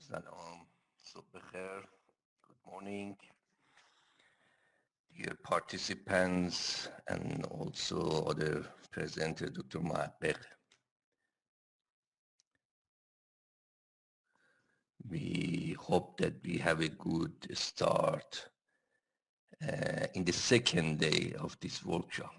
Salam, Subakher, good morning, dear participants and also other presenter, Dr. Mohaghegh. We hope that we have a good start in the second day of this workshop.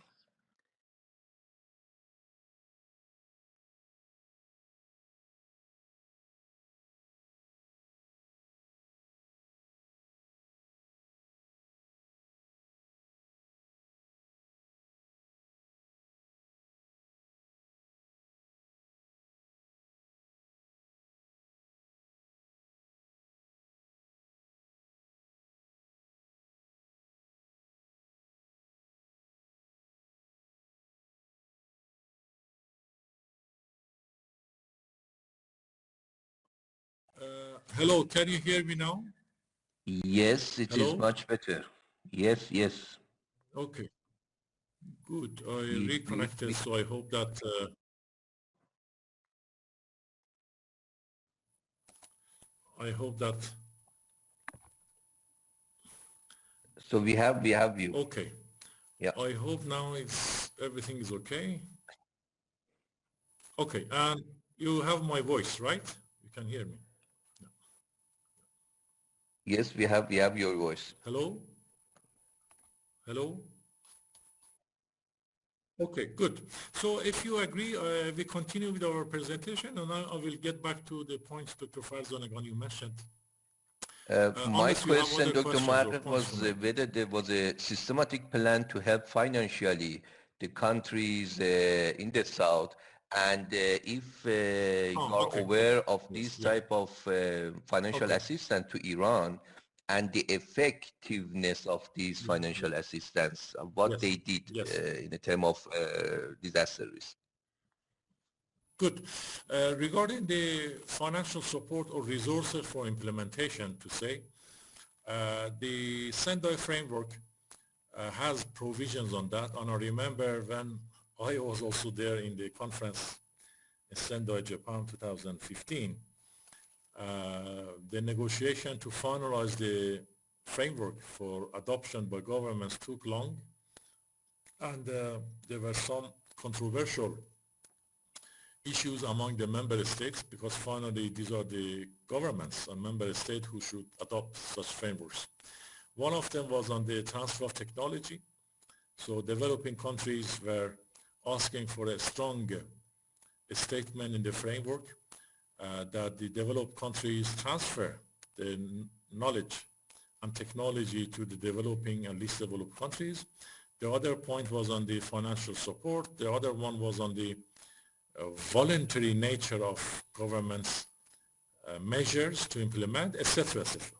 Hello, can you hear me now? Yes, it is much better. Yes, yes. Okay, good. I reconnected, so I hope that So we have you. Okay. Yeah. I hope now everything is okay. Okay, and you have my voice, right? You can hear me. Yeah. Yes, we have your voice. Hello? Hello? Okay, good. So if you agree, we continue with our presentation, and I will get back to the points Dr. Farzanaghan you mentioned. My Unless you have question, other Dr. questions or Mohaghegh, points was to make. whether there was a systematic plan to help financially the countries in the south, and if you are Okay, aware okay. of Yes, this yeah. type of financial Okay. assistance to Iran and the effectiveness of these Yes, financial assistance, what yes, they did yes. in a term of disaster risk. Good. Regarding the financial support or resources for implementation, to say, the Sendai framework has provisions on that. And I remember when I was also there in the conference in Sendai, Japan, 2015, the negotiation to finalize the framework for adoption by governments took long, and there were some controversial issues among the member states, because finally these are the governments and member states who should adopt such frameworks. One of them was on the transfer of technology. So developing countries were asking for a strong statement in the framework that the developed countries transfer the knowledge and technology to the developing and least developed countries. The other point was on the financial support. The other one was on the voluntary nature of government's measures to implement, etc., etc.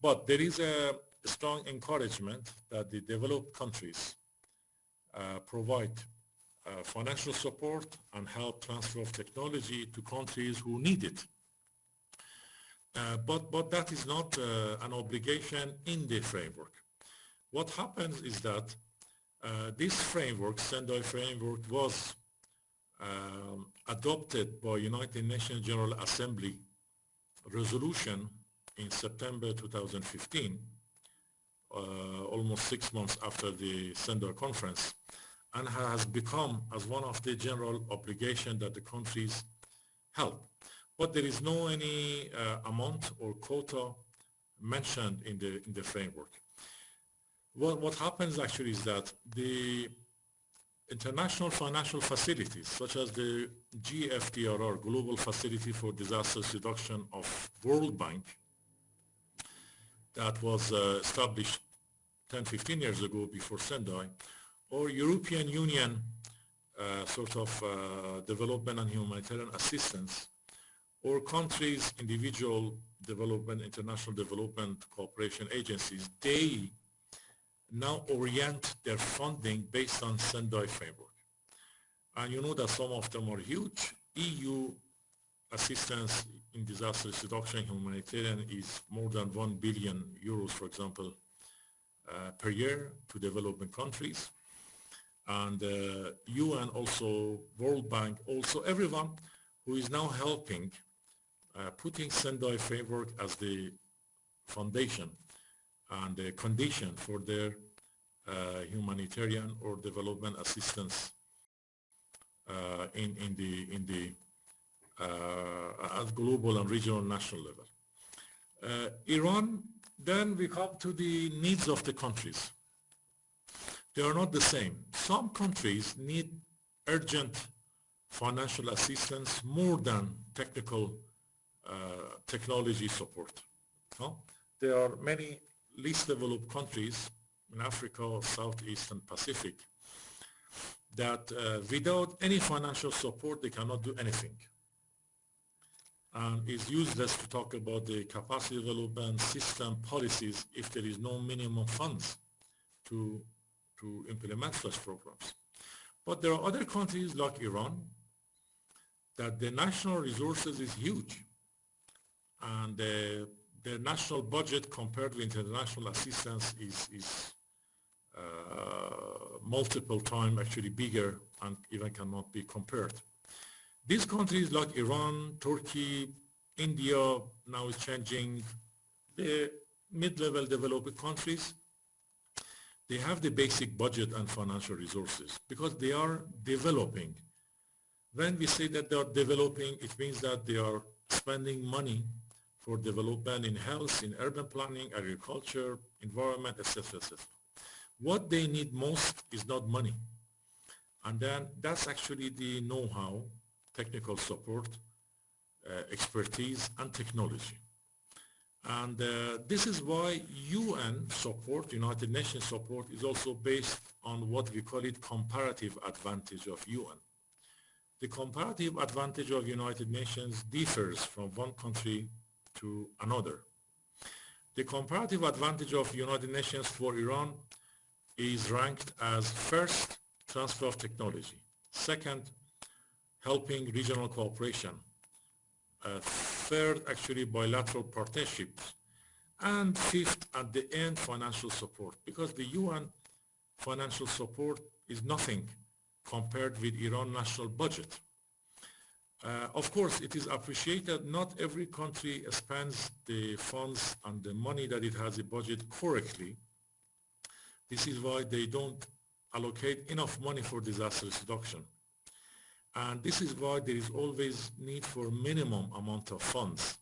But there is a strong encouragement that the developed countries provide financial support and help transfer of technology to countries who need it. But that is not an obligation in the framework. What happens is that this framework, Sendai framework, was adopted by United Nations General Assembly resolution in September 2015, almost 6 months after the Sendai conference, and has become as one of the general obligations that the countries help. But there is no any amount or quota mentioned in the framework. What happens actually is that the international financial facilities, such as the GFDRR, Global Facility for Disaster Reduction of World Bank, that was established 10, 15 years ago before Sendai, or European Union sort of development and humanitarian assistance, or countries' individual development, international development cooperation agencies, they now orient their funding based on Sendai framework. And you know that some of them are huge. EU assistance in disaster reduction humanitarian is more than 1 billion euros, for example, per year to developing countries. And UN also, World Bank also, everyone who is now helping putting Sendai framework as the foundation and the condition for their humanitarian or development assistance in the at global and regional and national level. Iran, then we come to the needs of the countries. They are not the same. Some countries need urgent financial assistance more than technical technology support. There are many least developed countries in Africa, Southeast and Pacific that without any financial support they cannot do anything. And it's useless to talk about the capacity development system policies if there is no minimum funds to implement such programs. But there are other countries like Iran that the national resources is huge, and their national budget compared with international assistance is multiple times actually bigger and even cannot be compared. These countries like Iran, Turkey, India, now is changing, the mid-level developed countries, they have the basic budget and financial resources because they are developing. When we say that they are developing, it means that they are spending money for development in health, in urban planning, agriculture, environment, etc., etc. What they need most is not money. And then that's actually the know-how, technical support, expertise, and technology. And this is why UN support, United Nations support, is also based on what we call it comparative advantage of UN. The comparative advantage of United Nations differs from one country to another. The comparative advantage of United Nations for Iran is ranked as first, transfer of technology, second, helping regional cooperation, third, actually bilateral partnerships, and fifth, at the end, financial support, because the UN financial support is nothing compared with Iran national budget. Of course, it is appreciated not every country spends the funds and the money that it has a budget correctly. This is why they don't allocate enough money for disaster reduction. And this is why there is always need for minimum amount of funds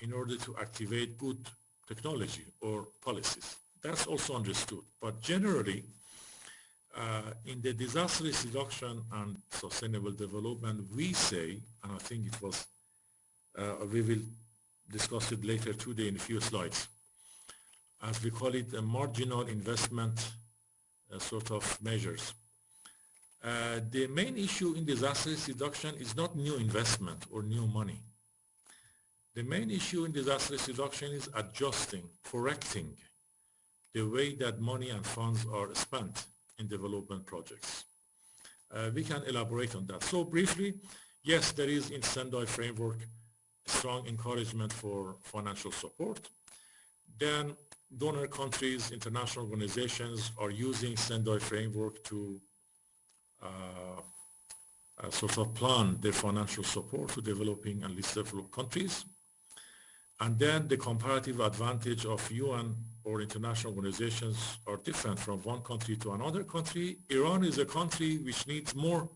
in order to activate good technology or policies. That's also understood. But generally, in the disaster risk reduction and sustainable development, we say, and I think it was, we will discuss it later today in a few slides, as we call it, a marginal investment sort of measures. The main issue in disaster risk reduction is not new investment or new money. The main issue in disaster risk reduction is adjusting, correcting the way that money and funds are spent in development projects. We can elaborate on that. So briefly, yes, there is in Sendai framework strong encouragement for financial support. Then donor countries, international organizations are using Sendai framework to sort of plan their financial support to developing and least developed countries. And then the comparative advantage of UN or international organizations are different from one country to another country. Iran is a country which needs more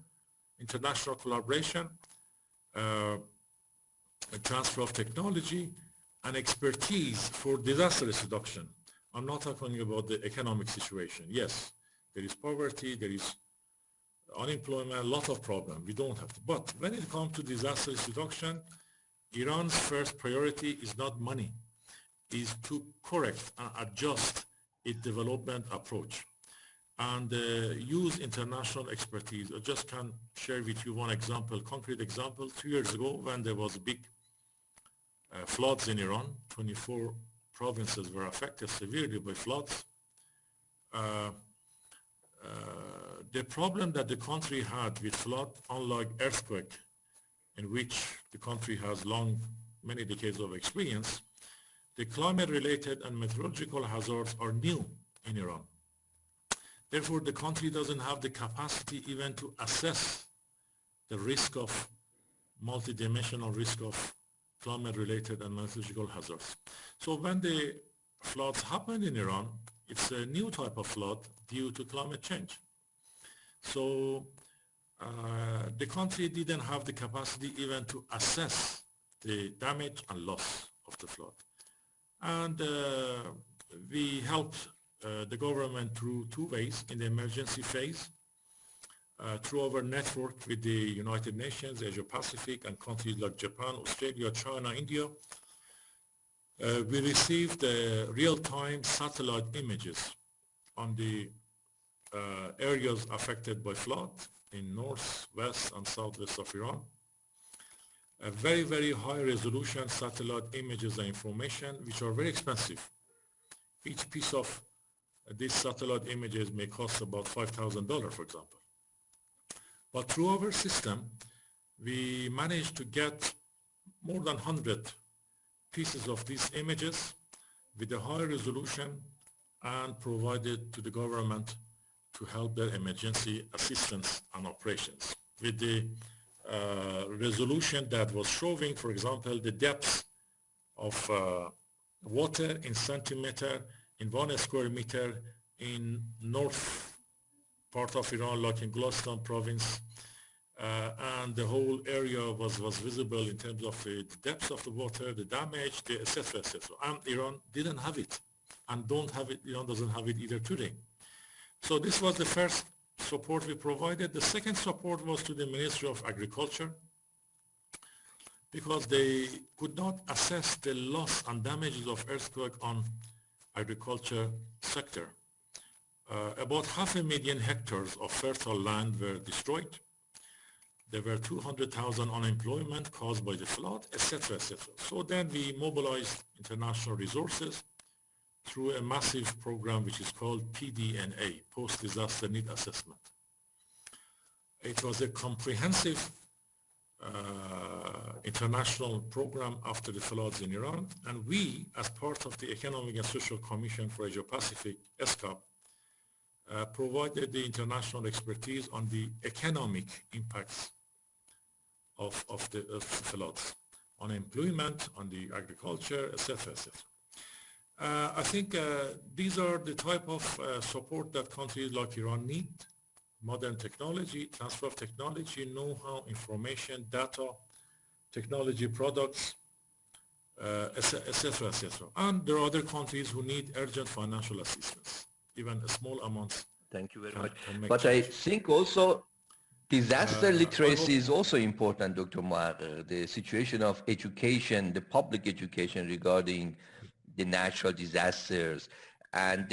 international collaboration, transfer of technology, and expertise for disaster risk reduction. I'm not talking about the economic situation. Yes, there is poverty, there is unemployment, a lot of problems. We don't have to. But when it comes to disaster risk reduction, Iran's first priority is not money, is to correct and adjust its development approach and use international expertise. I just can share with you one example, concrete example. 2 years ago when there was big floods in Iran, 24 provinces were affected severely by floods. The problem that the country had with flood, unlike earthquake, in which the country has many decades of experience, the climate-related and meteorological hazards are new in Iran. Therefore, the country doesn't have the capacity even to assess the risk of multidimensional risk of climate-related and meteorological hazards. So when the floods happened in Iran, it's a new type of flood due to climate change. So the country didn't have the capacity even to assess the damage and loss of the flood. And we helped the government through two ways in the emergency phase. Through our network with the United Nations, Asia Pacific, and countries like Japan, Australia, China, India, we received real-time satellite images on the areas affected by flood in north, west, and southwest of Iran. A very, very high resolution satellite images and information, which are very expensive. Each piece of these satellite images may cost about $5,000, for example. But through our system, we managed to get more than 100 pieces of these images with a high resolution and provided to the government to help their emergency assistance and operations. With the resolution that was showing, for example, the depth of water in centimeter in 1 square meter in north part of Iran, like in Golestan province, and the whole area was visible in terms of the depth of the water, the damage, the etc., etc. And Iran didn't have it, and don't have it. Iran doesn't have it either today. So this was the first support we provided. The second support was to the Ministry of Agriculture, because they could not assess the loss and damages of earthquake on agriculture sector. About 500,000 hectares of fertile land were destroyed. There were 200,000 unemployment caused by the flood, etc., etc. So then we mobilized international resources through a massive program which is called PDNA, Post-Disaster Need Assessment. It was a comprehensive international program after the floods in Iran, and we, as part of the Economic and Social Commission for Asia Pacific, ESCAP, provided the international expertise on the economic impacts of the floods, on employment, on the agriculture, etc., etc. I think these are the type of support that countries like Iran need: modern technology, transfer of technology, know-how, information, data, technology products, etc., etc. And there are other countries who need urgent financial assistance. Even a small amount. Thank you very much. But I think also disaster literacy is also important, Dr. Mohaghegh. The situation of education, the public education regarding the natural disasters. And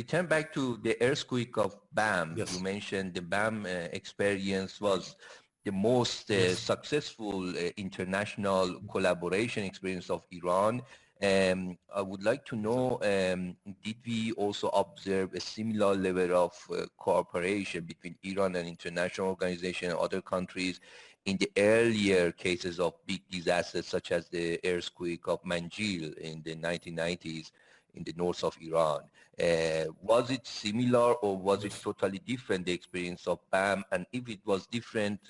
return back to the earthquake of BAM. Yes. You mentioned the BAM experience was the most successful international collaboration experience of Iran. I would like to know, did we also observe a similar level of cooperation between Iran and international organizations and other countries in the earlier cases of big disasters, such as the earthquake of Manjil in the 1990s in the north of Iran? Was it similar, or was it totally different, the experience of BAM? And if it was different,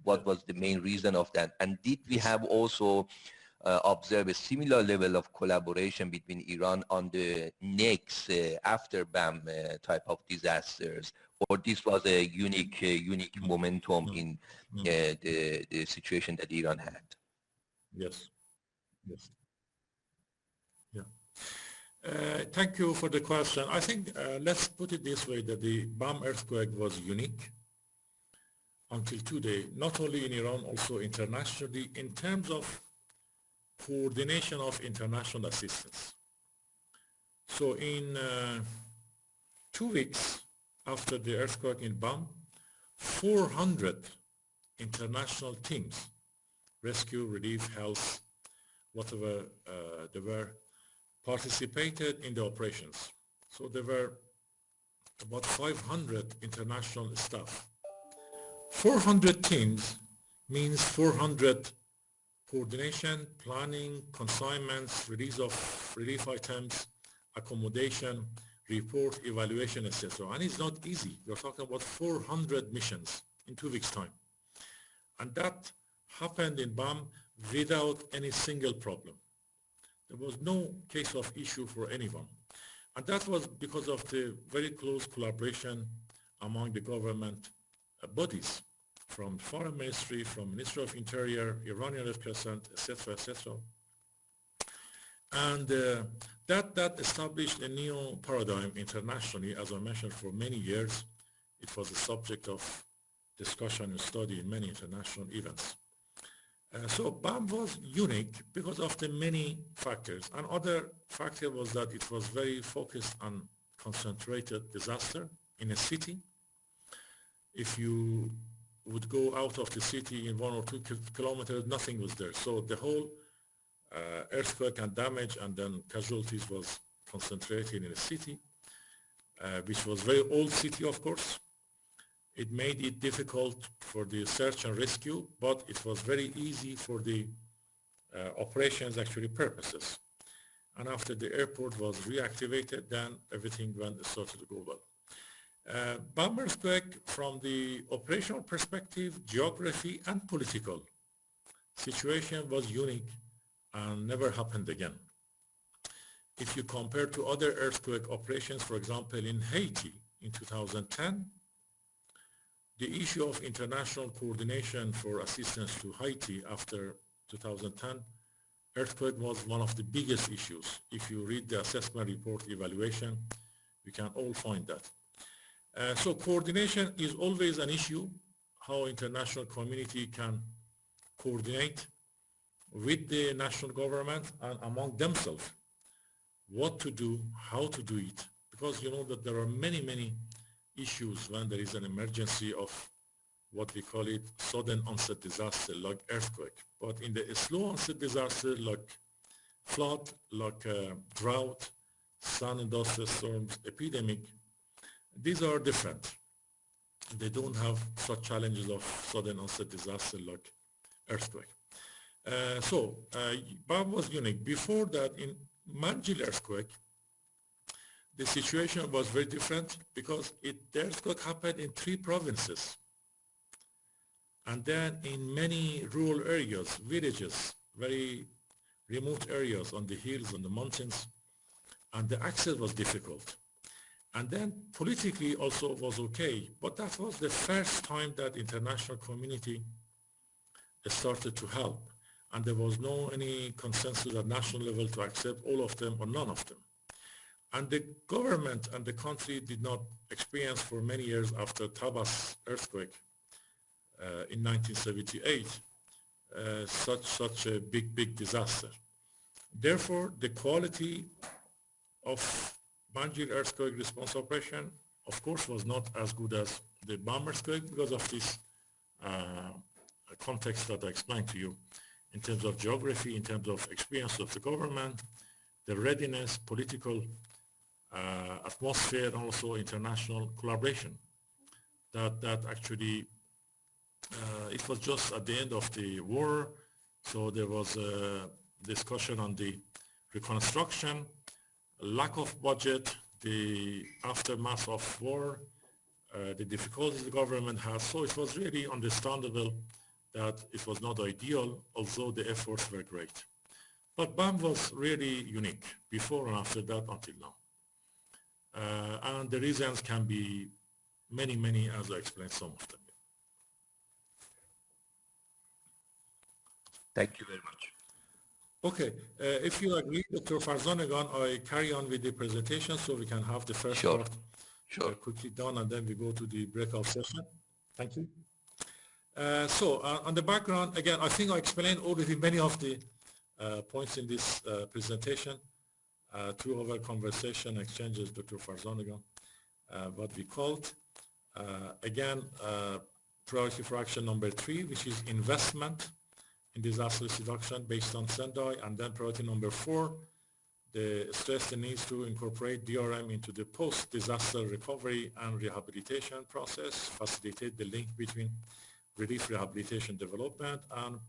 what was the main reason of that? And did we have also observe a similar level of collaboration between Iran on the next after BAM type of disasters, or this was a unique momentum in the situation that Iran had? Yes. Yes. Yeah. Thank you for the question. I think let's put it this way, that the BAM earthquake was unique until today, not only in Iran, also internationally, in terms of coordination of international assistance. So in 2 weeks after the earthquake in BAM, 400 international teams, rescue, relief, health, whatever they were, participated in the operations. So there were about 500 international staff. 400 teams means 400 coordination, planning, consignments, release of relief items, accommodation, report, evaluation, etc. And it's not easy. We're talking about 400 missions in 2 weeks' time. And that happened in BAM without any single problem. There was no case of issue for anyone. And that was because of the very close collaboration among the government bodies, from Foreign Ministry, from Ministry of Interior, Iranian representative, etc., etc. And that established a new paradigm internationally, as I mentioned, for many years. It was a subject of discussion and study in many international events. So BAM was unique because of the many factors. Another factor was that it was very focused on concentrated disaster in a city. If you would go out of the city in 1 or 2 kilometers, nothing was there. So the whole earthquake and damage and then casualties was concentrated in a city, which was very old city, of course. It made it difficult for the search and rescue, but it was very easy for the operations actually purposes. And after the airport was reactivated, then everything started to go well. BAM earthquake, from the operational perspective, geography and political situation, was unique and never happened again. If you compare to other earthquake operations, for example, in Haiti in 2010, the issue of international coordination for assistance to Haiti after 2010 earthquake was one of the biggest issues. If you read the assessment report evaluation, you can all find that. So coordination is always an issue, how international community can coordinate with the national government and among themselves, what to do, how to do it, because you know that there are many issues when there is an emergency of what we call it sudden onset disaster like earthquake. But in the slow onset disaster like flood, like drought, sun and dust storms, epidemic, these are different. They don't have such challenges of sudden onset disaster like earthquake. BAM was unique. Before that, in Marginal earthquake, the situation was very different because the earthquake happened in 3 provinces. And then in many rural areas, villages, very remote areas on the hills, on the mountains, and the access was difficult. And then politically also was okay, but that was the first time that international community started to help. And there was no any consensus at national level to accept all of them or none of them. And the government and the country did not experience for many years after Tabas earthquake in 1978 such a big disaster. Therefore, the quality of Marginal earthquake response operation, of course, was not as good as the BAM earthquake because of this context that I explained to you in terms of geography, in terms of experience of the government, the readiness, political atmosphere, and also international collaboration. That actually, it was just at the end of the war, so there was a discussion on the reconstruction, lack of budget, the aftermath of war, the difficulties the government has. So it was really understandable that it was not ideal, although the efforts were great. But BAM was really unique before and after that until now. And the reasons can be many, as I explained some of them. Thank you very much. Okay, if you agree, Dr. Farzanegan, I carry on with the presentation so we can have the first part quickly done and then we go to the breakout session. Thank you. On the background, again, I think I explained already many of the points in this presentation through our conversation exchanges, Dr. Farzanegan, what we called. Again, priority for action number 3, which is investment in disaster risk reduction based on Sendai, and then priority number 4, the stress the needs to incorporate DRM into the post-disaster recovery and rehabilitation process, facilitate the link between relief, rehabilitation, development, and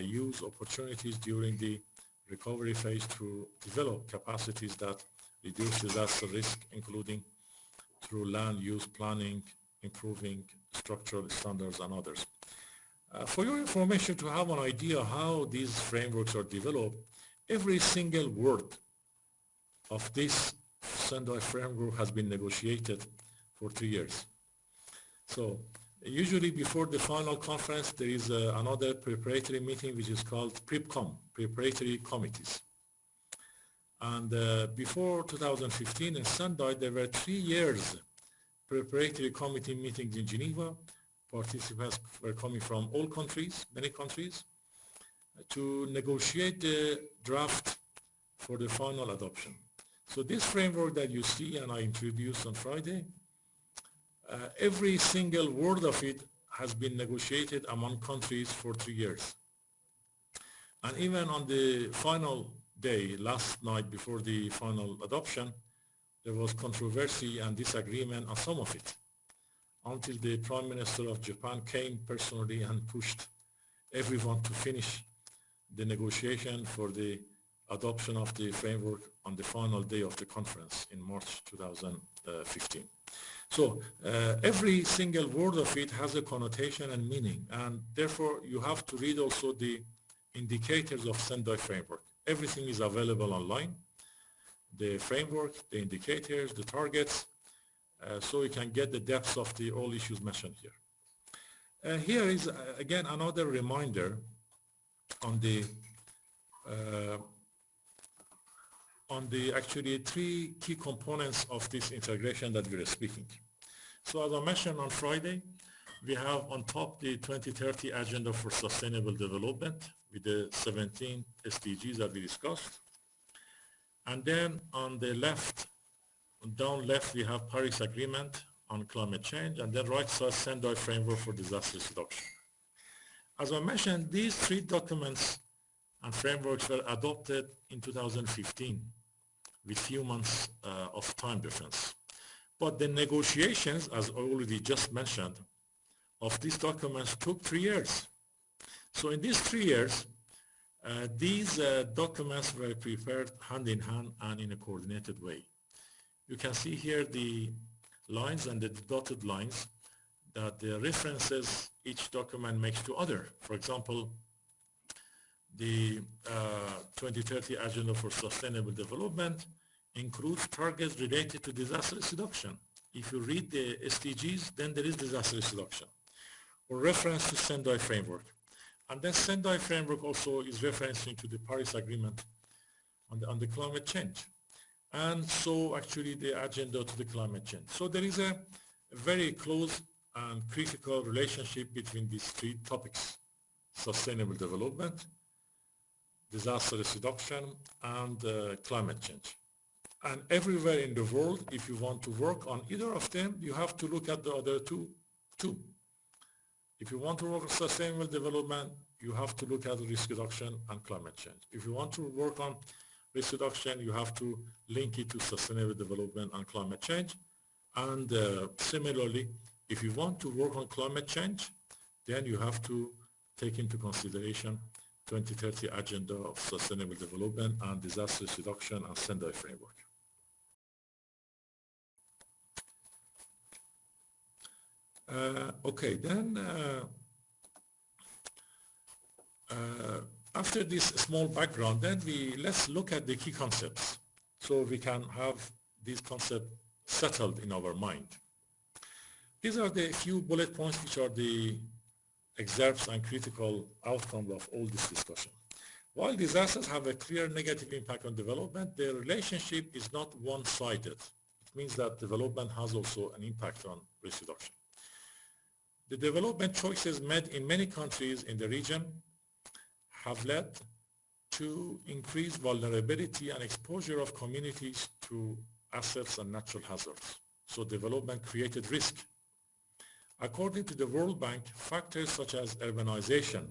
use opportunities during the recovery phase to develop capacities that reduce disaster risk, including through land use planning, improving structural standards, and others. For your information, to have an idea how these frameworks are developed, every single word of this Sendai framework has been negotiated for 3 years. So usually before the final conference, there is another preparatory meeting which is called PRIPCOM, Preparatory Committees. And before 2015 in Sendai, there were 3 years preparatory committee meetings in Geneva. Participants were coming from all countries, many countries, to negotiate the draft for the final adoption. So this framework that you see and I introduced on Friday, every single word of it has been negotiated among countries for 3 years. And even on the final day, last night before the final adoption, there was controversy and disagreement on some of it, until the Prime Minister of Japan came personally and pushed everyone to finish the negotiation for the adoption of the framework on the final day of the conference in March 2015. So every single word of it has a connotation and meaning, and therefore you have to read also the indicators of Sendai framework. Everything is available online, the framework, the indicators, the targets, so you can get the depths of the all issues mentioned here. Here is again another reminder on the actually 3 key components of this integration that we are speaking. So as I mentioned on Friday, we have on top the 2030 Agenda for Sustainable Development with the 17 SDGs that we discussed. And then on the left, down left, we have Paris Agreement on climate change, and then right side, Sendai Framework for Disaster Reduction. As I mentioned, these 3 documents and frameworks were adopted in 2015 with few months of time difference. But the negotiations, as already just mentioned, of these documents took 3 years. So in these 3 years, these documents were prepared hand in hand and in a coordinated way. You can see here the lines and the dotted lines that the references each document makes to other. For example, the 2030 Agenda for Sustainable Development includes targets related to disaster reduction. If you read the SDGs, then there is disaster reduction, or reference to Sendai Framework. And then Sendai Framework also is referencing to the Paris Agreement on the climate change. And so actually the agenda to the climate change. So there is a very close and critical relationship between these 3 topics: sustainable development, disaster reduction, and climate change. And everywhere in the world, if you want to work on either of them, you have to look at the other two too. If you want to work on sustainable development, you have to look at risk reduction and climate change. If you want to work on risk reduction, you have to link it to sustainable development and climate change. And similarly, if you want to work on climate change, then you have to take into consideration 2030 Agenda of Sustainable Development and Disaster Reduction and Sendai Framework. Okay, then after this small background, then let's look at the key concepts so we can have these concepts settled in our mind. These are the few bullet points which are the excerpts and critical outcomes of all this discussion. While disasters have a clear negative impact on development, their relationship is not one-sided. It means that development has also an impact on risk reduction. The development choices made in many countries in the region have led to increased vulnerability and exposure of communities to assets and natural hazards. So development created risk. According to the World Bank, factors such as urbanization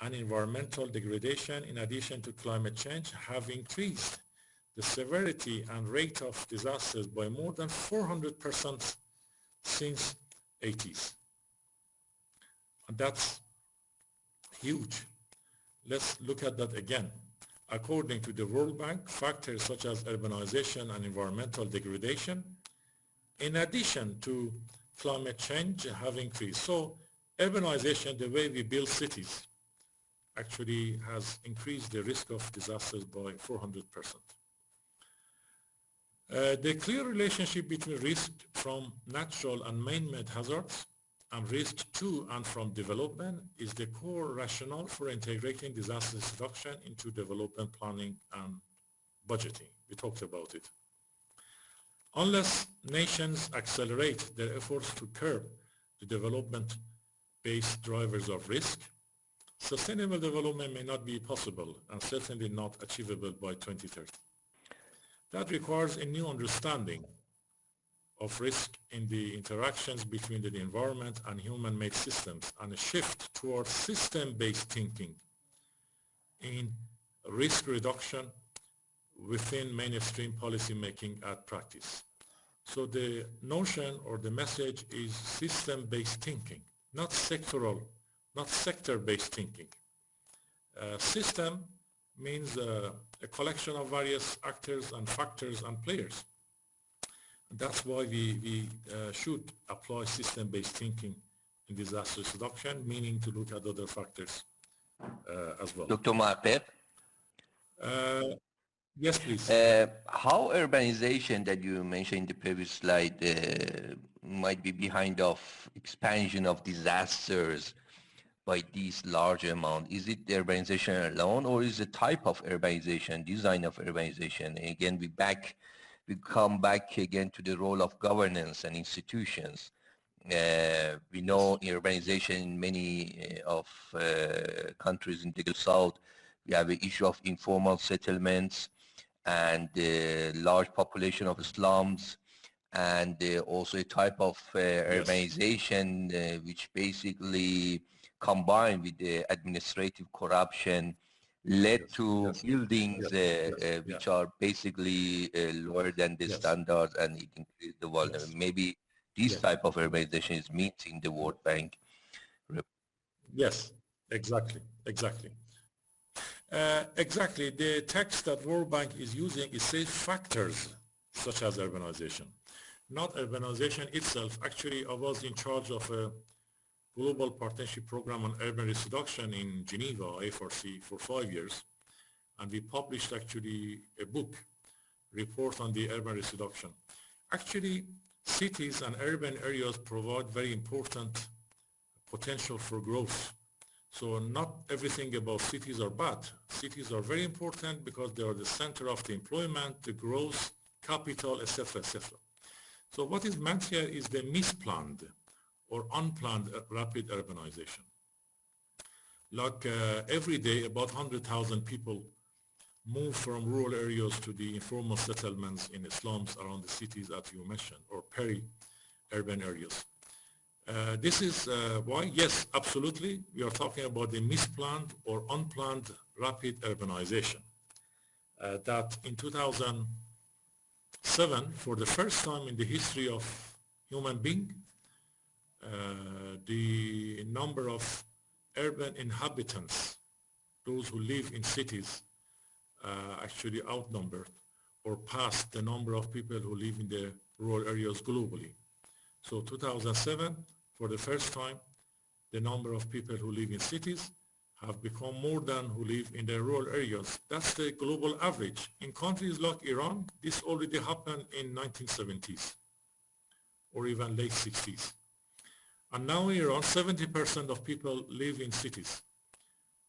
and environmental degradation, in addition to climate change, have increased the severity and rate of disasters by more than 400% since 80s. And that's huge. Let's look at that again. According to the World Bank, factors such as urbanization and environmental degradation, in addition to climate change, have increased. So urbanization, the way we build cities, actually has increased the risk of disasters by 400%. The clear relationship between risk from natural and man-made hazards and risk to and from development is the core rationale for integrating disaster reduction into development planning and budgeting. We talked about it. Unless nations accelerate their efforts to curb the development-based drivers of risk, sustainable development may not be possible and certainly not achievable by 2030. That requires a new understanding of risk in the interactions between the environment and human-made systems and a shift towards system-based thinking in risk reduction within mainstream policy making at practice. So the notion or the message is system-based thinking, not sectoral, not sector-based thinking. System means a collection of various actors and factors and players. That's why we should apply system-based thinking in disaster reduction, meaning to look at other factors as well. Dr. Mohaghegh? Yes, please. How urbanization that you mentioned in the previous slide might be behind of expansion of disasters by this large amount? Is it urbanization alone, or is it type of urbanization, design of urbanization? And again, we come back again to the role of governance and institutions. We know in urbanization in many of countries in the Global South, we have an issue of informal settlements and large population of slums, and also a type of urbanization which basically combined with the administrative corruption led to buildings which are basically lower than the standards, and it increased the vulnerability. Maybe this type of urbanization is meeting the World Bank. Yes, exactly. Exactly. The text that World Bank is using, it says factors such as urbanization, not urbanization itself. Actually, I was in charge of a global partnership program on urban risk reduction in Geneva, A4C, for 5 years. And we published actually a book, report on the urban risk reduction. Actually, cities and urban areas provide very important potential for growth. So not everything about cities are bad. Cities are very important because they are the center of the employment, the growth, capital, etc., etc. So what is meant here is the misplanned or unplanned rapid urbanization. Like every day, about 100,000 people move from rural areas to the informal settlements in the slums around the cities that you mentioned, or peri-urban areas. This is why, yes, absolutely, we are talking about the misplanned or unplanned rapid urbanization. That in 2007, for the first time in the history of human being, the number of urban inhabitants, those who live in cities, actually outnumbered or passed the number of people who live in the rural areas globally. So 2007, for the first time, the number of people who live in cities have become more than who live in the rural areas. That's the global average. In countries like Iran, this already happened in 1970s or even late 60s. And now in Iran, 70% of people live in cities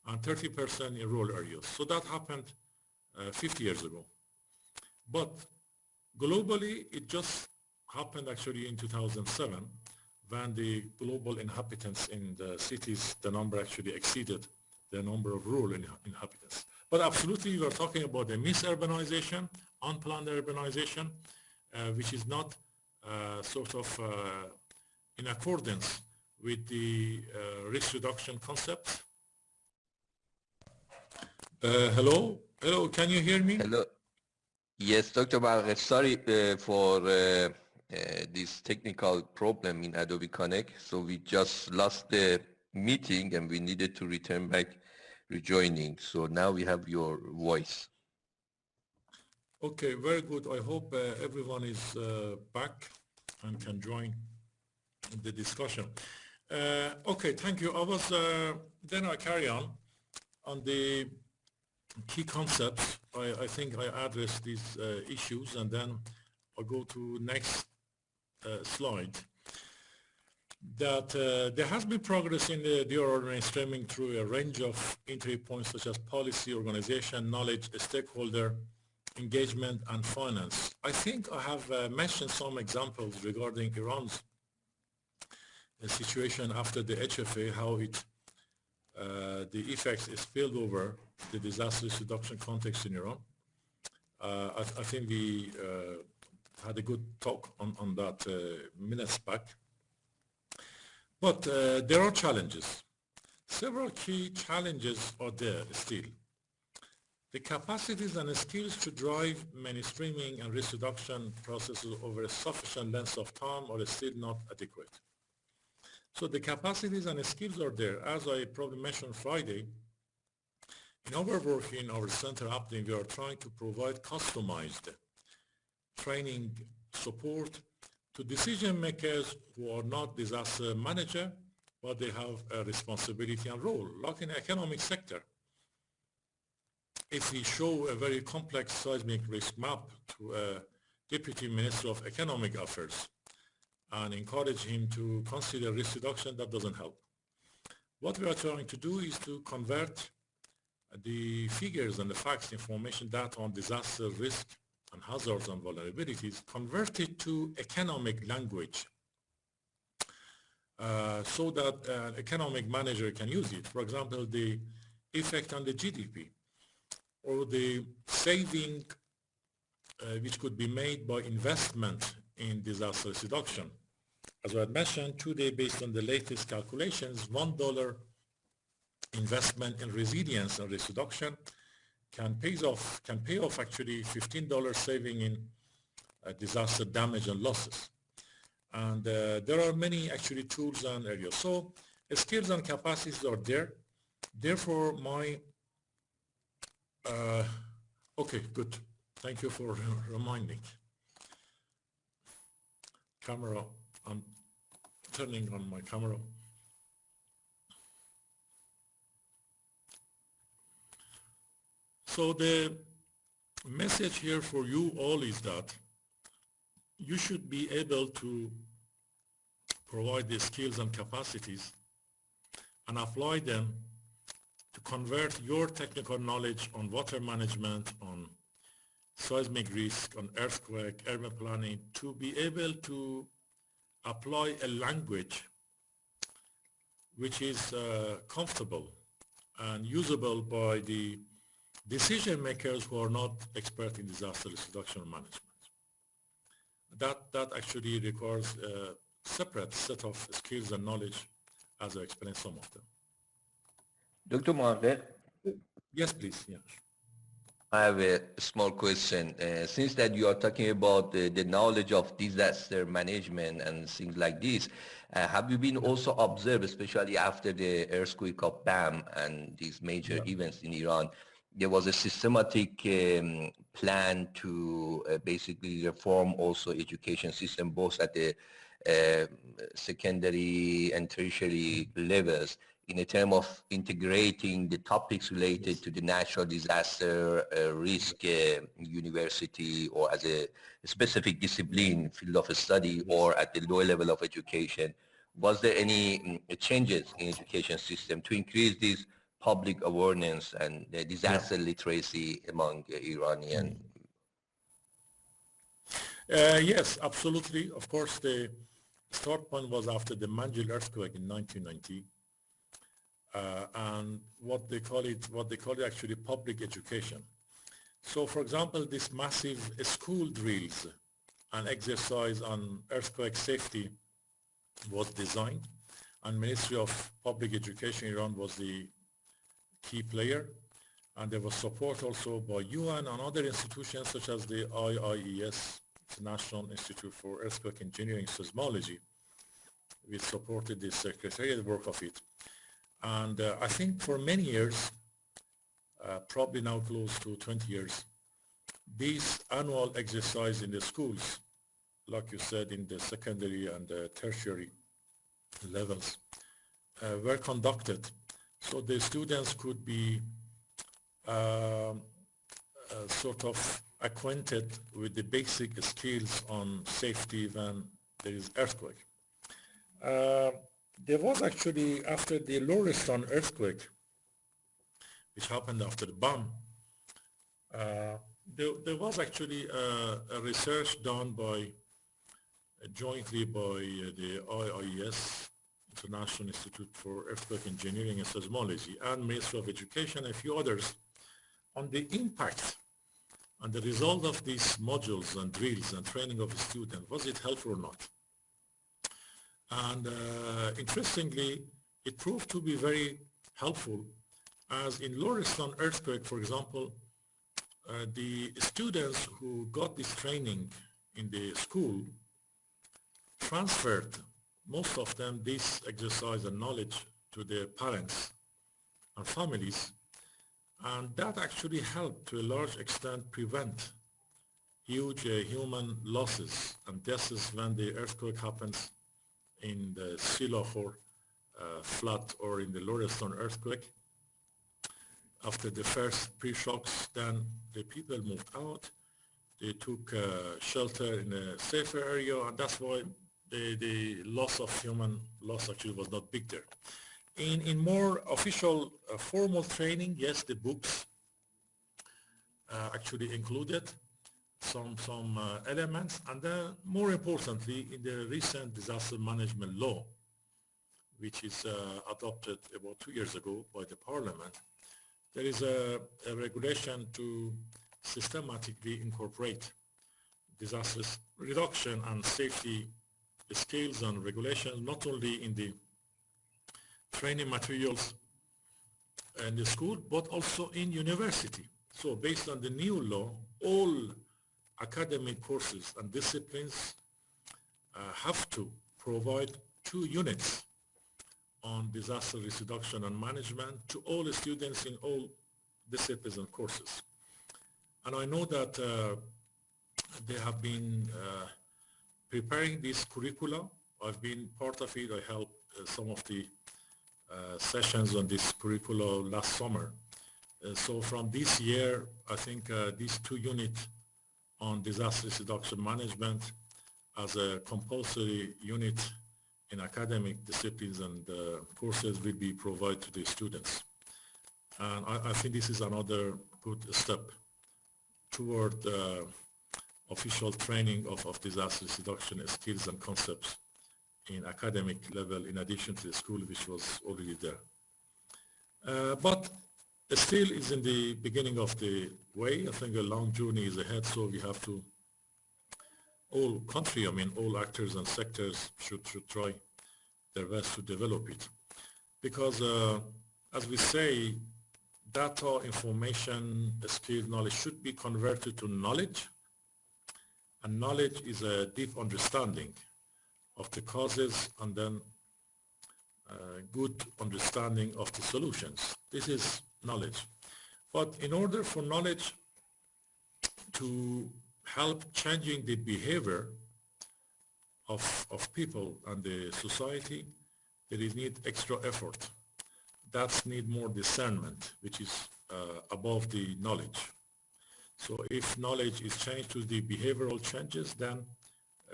and 30% in rural areas. So that happened 50 years ago. But globally, it just happened actually in 2007, when the global inhabitants in the cities, the number actually exceeded the number of rural inhabitants. But absolutely, we are talking about the misurbanization, unplanned urbanization, which is not in accordance with the risk reduction concept. Hello, can you hear me? Hello. Yes, Dr. Mohaghegh, sorry for this technical problem in Adobe Connect. So we just lost the meeting and we needed to return back, rejoining. So now we have your voice. Okay, very good. I hope everyone is back and can join the discussion. Okay, thank you. Then I carry on the key concepts. I think I addressed these issues, and then I'll go to next slide. That there has been progress in the DRR mainstreaming through a range of entry points such as policy, organization, knowledge, stakeholder engagement, and finance. I think I have mentioned some examples regarding Iran's situation after the HFA, how the effects is spilled over the disaster risk reduction context in Iran. I think we had a good talk on that minutes back. But there are challenges. Several key challenges are there still. The capacities and skills to drive mainstreaming and risk reduction processes over a sufficient length of time are still not adequate. So the capacities and skills are there. As I probably mentioned Friday, in our work in our center APDIM, we are trying to provide customized training support to decision makers who are not disaster manager, but they have a responsibility and role, like in the economic sector. If we show a very complex seismic risk map to a Deputy Minister of Economic Affairs and encourage him to consider risk reduction, that doesn't help. What we are trying to do is to convert the figures and the facts, information, data on disaster risk and hazards and vulnerabilities, convert it to economic language so that an economic manager can use it. For example, the effect on the GDP or the saving which could be made by investment in disaster risk reduction. As I had mentioned, today, based on the latest calculations, $1 investment in resilience and risk reduction can pay off actually $15 saving in disaster damage and losses. And there are many actually tools and areas. So skills and capacities are there. Therefore, my okay, good. Thank you for reminding. Camera, I'm turning on my camera. So the message here for you all is that you should be able to provide the skills and capacities and apply them to convert your technical knowledge on water management, on seismic risk, on earthquake, urban planning, to be able to apply a language which is comfortable and usable by the decision makers who are not expert in disaster risk reduction management. That actually requires a separate set of skills and knowledge, as I explained some of them. Dr. Mohaghegh? Yes, please. Yes. I have a small question. Since that you are talking about the knowledge of disaster management and things like this, have you been also observed, especially after the earthquake of BAM and these major events in Iran, there was a systematic plan to basically reform also education system, both at the secondary and tertiary levels, in a term of integrating the topics related to the natural disaster risk university or as a specific discipline, field of study, or at the lower level of education? Was there any changes in education system to increase this public awareness and disaster literacy among Iranian? Yes, absolutely. Of course, the start point was after the Marginal earthquake in 1990. And what they call it actually public education. So for example, this massive school drills and exercise on earthquake safety was designed, and Ministry of Public Education Iran was the key player, and there was support also by UN and other institutions such as the IIES, National Institute for Earthquake Engineering Seismology, which supported the secretariat work of it. And I think for many years, probably now close to 20 years, these annual exercise in the schools, like you said, in the secondary and tertiary, levels were conducted. So the students could be sort of acquainted with the basic skills on safety when there is earthquake. There was actually, after the Lauriston earthquake, which happened after the bomb, there was actually a research done by jointly by the IIES, International Institute for Earthquake Engineering and Seismology, and Ministry of Education and a few others, on the impact and the result of these modules and drills and training of the student. Was it helpful or not? And interestingly, it proved to be very helpful, as in Lauriston earthquake, for example, the students who got this training in the school transferred, most of them, this exercise and knowledge to their parents and families, and that actually helped to a large extent prevent huge human losses and deaths when the earthquake happens in the Silahor flood or in the Lauriston earthquake. After the first pre-shocks, then the people moved out. They took shelter in a safer area, and that's why the loss of human loss actually was not big there. In more official formal training, yes, the books actually included some elements, and then more importantly, in the recent disaster management law, which is adopted about 2 years ago by the parliament, there is a regulation to systematically incorporate disaster reduction and safety skills and regulations, not only in the training materials in the school, but also in university. So based on the new law, all academic courses and disciplines have to provide 2 units on disaster risk reduction and management to all the students in all disciplines and courses. And I know that they have been preparing this curricula. I've been part of it. I helped some of the sessions on this curricula last summer. So from this year, I think these 2 units on disaster risk reduction management as a compulsory unit in academic disciplines and courses will be provided to the students. And I think this is another good step toward official training of disaster risk reduction skills and concepts in academic level, in addition to the school, which was already there. But still is in the beginning of the way. I think a long journey is ahead, so we have to, all country, I mean, all actors and sectors should try their best to develop it. Because as we say, data, information, skill, knowledge should be converted to knowledge. And knowledge is a deep understanding of the causes and then good understanding of the solutions. This is knowledge. But in order for knowledge to help changing the behavior of people and the society, there is need extra effort. That's need more discernment, which is above the knowledge. So if knowledge is changed to the behavioral changes, then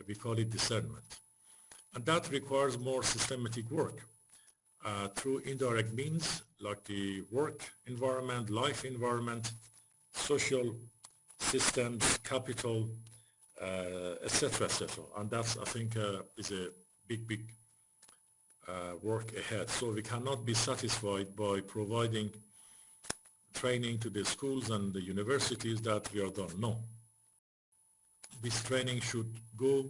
we call it discernment. And that requires more systematic work through indirect means like the work environment, life environment, social systems, capital, etc., etc. And that's, I think, is a big work ahead. So we cannot be satisfied by providing training to the schools and the universities that we are done. No. This training should go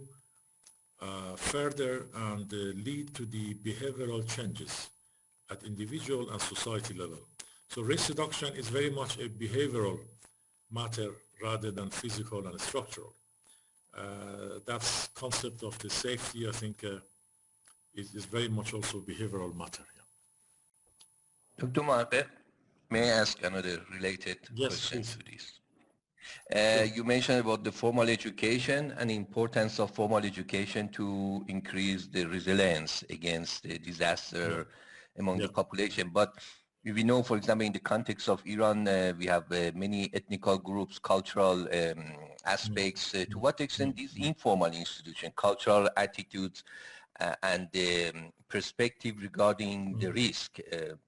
further and lead to the behavioral changes at individual and society level. So risk reduction is very much a behavioral matter rather than physical and structural. That's concept of the safety, I think, is very much also behavioral matter. Yeah. Dr. Mohaghegh, may I ask another related Yes, question please. to this? Sure. You mentioned about the formal education and the importance of formal education to increase the resilience against the Yeah. disaster among Yeah. the population. But we know, for example, in the context of Iran, we have many ethnical groups, cultural Mm, aspects. To mm, what mm, extent these mm. informal institutions, cultural attitudes, and the perspective regarding the Mm. risk,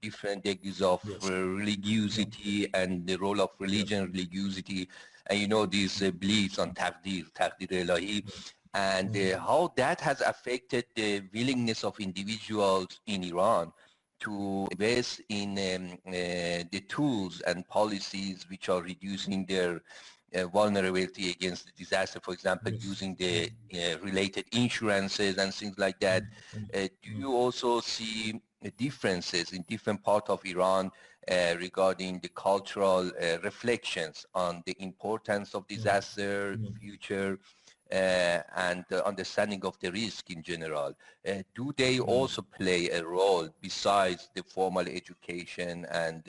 different degrees of Yes. Yeah. religiosity and the role of Yes. religion, religiosity, and you know these beliefs on taqdir elahi, and Mm. how that has affected the willingness of individuals in Iran to invest in the tools and policies which are reducing their vulnerability against the disaster, for example, Yes. using Mm, the related insurances and things like that. mm, mm, Do mm. you also see differences in different parts of Iran regarding the cultural reflections on the importance of Mm, disaster, mm, future, and understanding of the risk in general? Do they mm. also play a role besides the formal education and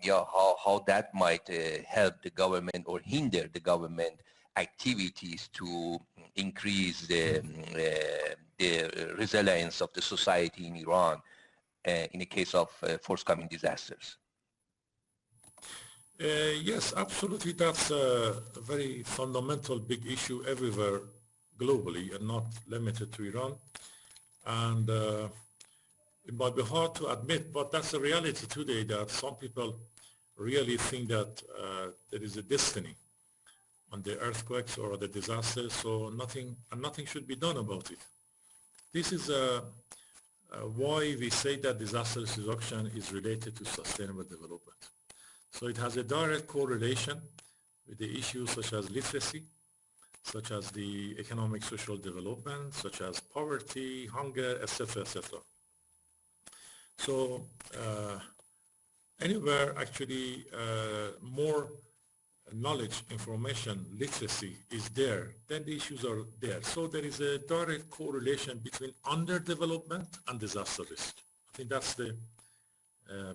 yeah, how that might help the government or hinder the government activities to increase the resilience of the society in Iran in the case of forthcoming disasters? Yes, absolutely. That's a very fundamental big issue everywhere globally and not limited to Iran. And it might be hard to admit, but that's a reality today that some people really think that there is a destiny on the earthquakes or the disasters, so nothing should be done about it. This is why we say that disaster reduction is related to sustainable development. So it has a direct correlation with the issues such as literacy, such as the economic social development, such as poverty, hunger, etc., etc. So anywhere actually more knowledge, information, literacy is there, then the issues are there. So there is a direct correlation between underdevelopment and disaster risk. I think that's the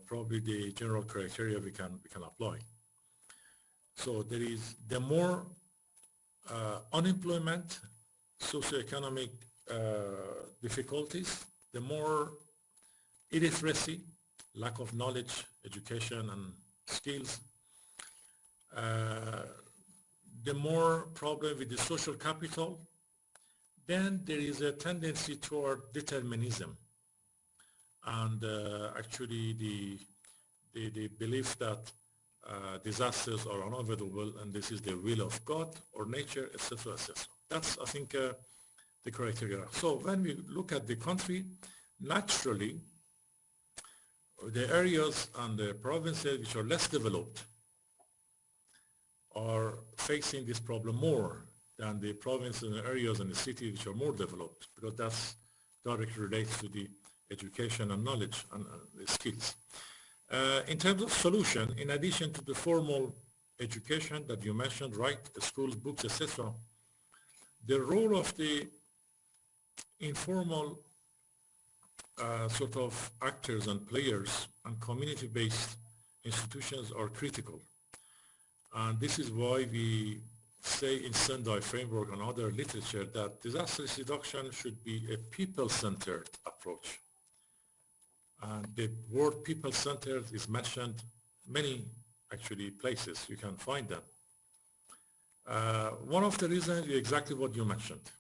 probably the general criteria we can apply. So there is the more unemployment, socioeconomic difficulties, the more illiteracy, lack of knowledge, education and skills, the more problem with the social capital, then there is a tendency toward determinism and actually the belief that disasters are unavoidable and this is the will of God or nature, etc., etc. That's, I think, the criteria. So when we look at the country, naturally, the areas and the provinces which are less developed are facing this problem more than the provinces and areas and the cities which are more developed, because that's directly relates to the education and knowledge and the skills. In terms of solution, in addition to the formal education that you mentioned, right, schools, books, etc., the role of the informal sort of actors and players and community-based institutions are critical. And this is why we say in Sendai framework and other literature that disaster risk reduction should be a people-centered approach. And the word people-centered is mentioned many actually places. You can find them. One of the reasons is exactly what you mentioned.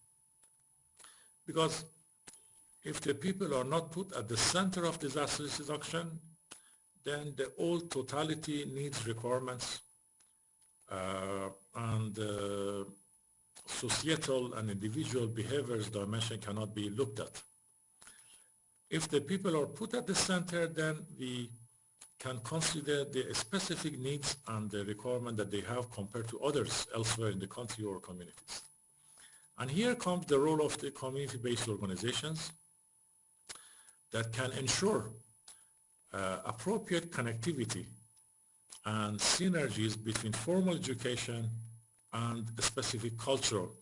Because if the people are not put at the center of disaster risk reduction, then the old totality needs requirements and societal and individual behaviors dimension cannot be looked at. If the people are put at the center, then we can consider the specific needs and the requirement that they have compared to others elsewhere in the country or communities. And here comes the role of the community-based organizations that can ensure appropriate connectivity and synergies between formal education and specific cultural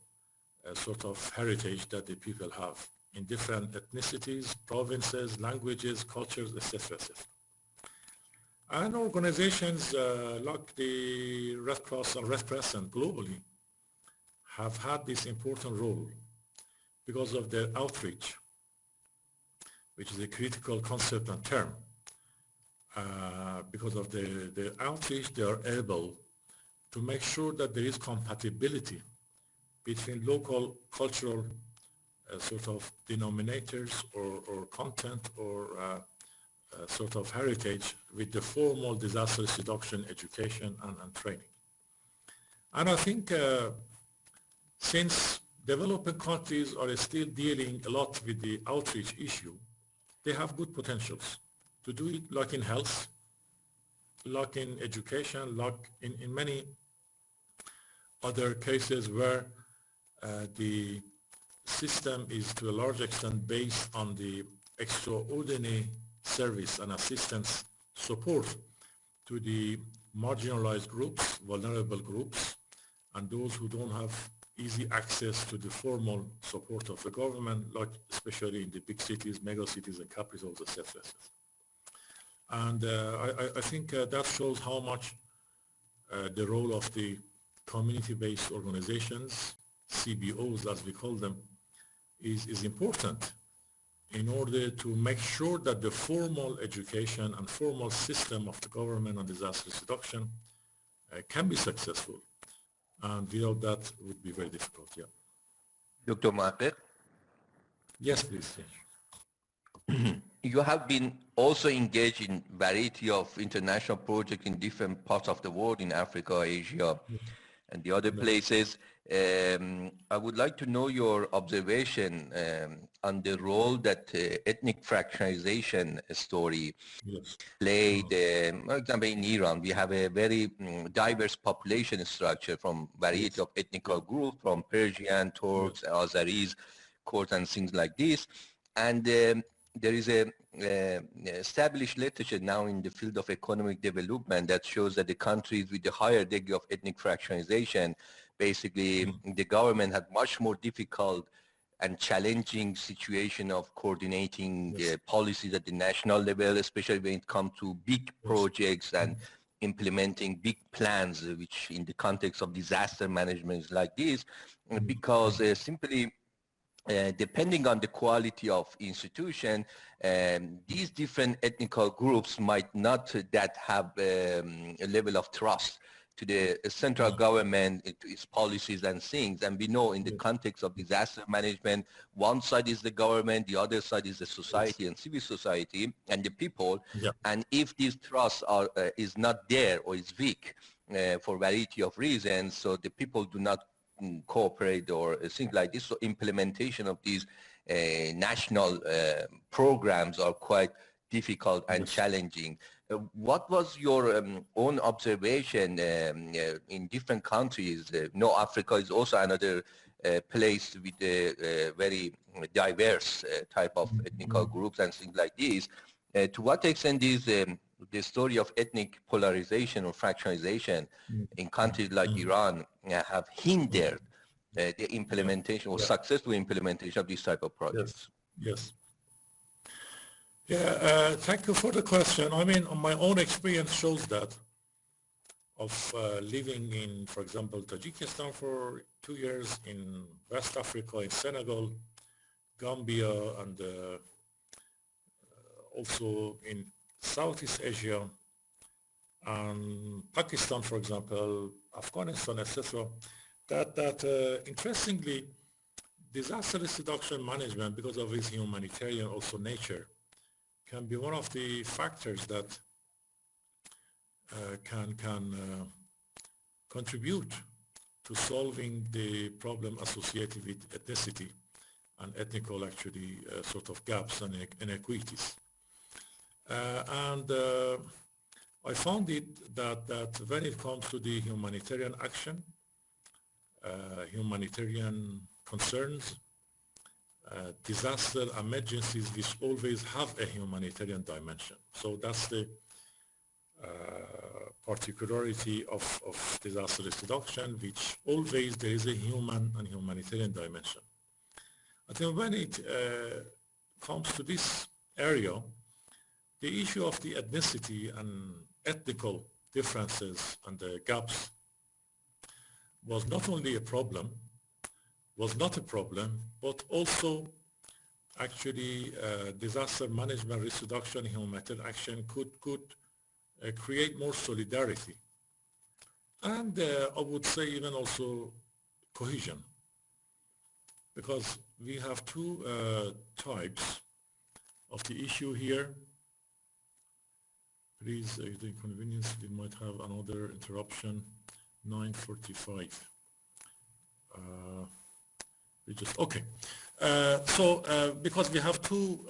sort of heritage that the people have in different ethnicities, provinces, languages, cultures, etc., etc. And organizations like the Red Cross and Red Crescent globally have had this important role because of their outreach, which is a critical concept and term. Because of the outreach, they are able to make sure that there is compatibility between local cultural sort of denominators or content or sort of heritage with the formal disaster risk reduction education and training. And I think since developing countries are still dealing a lot with the outreach issue, they have good potentials to do it, like in health, like in education, like in many other cases where the system is to a large extent based on the extraordinary service and assistance support to the marginalized groups, vulnerable groups, and those who don't have easy access to the formal support of the government, like especially in the big cities, mega cities and capitals, etc. And I think that shows how much the role of the community-based organizations, CBOs as we call them, is important in order to make sure that the formal education and formal system of the government on disaster risk reduction can be successful. And without that, it would be very difficult, yeah. Dr. Mohaghegh? Yes, please. You have been also engaged in variety of international projects in different parts of the world, in Africa, Asia, and the other places. I would like to know your observation on the role that ethnic fractionalization story played. For example, in Iran, we have a very diverse population structure from variety of ethnical groups, from Persian, Turks, Azeris, Kurds, and things like this. And there is a established literature now in the field of economic development that shows that the countries with the higher degree of ethnic fractionalization, basically the government had much more difficult and challenging situation of coordinating policies at the national level, especially when it comes to big projects and implementing big plans, which in the context of disaster management is like this, because simply depending on the quality of institution, these different ethnical groups might not that have a level of trust to the central government, to its policies and things. And we know in the context of disaster management, one side is the government, the other side is the society and civil society and the people. And if this trust is not there or is weak for a variety of reasons, so the people do not cooperate or things like this. So implementation of these national programs are quite difficult and challenging. What was your own observation in different countries? Africa is also another place with a very diverse type of ethnical groups and things like this. To what extent is the story of ethnic polarization or fractionalization in countries like Iran have hindered the implementation or successful implementation of this type of projects? Yes. Thank you for the question. I mean, my own experience shows that of living in, for example, Tajikistan for 2 years, in West Africa, in Senegal, Gambia, and also in Southeast Asia, and Pakistan, for example, Afghanistan, etc. That interestingly, disaster risk reduction management, because of its humanitarian also nature, can be one of the factors that can contribute to solving the problem associated with ethnicity and ethnical actually sort of gaps and inequities. I found it that when it comes to the humanitarian action, humanitarian concerns, disaster emergencies, which always have a humanitarian dimension. So that's the particularity of disaster risk reduction, which always there is a human and humanitarian dimension. I think when it comes to this area, the issue of the ethnicity and ethnical differences and the gaps was not only a problem, was not a problem, but also actually disaster management, risk reduction, humanitarian action could create more solidarity. And I would say even also cohesion, because we have two types of the issue here. Please, the inconvenience, we might have another interruption, 9:45. Okay. Because we have two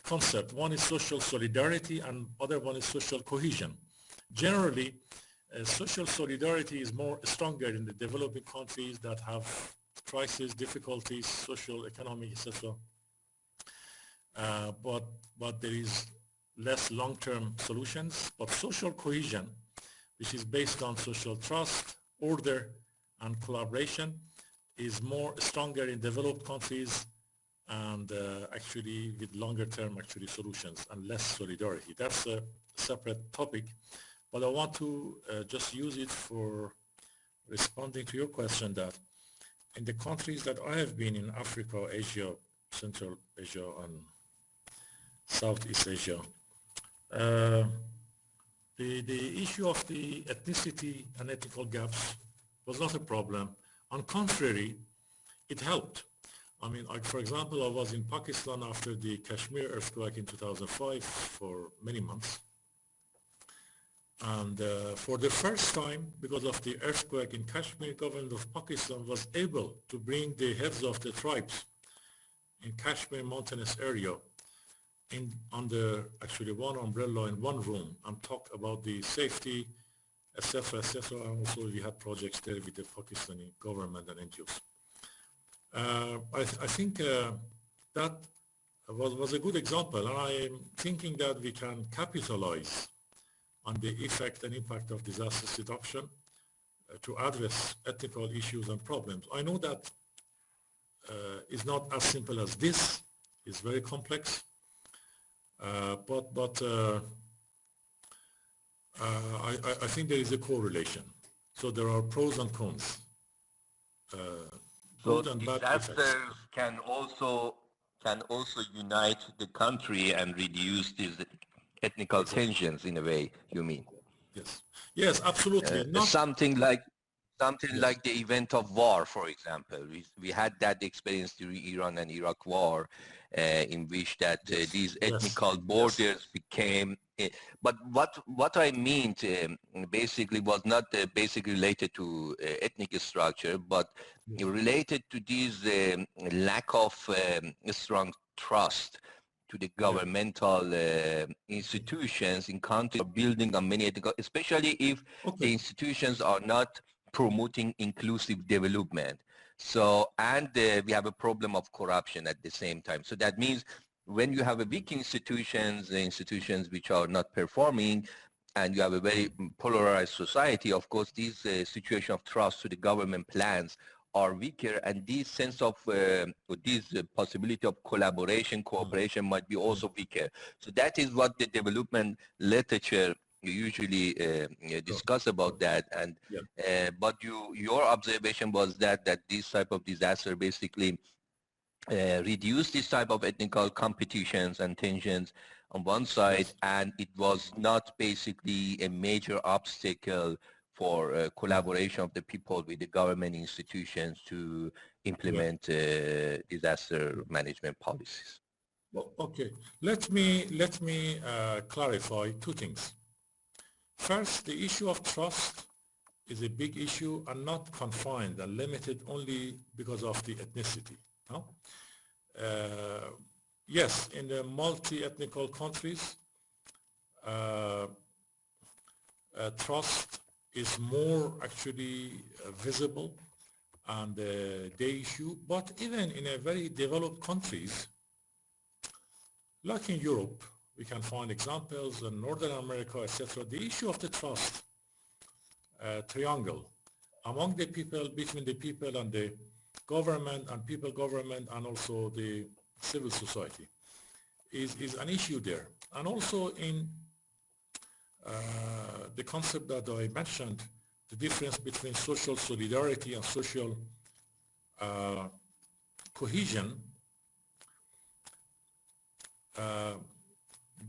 concepts, one is social solidarity and other one is social cohesion. Generally, social solidarity is stronger in the developing countries that have crisis, difficulties, social, economic, etc. But there is less long-term solutions. But social cohesion, which is based on social trust, order, and collaboration, is stronger in developed countries and actually with longer term solutions and less solidarity. That's a separate topic, but I want to just use it for responding to your question that in the countries that I have been in, Africa, Asia, Central Asia, and Southeast Asia, the issue of the ethnicity and ethical gaps was not a problem. On contrary, it helped. I mean, for example, I was in Pakistan after the Kashmir earthquake in 2005 for many months. And for the first time, because of the earthquake in Kashmir, government of Pakistan was able to bring the heads of the tribes in Kashmir mountainous area under actually one umbrella in one room and talk about the safety, etc., etc. And also we had projects there with the Pakistani government and NGOs. I think that was a good example, and I am thinking that we can capitalize on the effect and impact of disaster reduction to address ethical issues and problems. I know that it's not as simple as this. It's very complex, but I think there is a correlation. So there are pros and cons. So disasters can also unite the country and reduce these ethnical tensions in a way, you mean? Yes. Yes, absolutely. Something like the event of war, for example. We had that experience during Iran and Iraq war, in which that these ethnical borders became. But what I mean basically was not basically related to ethnic structure, but related to this lack of strong trust to the governmental institutions in countries building on many ethical, especially if the institutions are not promoting inclusive development. So, and we have a problem of corruption at the same time. So that means when you have a weak institutions, the institutions which are not performing, and you have a very polarized society, of course, this situation of trust to the government plans are weaker, and this sense of this possibility of collaboration, cooperation might be also weaker. So that is what the development literature usually discuss about that. And but your observation was that this type of disaster basically reduce this type of ethnical competitions and tensions on one side, and it was not basically a major obstacle for collaboration of the people with the government institutions to implement disaster management policies. Well, okay, let me clarify two things. First, the issue of trust is a big issue and not confined and limited only because of the ethnicity. No? Yes, in the multi-ethnical countries, trust is more actually visible and the issue, but even in a very developed countries, like in Europe, we can find examples in Northern America, etc. The issue of the trust triangle among the people, between the people and the government and people government and also the civil society is an issue there. And also in the concept that I mentioned, the difference between social solidarity and social cohesion,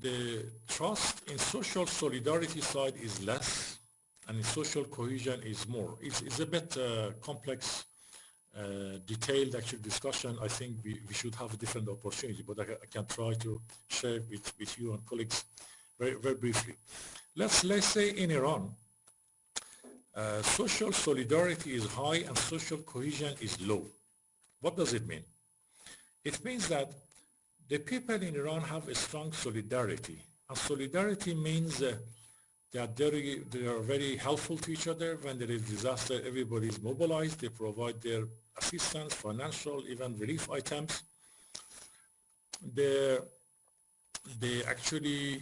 the trust in social solidarity side is less, and in social cohesion is more. It's a bit complex, detailed actual discussion. I think we should have a different opportunity, but I can try to share with you and colleagues very, very briefly. Let's say in Iran, social solidarity is high and social cohesion is low. What does it mean? It means that the people in Iran have a strong solidarity, and solidarity means that they are very helpful to each other. When there is disaster, everybody is mobilized. They provide their assistance, financial, even relief items. The actually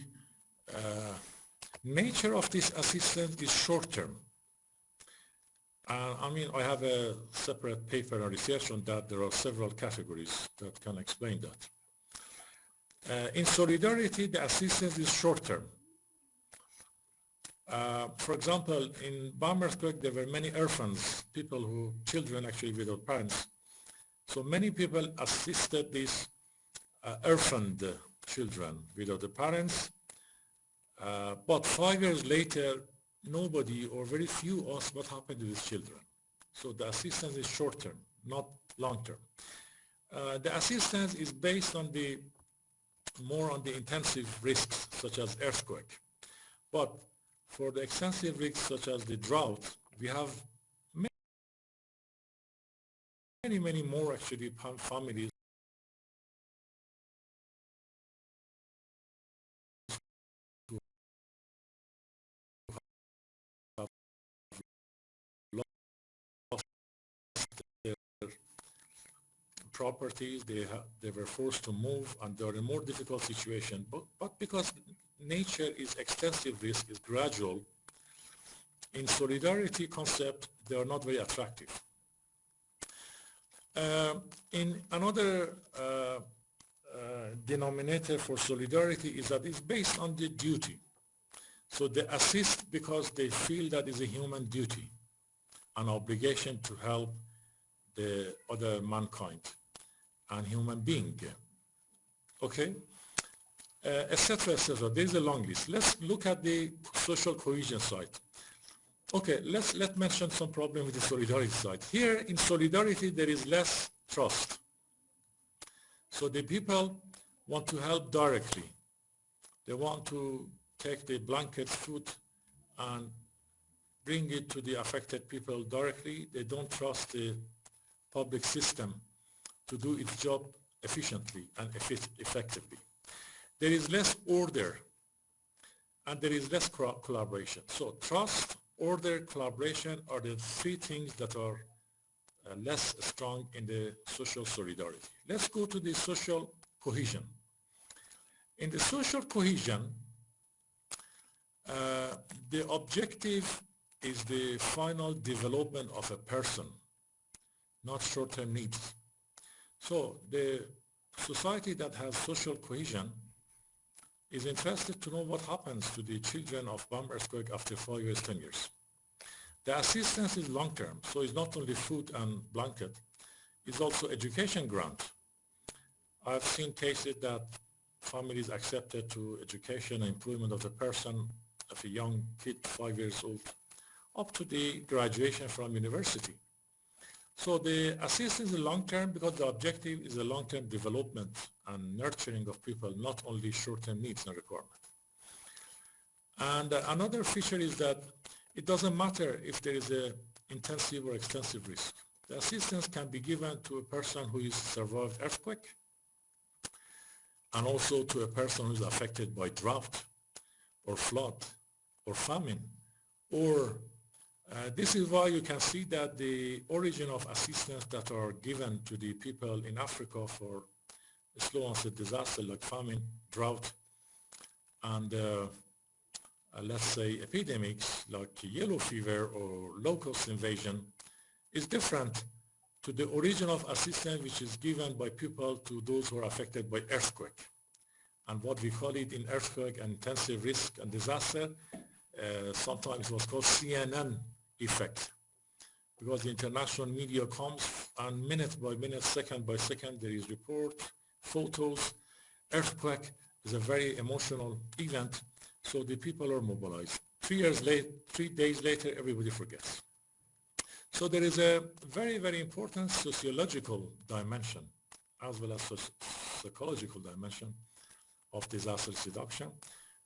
nature of this assistance is short-term. I mean, I have a separate paper and research on that. There are several categories that can explain that. In solidarity, the assistance is short-term. For example, in bomb earthquake, there were many orphans, children actually without parents. So many people assisted these orphaned children without the parents. But 5 years later, nobody or very few asked what happened to these children. So the assistance is short-term, not long-term. The assistance is based on more on the intensive risks, such as earthquake. But for the extensive risks, such as the drought, we have many more actually families who have lost their properties. They were forced to move, and they're in a more difficult situation. But because nature is extensive risk, is gradual, in solidarity concept, they are not very attractive. In another denominator for solidarity is that it's based on the duty. So they assist because they feel that is a human duty, an obligation to help the other mankind and human being. Okay? Etc., etc. There's a long list. Let's look at the social cohesion side. Okay, let's mention some problem with the solidarity side. Here in solidarity, there is less trust. So the people want to help directly. They want to take the blanket, food, and bring it to the affected people directly. They don't trust the public system to do its job efficiently and effectively. There is less order, and there is less collaboration. So trust, order, collaboration are the three things that are less strong in the social solidarity. Let's go to the social cohesion. In the social cohesion, the objective is the final development of a person, not short-term needs. So the society that has social cohesion is interested to know what happens to the children of bomb earthquake after 5 years, 10 years. The assistance is long-term, so it's not only food and blanket, it's also education grant. I've seen cases that families accepted to education and employment of the person, of a young kid, 5 years old, up to the graduation from university. So the assistance is long-term because the objective is a long-term development and nurturing of people, not only short-term needs and requirements. And another feature is that it doesn't matter if there is an intensive or extensive risk. The assistance can be given to a person who has survived earthquake, and also to a person who is affected by drought or flood or famine. Or this is why you can see that the origin of assistance that are given to the people in Africa for slow onset disaster like famine, drought, and let's say epidemics like yellow fever or locust invasion is different to the origin of assistance which is given by people to those who are affected by earthquake. And what we call it in earthquake and intensive risk and disaster, sometimes was called CNN effect, because the international media comes and minute by minute, second by second, there is report, photos. Earthquake is a very emotional event, so the people are mobilized. 3 days later, everybody forgets. So there is a very, very important sociological dimension as well as psychological dimension of disaster reduction,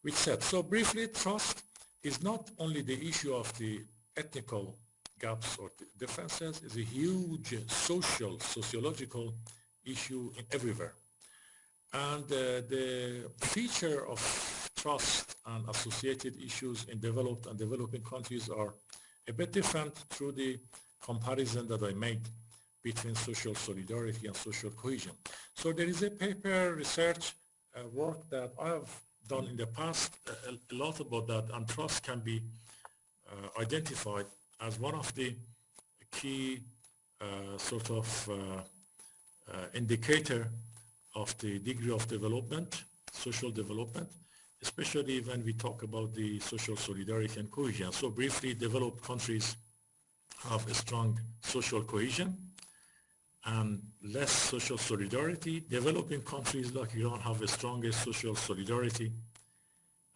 which said, so briefly, trust is not only the issue of the ethnical gaps or differences, it's a huge social, sociological issue in everywhere. And the feature of trust and associated issues in developed and developing countries are a bit different through the comparison that I made between social solidarity and social cohesion. So there is a paper research work that I have done in the past, a lot about that, and trust can be identified as one of the key sort of indicator of the degree of development, social development, especially when we talk about the social solidarity and cohesion. So briefly, developed countries have a strong social cohesion and less social solidarity. Developing countries like Iran have a stronger social solidarity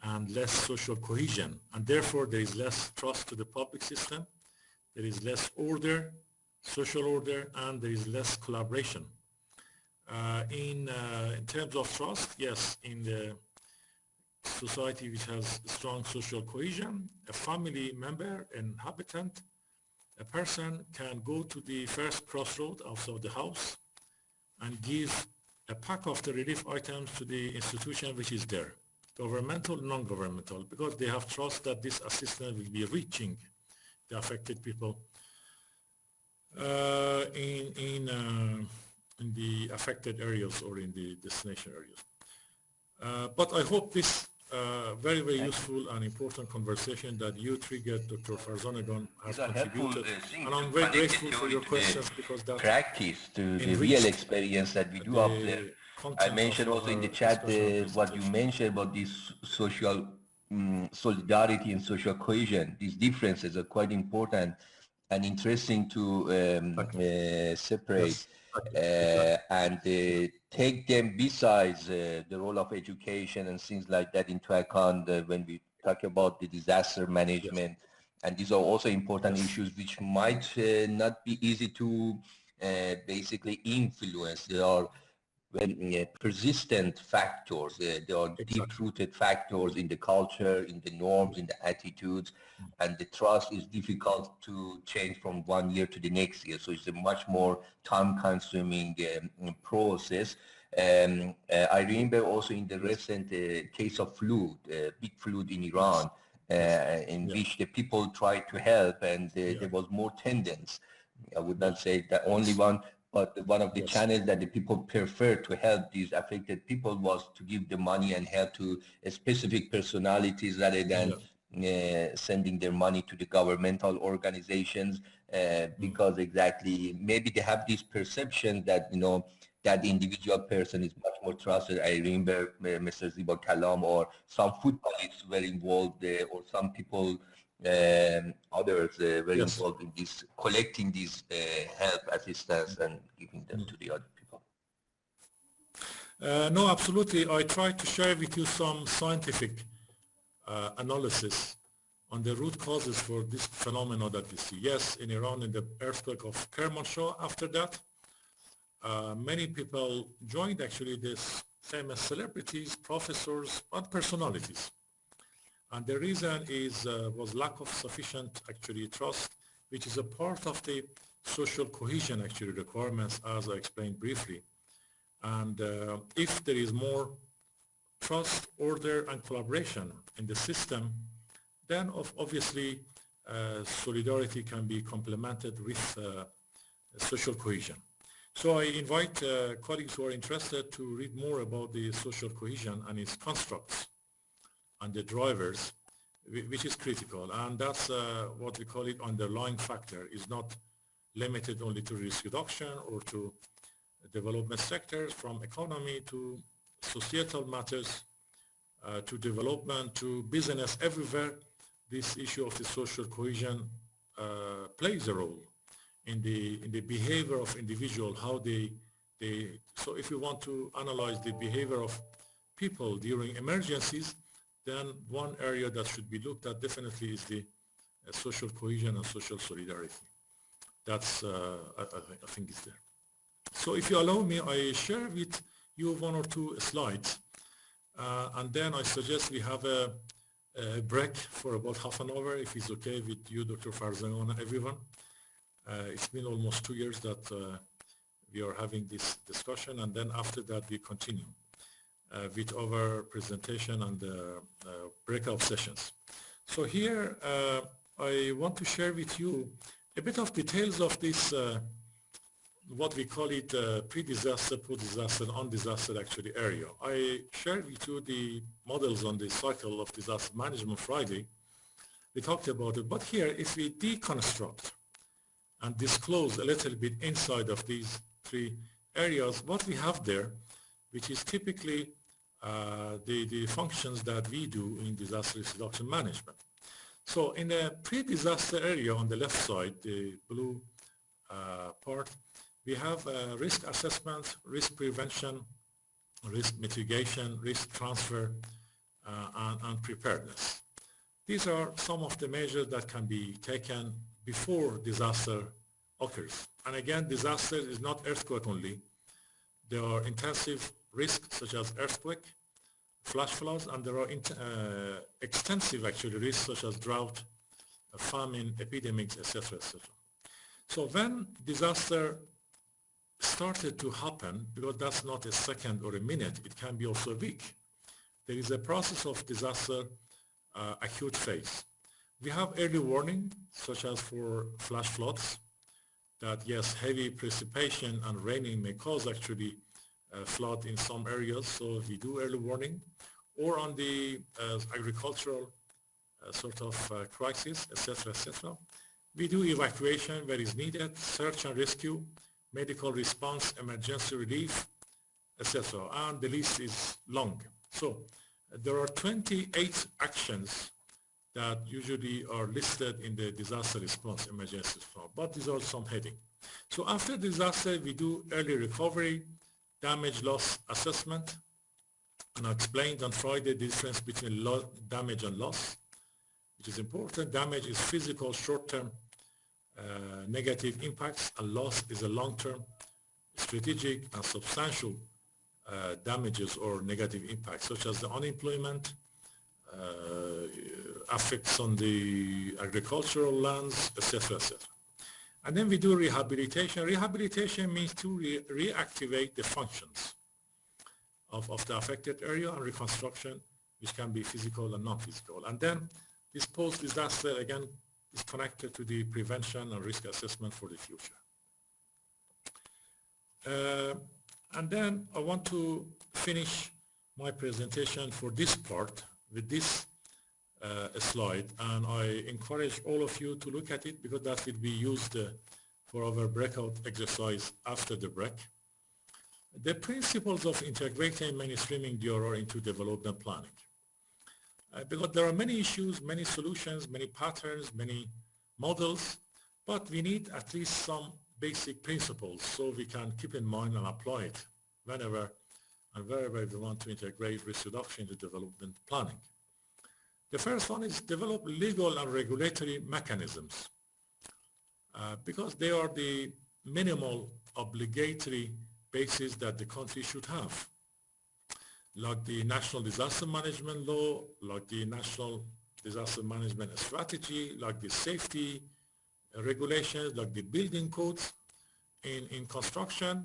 and less social cohesion, and therefore there is less trust to the public system, there is less order, social order, and there is less collaboration. In terms of trust, yes, in the society which has strong social cohesion, a family member, an inhabitant, a person can go to the first crossroad outside the house and give a pack of the relief items to the institution which is there, governmental, non-governmental, because they have trust that this assistance will be reaching the affected people in the affected areas or in the destination areas. But I hope this very, very useful and important conversation that you triggered, Dr. Farzanagan, has contributed. And I'm very grateful for your questions because that practice to the real experience that we do observe. I mentioned also in the chat what you mentioned about this social solidarity and social cohesion. These differences are quite important and interesting to separate. Yes. And take them besides the role of education and things like that into account when we talk about the disaster management. Yes. And these are also important issues which might not be easy to basically influence. They are persistent factors. There are deep-rooted factors in the culture, in the norms, in the attitudes, and the trust is difficult to change from one year to the next year. So it's a much more time-consuming process. I remember also in the recent case of flood, big flood in Iran, in which the people tried to help, and there was more tendence. I would not say the only one, but one of the channels that the people preferred to help these affected people was to give the money and help to specific personalities rather than sending their money to the governmental organizations, because exactly maybe they have this perception that, you know, that the individual person is much more trusted. I remember Mr. Ziba Kalam or some footballists were involved or some people, others were involved in this, collecting this help, assistance, and giving them to the other people. No, absolutely. I tried to share with you some scientific analysis on the root causes for this phenomena that we see. Yes, in Iran, in the earthquake of Kermanshah, after that, many people joined actually this famous celebrities, professors, and personalities. And the reason is was lack of sufficient actually trust, which is a part of the social cohesion actually requirements, as I explained briefly. And if there is more trust, order, and collaboration in the system, then obviously solidarity can be complemented with social cohesion. So I invite colleagues who are interested to read more about the social cohesion and its constructs and the drivers, which is critical. And that's what we call it underlying factor, is not limited only to risk reduction or to development sectors, from economy to societal matters, to development, to business, everywhere. this issue of the social cohesion plays a role in the behavior of individual, how so if you want to analyze the behavior of people during emergencies, then one area that should be looked at definitely is the social cohesion and social solidarity. That's, I think is there. So if you allow me, I share with you one or two slides, and then I suggest we have a break for about half an hour, if it's okay with you, Dr. Farzangan, and everyone. It's been almost 2 years that we are having this discussion, and then after that we continue with our presentation and breakout sessions. So here I want to share with you a bit of details of this, what we call it pre-disaster, post-disaster, on-disaster actually area. I shared with you the models on the cycle of disaster management Friday. We talked about it, but here if we deconstruct and disclose a little bit inside of these three areas, what we have there, which is typically the functions that we do in disaster risk reduction management. So in the pre-disaster area on the left side, the blue part, we have risk assessment, risk prevention, risk mitigation, risk transfer, and preparedness. These are some of the measures that can be taken before disaster occurs. And again, disaster is not earthquake only. There are intensive risks such as earthquake, flash floods, and there are extensive actually risks such as drought, famine, epidemics, etc., etc. So when disaster started to happen, because that's not a second or a minute, it can be also a week. There is a process of disaster acute phase. We have early warning, such as for flash floods, that yes, heavy precipitation and raining may cause actually flood in some areas, so we do early warning. Or on the agricultural sort of crisis, etc., etc. We do evacuation where is needed, search and rescue, medical response, emergency relief, etc. And the list is long. So there are 28 actions that usually are listed in the disaster response, emergency response, but these are some heading. So after disaster, we do early recovery, damage loss assessment, and I explained on Friday the difference between damage and loss, which is important. Damage is physical, short-term negative impacts, and loss is a long-term, strategic, and substantial damages or negative impacts, such as the unemployment, effects on the agricultural lands, etc., etc. And then we do rehabilitation. Rehabilitation means to reactivate the functions of the affected area, and reconstruction, which can be physical and non-physical. And then this post-disaster, again, is connected to the prevention and risk assessment for the future. And then I want to finish my presentation for this part with this slide, and I encourage all of you to look at it because that will be used for our breakout exercise after the break. The principles of integrating mainstreaming DRR into development planning. Because there are many issues, many solutions, many patterns, many models, but we need at least some basic principles so we can keep in mind and apply it whenever and wherever we want to integrate risk reduction into development planning. The first one is develop legal and regulatory mechanisms because they are the minimal obligatory basis that the country should have, like the National Disaster Management Law, like the National Disaster Management Strategy, like the safety regulations, like the building codes in construction,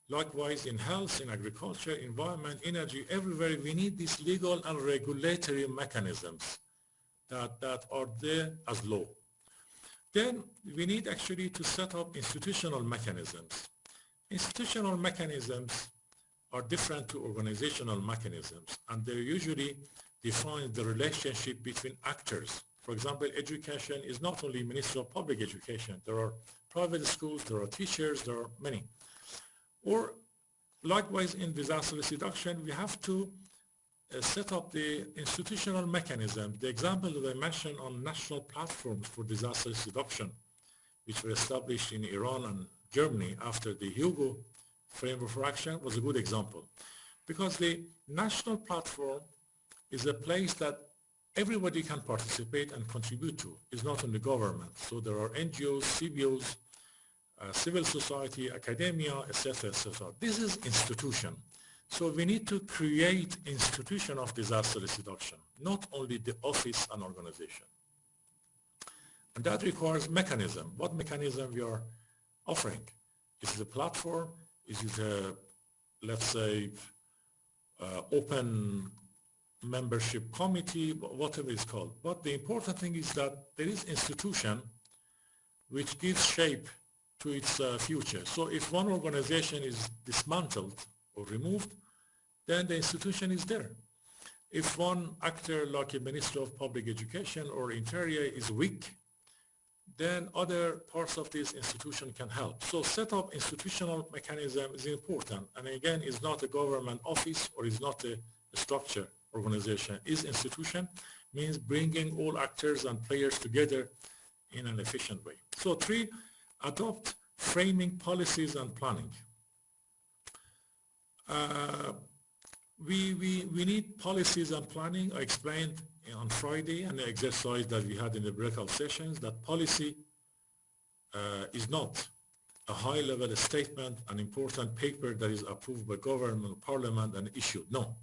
likewise in health, in agriculture, environment, energy, everywhere we need these legal and regulatory mechanisms that are there as law. Then we need actually to set up institutional mechanisms. Institutional mechanisms are different to organizational mechanisms, and they usually define the relationship between actors. For example, education is not only Ministry of Public Education. There are private schools, there are teachers, there are many. Or likewise in disaster risk reduction, we have to set up the institutional mechanism. The example that I mentioned on national platforms for disaster risk reduction, which were established in Iran and Germany after the Hugo Framework for Action, was a good example. Because the national platform is a place that everybody can participate and contribute to. It's not only government. So there are NGOs, CBOs, civil society, academia, etc., etc. This is institution. So we need to create institution of disaster risk reduction, not only the office and organization. And that requires mechanism. What mechanism we are offering? Is it a platform? Is it a, let's say, open membership committee, whatever it's called. But the important thing is that there is institution which gives shape to its future. So if one organization is dismantled or removed, then the institution is there. If one actor like a Minister of Public Education or Interior is weak, then other parts of this institution can help. So set up institutional mechanism is important. And again, it's not a government office or it's not a structure organization. Is institution means bringing all actors and players together in an efficient way. So 3, adopt framing policies and planning. We need policies and planning. I explained on Friday and the exercise that we had in the breakout sessions that policy is not a high-level statement, an important paper that is approved by government, parliament, and issued. No.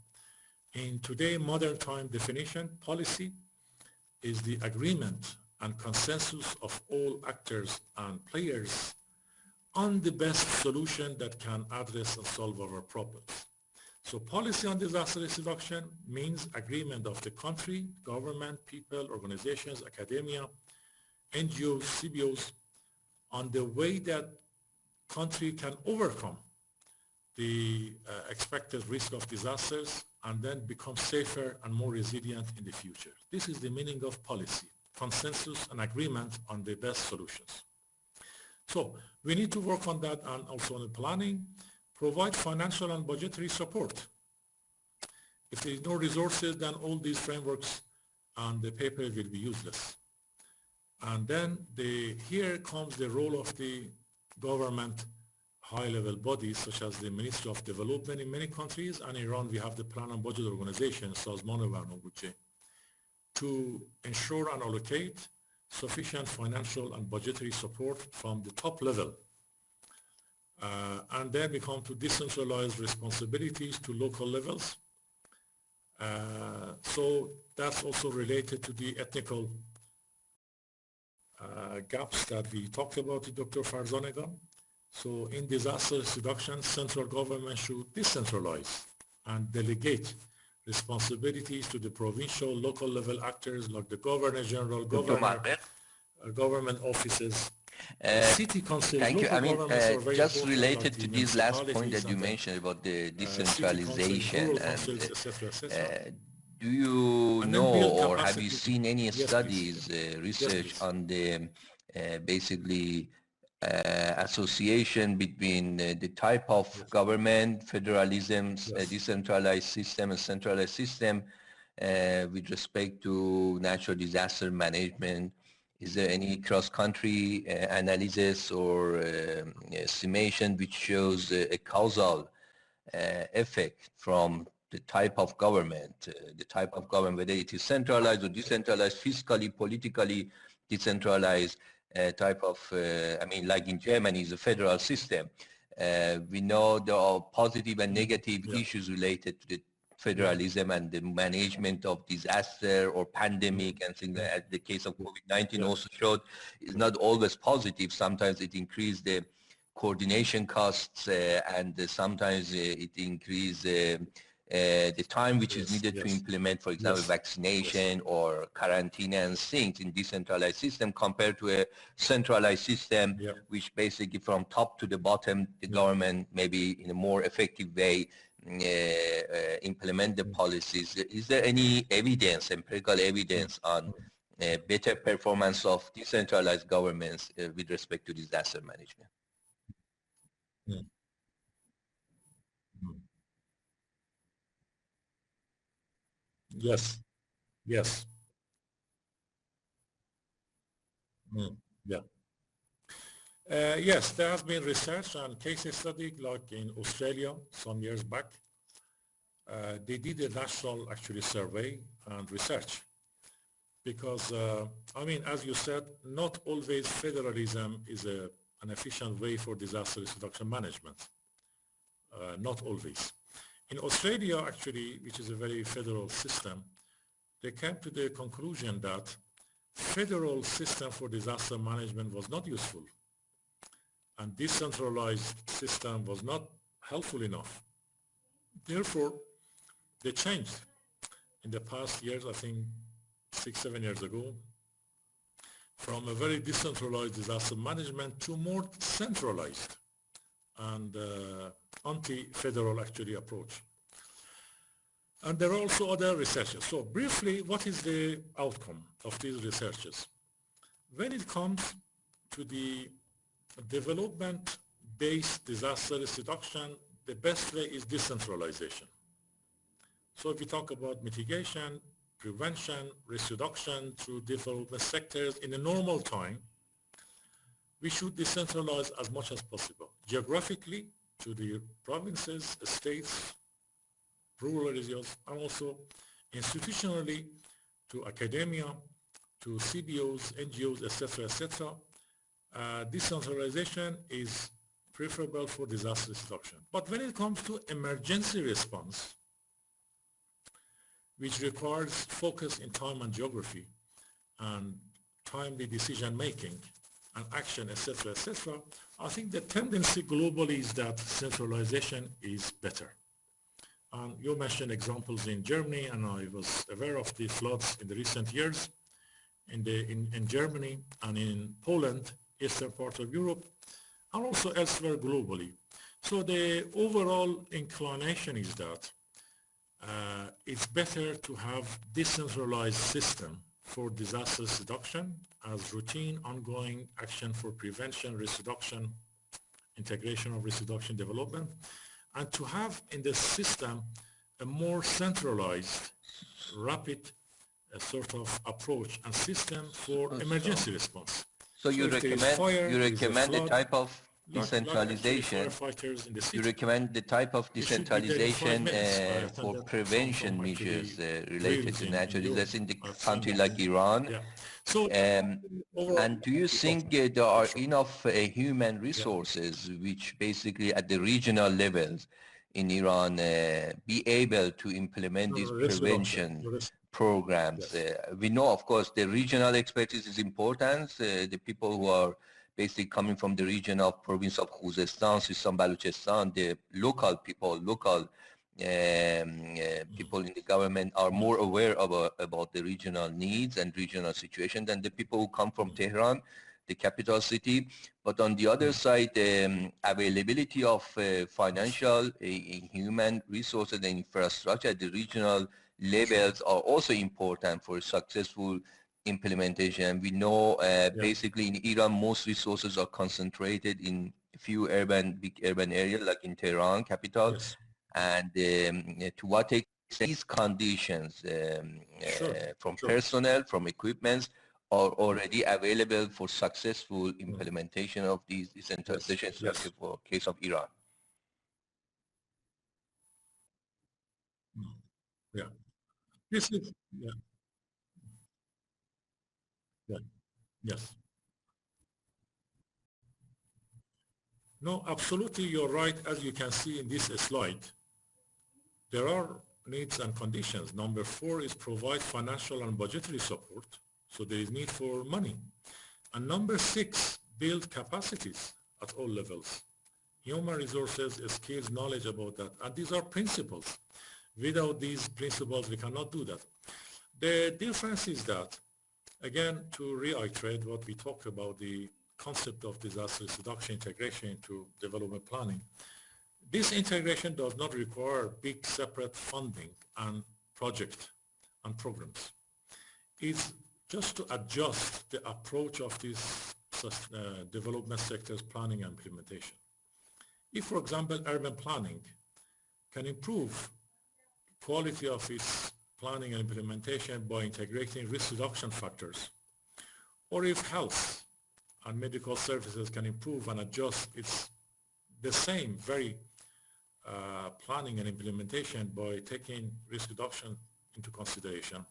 In today's modern time definition, policy is the agreement and consensus of all actors and players on the best solution that can address and solve our problems. So policy on disaster risk reduction means agreement of the country, government, people, organizations, academia, NGOs, CBOs on the way that country can overcome the expected risk of disasters and then become safer and more resilient in the future. This is the meaning of policy, consensus and agreement on the best solutions. So we need to work on that and also on the planning, provide financial and budgetary support. If there is no resources, then all these frameworks and the paper will be useless. And then here comes the role of the government high-level bodies such as the Ministry of Development in many countries, and in Iran we have the Plan and Budget Organization, Sazman Barnamebudje, to ensure and allocate sufficient financial and budgetary support from the top level. And then we come to decentralized responsibilities to local levels. So that's also related to the ethnical gaps that we talked about with Dr. Farzanegan. So in disaster reduction, central government should decentralize and delegate responsibilities to the provincial, local level actors like the Governor General, government offices, city councils. Thank you. I mean, just related to this last point that you mentioned about the decentralization, do you know or have you seen any studies, research on the basically association between the type of government, federalism, decentralized system and centralized system with respect to natural disaster management? Is there any cross-country analysis or estimation which shows a causal effect from the type of government, whether it is centralized or decentralized, fiscally, politically decentralized, type of, I mean, like in Germany, is a federal system. We know there are positive and negative issues related to the federalism and the management of disaster or pandemic and things like that. The case of COVID-19 also showed is not always positive. Sometimes it increased the coordination costs and sometimes it increased the time which is needed to implement, for example, vaccination or quarantine and things in decentralized system compared to a centralized system, which basically from top to the bottom, the government maybe in a more effective way implement the policies. Is there any evidence, empirical evidence on better performance of decentralized governments with respect to disaster management? Yes, yes. Mm, yeah. Yes, there has been research and case study like in Australia some years back. They did a national actually survey and research because, I mean, as you said, not always federalism is an efficient way for disaster risk reduction management. Not always. In Australia, actually, which is a very federal system, they came to the conclusion that federal system for disaster management was not useful and decentralized system was not helpful enough. Therefore, they changed in the past years, I think 6, 7 years ago, from a very decentralized disaster management to more centralized and anti-federal actually approach. And there are also other researches. So briefly, what is the outcome of these researches? When it comes to the development-based disaster risk reduction, the best way is decentralization. So if we talk about mitigation, prevention, risk reduction through development sectors in a normal time, we should decentralize as much as possible, geographically to the provinces, states, rural areas, and also institutionally to academia, to CBOs, NGOs, etc., etc. Decentralization is preferable for disaster reduction. But when it comes to emergency response, which requires focus in time and geography and timely decision making and action, etc., etc., I think the tendency globally is that centralization is better. And you mentioned examples in Germany, and I was aware of the floods in the recent years in Germany and in Poland, eastern part of Europe, and also elsewhere globally. So the overall inclination is that it's better to have decentralized system for disaster reduction as routine ongoing action for prevention, risk reduction, integration of risk reduction development, and to have in the system a more centralized, rapid sort of approach and system for emergency response. So you recommend the type of decentralization. You recommend the type of decentralization for prevention measures related to natural disasters in the country like Iran. And do you think there are enough human resources which basically at the regional levels in Iran be able to implement these prevention programs? We know, of course, the regional expertise is important. The people who are basically coming from the region of province of Khuzestan, Sistan, Balochistan, the local people, people in the government are more aware about the regional needs and regional situation than the people who come from Tehran, the capital city. But on the other side, availability of financial, human resources and infrastructure at the regional levels are also important for successful implementation. We know basically in Iran, most resources are concentrated in a few big urban areas like in Tehran, capital. Yes. And to what extent these conditions from personnel, from equipment are already available for successful implementation of these decentralization strategy for case of Iran? Yeah. This is, yes. No, absolutely, you're right. As you can see in this slide, there are needs and conditions. Number 4 is provide financial and budgetary support. So there is need for money. And number 6, build capacities at all levels. Human resources, skills, knowledge about that. And these are principles. Without these principles, we cannot do that. The difference is that, again, to reiterate what we talked about, the concept of disaster risk reduction integration into development planning. This integration does not require big separate funding and project and programs. It's just to adjust the approach of these development sectors planning and implementation. If, for example, urban planning can improve quality of its planning and implementation by integrating risk reduction factors, or if health and medical services can improve and adjust, it's the same very planning and implementation by taking risk reduction into consideration.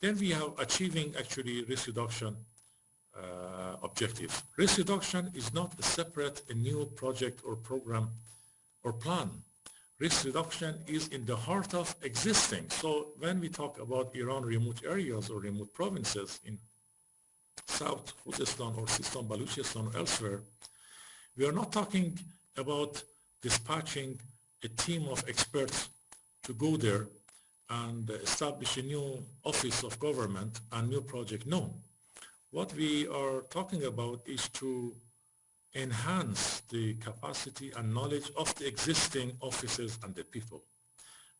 Then we have achieving actually risk reduction objectives. Risk reduction is not a separate, a new project or program or plan. Risk reduction is in the heart of existing. So when we talk about Iran remote areas or remote provinces in South Khuzestan or Sistan, Baluchistan or elsewhere, we are not talking about dispatching a team of experts to go there and establish a new office of government and new project. No. What we are talking about is to enhance the capacity and knowledge of the existing offices and the people.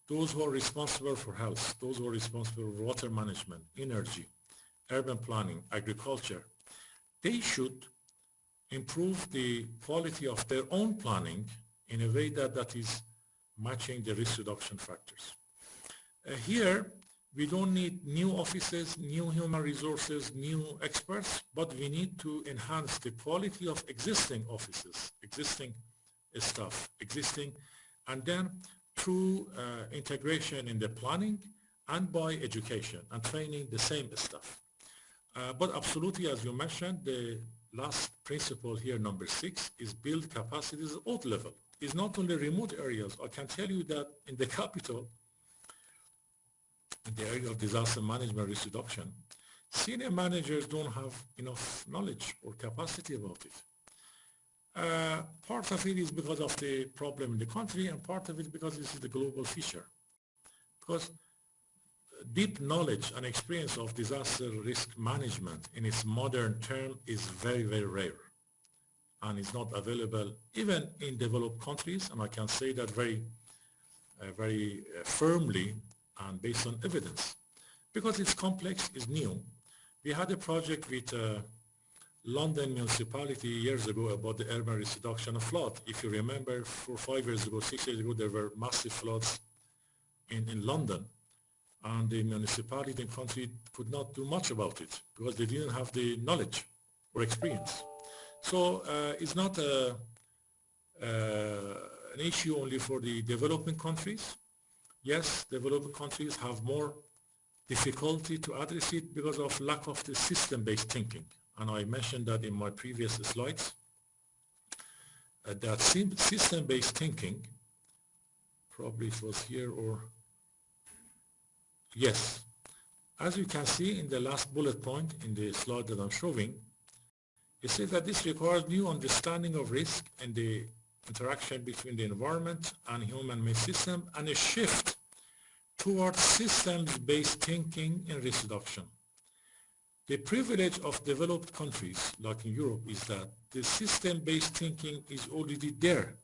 Those who are responsible for health, those who are responsible for water management, energy, urban planning, agriculture, they should improve the quality of their own planning in a way that is matching the risk reduction factors. Here, we don't need new offices, new human resources, new experts, but we need to enhance the quality of existing offices, existing staff, and then through integration in the planning and by education and training the same staff. But absolutely, as you mentioned, the last principle here, number 6, is build capacities at all level. It's not only remote areas. I can tell you that in the capital, in the area of disaster management risk reduction, senior managers don't have enough knowledge or capacity about it. Part of it is because of the problem in the country, and part of it because this is the global feature. Because deep knowledge and experience of disaster risk management in its modern term is very, very rare, and is not available even in developed countries, and I can say that very firmly and based on evidence, because it's complex, it's new. We had a project with London municipality years ago about the urban risk reduction of flood. If you remember, 4 or 5 years ago, 6 years ago, there were massive floods in London, and the municipality and country could not do much about it because they didn't have the knowledge or experience. So it's not an issue only for the developing countries. Yes, developing countries have more difficulty to address it because of lack of the system-based thinking. And I mentioned that in my previous slides, that system-based thinking, probably it was here or, yes. As you can see in the last bullet point in the slide that I'm showing, it says that this requires new understanding of risk and the interaction between the environment and human-made system, and a shift towards systems-based thinking in risk reduction. The privilege of developed countries like in Europe is that the system-based thinking is already there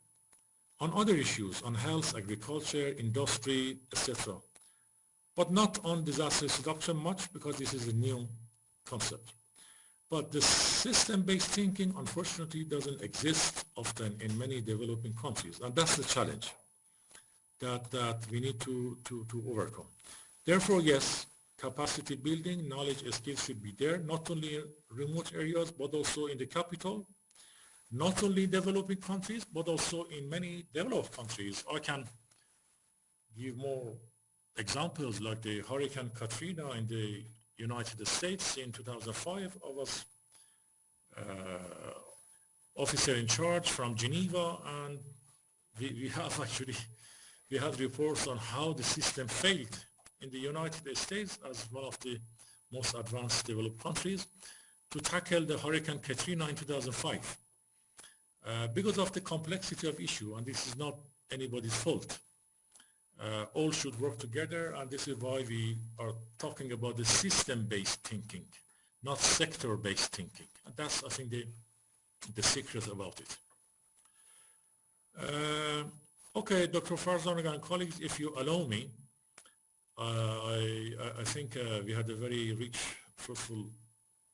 on other issues, on health, agriculture, industry, etc. But not on disaster risk reduction much, because this is a new concept. But the system-based thinking, unfortunately, doesn't exist often in many developing countries, and that's the challenge that we need to overcome. Therefore, yes, capacity building, knowledge, skills should be there, not only in remote areas, but also in the capital, not only in developing countries, but also in many developed countries. I can give more examples like the Hurricane Katrina in the United States in 2005. I was officer in charge from Geneva, and we had reports on how the system failed in the United States as one of the most advanced developed countries to tackle the Hurricane Katrina in 2005 because of the complexity of issue, and this is not anybody's fault. All should work together, and this is why we are talking about the system-based thinking, not sector-based thinking. And that's, I think, the secret about it. Okay, Dr. Farzan and colleagues, if you allow me, I think we had a very rich, fruitful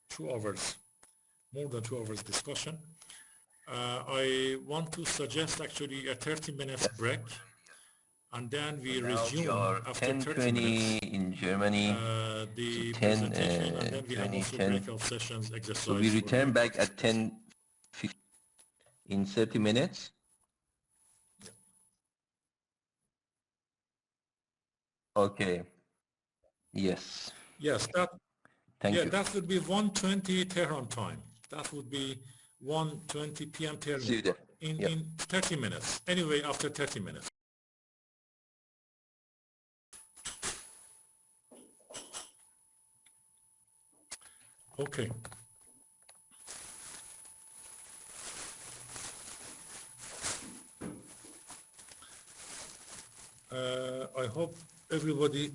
2 hours, more than 2 hours discussion. I want to suggest actually a 30 minutes break, and then we Now resume you're after 30 10:20 minutes in Germany. the 10, presentation, and then we have 20, also 10. breakout sessions So exercise we for return the back at participants. 10:50 in 30 minutes. Okay. Yes. Yes, Thank you. that would be 1:20 Tehran time. That would be 1:20 p.m. Tehran See you there. in 30 minutes. Anyway, after 30 minutes. Okay. I hope everybody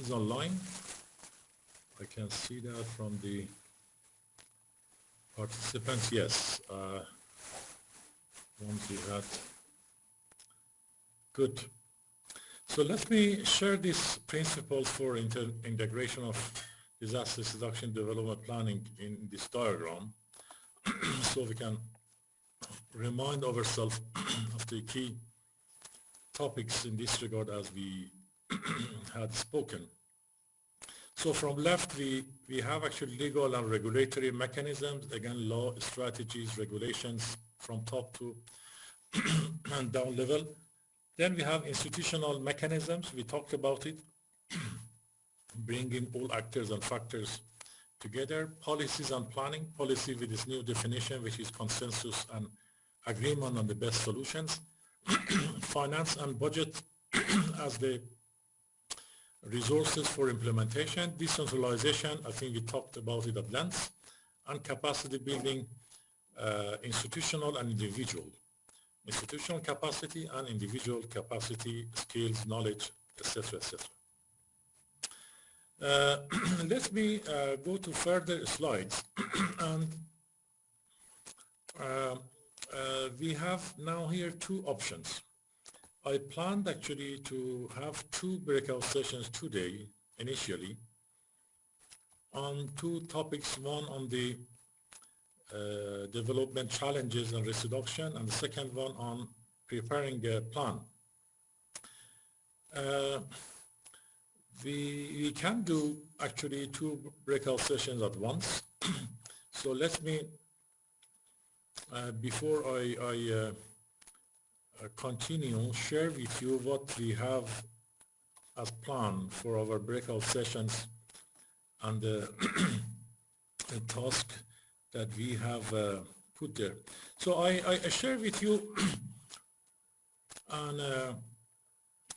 is online. I can see that from the participants. Yes. Once we had. Good. So let me share these principles for integration of disaster reduction development planning in this diagram so we can remind ourselves of the key topics in this regard as we had spoken. So from left, we have actually legal and regulatory mechanisms, again, law, strategies, regulations from top to and down level. Then we have institutional mechanisms. We talked about it, bringing all actors and factors together. Policies and planning, policy with this new definition, which is consensus and agreement on the best solutions. Finance and budget as the resources for implementation. Decentralization, I think we talked about it at length. And capacity building, institutional and individual. Institutional capacity and individual capacity, skills, knowledge, etc., etc. Let me go to further slides. And we have now here two options. I planned actually to have two breakout sessions today, initially, on two topics, one on the development challenges and risk reduction, and the second one on preparing a plan. We can do actually two breakout sessions at once. So let me, before I continue, share with you what we have as plan for our breakout sessions and the task that we have put there. So I share with you an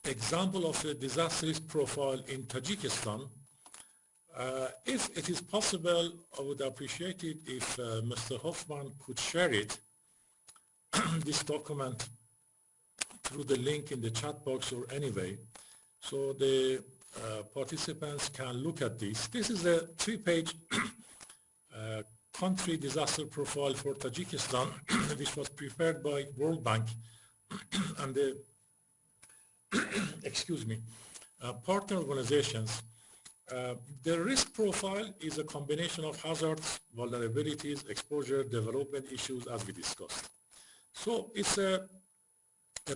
example of the disaster risk profile in Tajikistan. If it is possible, I would appreciate it if Mr. Hoffman could share it, this document, through the link in the chat box or anyway, so the participants can look at this. This is a 3-page country disaster profile for Tajikistan, which was prepared by World Bank and the excuse me, partner organizations. The risk profile is a combination of hazards, vulnerabilities, exposure, development issues, as we discussed. So it's a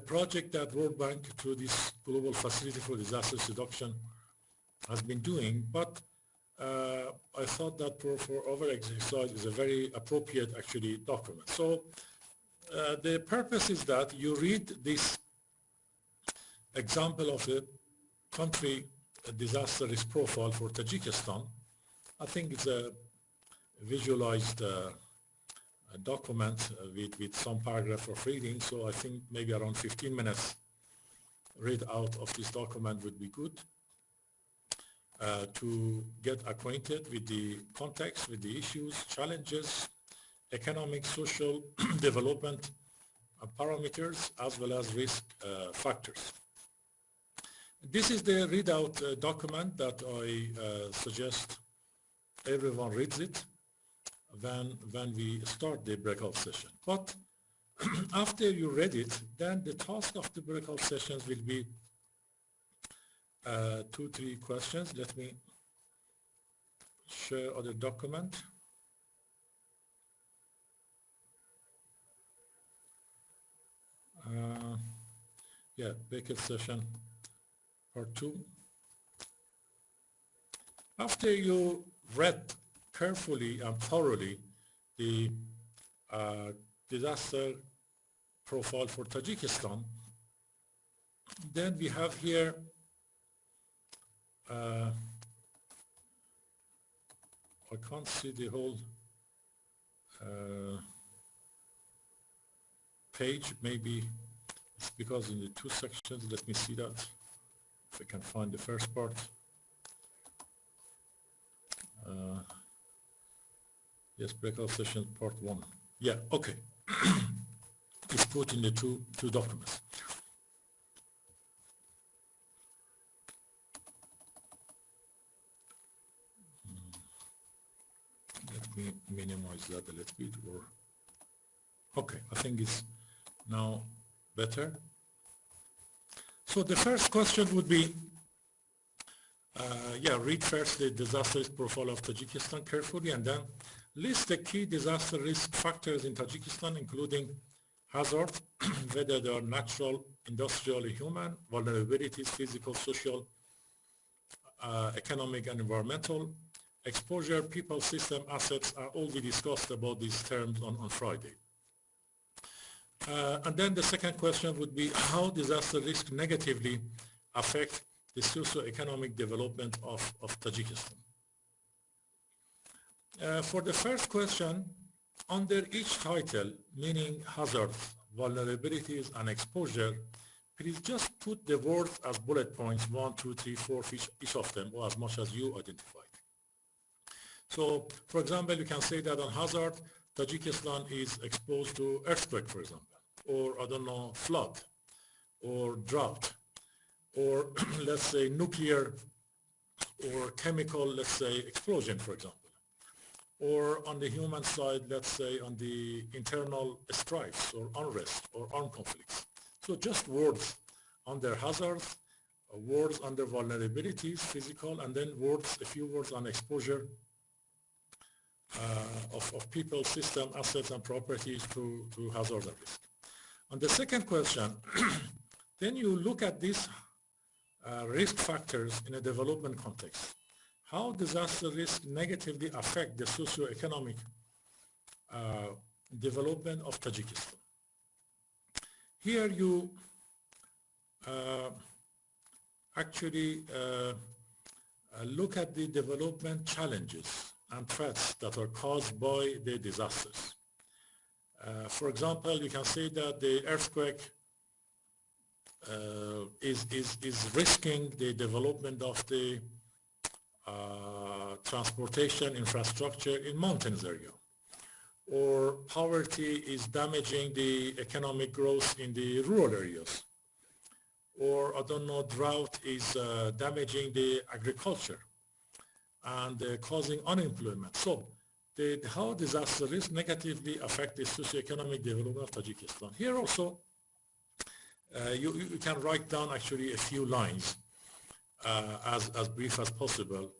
project that World Bank, through this Global Facility for Disaster Reduction, has been doing, but I thought that for our exercise is a very appropriate actually document. So the purpose is that you read this example of the country disaster risk profile for Tajikistan. I think it's a visualized document with some paragraph of reading, so I think maybe around 15 minutes read out of this document would be good to get acquainted with the context, with the issues, challenges, economic, social development parameters, as well as risk factors. This is the readout document that I suggest everyone reads it when we start the breakout session. But after you read it, then the task of the breakout sessions will be 2-3 questions. Let me share other document. yeah, breakout session part 2. After you read carefully and thoroughly the disaster profile for Tajikistan, then we have here I can't see the whole page. Maybe it's because in the 2 sections. Let me see that if I can find the first part. Yes, breakout session part 1. Yeah, okay. It's put in the two documents. Let me minimize that a little bit. Or okay, I think it's now better. So the first question would be, read first the disaster risk profile of Tajikistan carefully, and then list the key disaster risk factors in Tajikistan, including hazard, whether they are natural, industrial, or human, vulnerabilities, physical, social, economic, and environmental, exposure, people, system, assets. All we discussed about these terms on Friday. And then the second question would be how disaster risk negatively affect the socio-economic development of Tajikistan. For the first question, under each title, meaning hazards, vulnerabilities, and exposure, please just put the words as bullet points, 1, 2, 3, 4, each of them, or as much as you identified. So, for example, you can say that on hazard, Tajikistan is exposed to earthquake, for example, or I don't know, flood, or drought, or let's say nuclear or chemical, let's say, explosion, for example. Or on the human side, let's say on the internal strifes or unrest or armed conflicts. So just words under hazards, words under vulnerabilities, physical, and then words, a few words on exposure of people, system, assets, and properties to hazards and risk. On the second question, then you look at these risk factors in a development context. How disaster risk negatively affect the socio-economic development of Tajikistan? Here you actually look at the development challenges and threats that are caused by the disasters. For example, you can say that the earthquake is risking the development of the transportation infrastructure in mountains area, or poverty is damaging the economic growth in the rural areas, or I don't know, drought is damaging the agriculture and causing unemployment. So how disaster risk negatively affect the socioeconomic development of Tajikistan. Here also you can write down actually a few lines as brief as possible,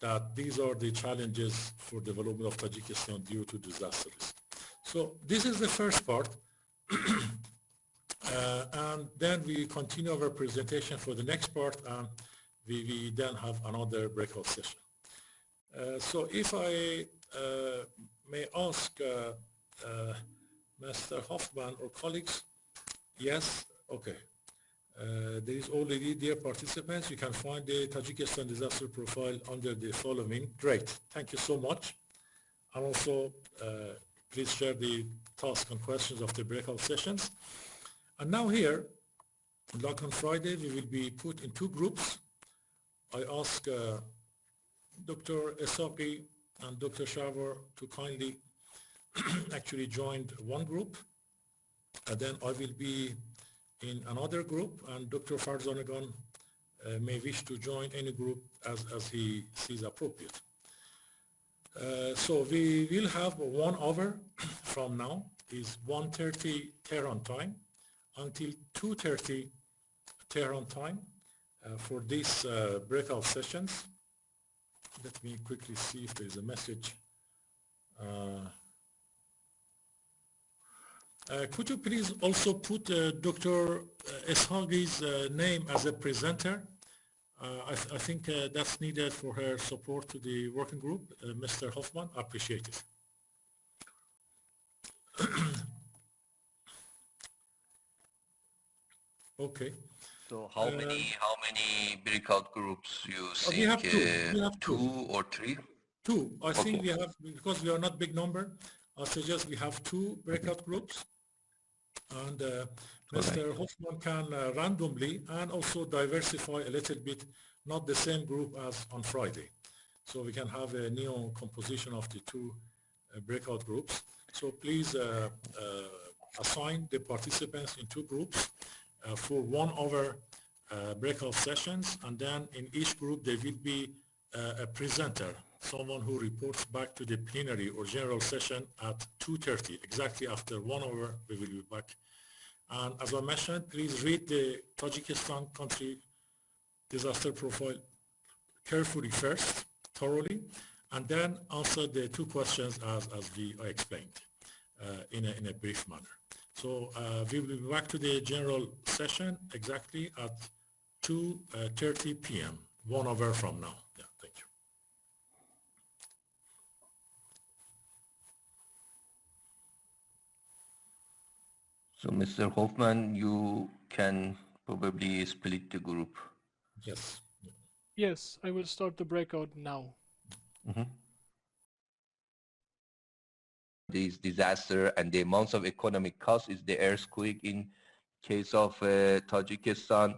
that these are the challenges for development of Tajikistan due to disaster risk. So this is the first part. And then we continue our presentation for the next part, and we then have another breakout session. So if I may ask Mr. Hoffman or colleagues, yes, okay. There is already, dear participants, you can find the Tajikistan disaster profile under the following. Great, thank you so much. And also, please share the task and questions of the breakout sessions. And now here, like on Friday, we will be put in 2 groups. I ask Dr. Esaki and Dr. Shavar to kindly actually join one group, and then I will be in another group, and Dr. Farzanagan may wish to join any group as he sees appropriate. So we will have 1 hour from now, is 1:30 Tehran time, until 2:30 Tehran time for these breakout sessions. Let me quickly see if there is a message. Could you please also put Dr. Eshagi's name as a presenter? I think that's needed for her support to the working group. Mr. Hoffman, I appreciate it. Okay. So how many breakout groups you We think? have two. We have two or three? Two. I think Okay. we have, because we are not big number, I suggest we have two breakout groups. And Mr. Hoffman can randomly and also diversify a little bit, not the same group as on Friday. So we can have a new composition of the two breakout groups. So please assign the participants in two groups for 1 hour breakout sessions, and then in each group there will be a presenter, someone who reports back to the plenary or general session at 2:30, exactly after 1 hour we will be back. And as I mentioned, please read the Tajikistan country disaster profile carefully first, thoroughly, and then answer the two questions as I explained in a brief manner. So we will be back to the general session exactly at 2:30 p.m., 1 hour from now. Yeah, thank you. So Mr. Hoffman, you can probably split the group. Yes. Yes, I will start the breakout now. Mm-hmm. This disaster and the amounts of economic cost is the earthquake in case of Tajikistan.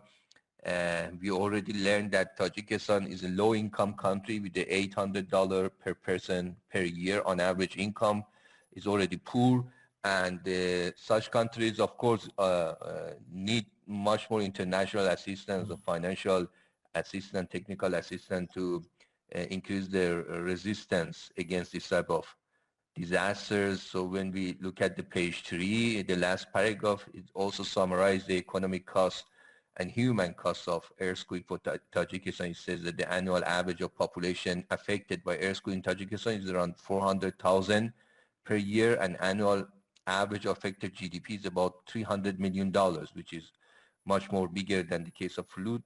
We already learned that Tajikistan is a low-income country with the $800 per person per year on average income is already poor, and such countries, of course, need much more international assistance, or financial assistance, technical assistance to increase their resistance against this type of disasters. So when we look at the page 3, the last paragraph, it also summarizes the economic cost and human costs of earthquake for Tajikistan. It says that the annual average of population affected by earthquake in Tajikistan is around 400,000 per year, and annual average affected GDP is about $300 million, which is much more bigger than the case of flood.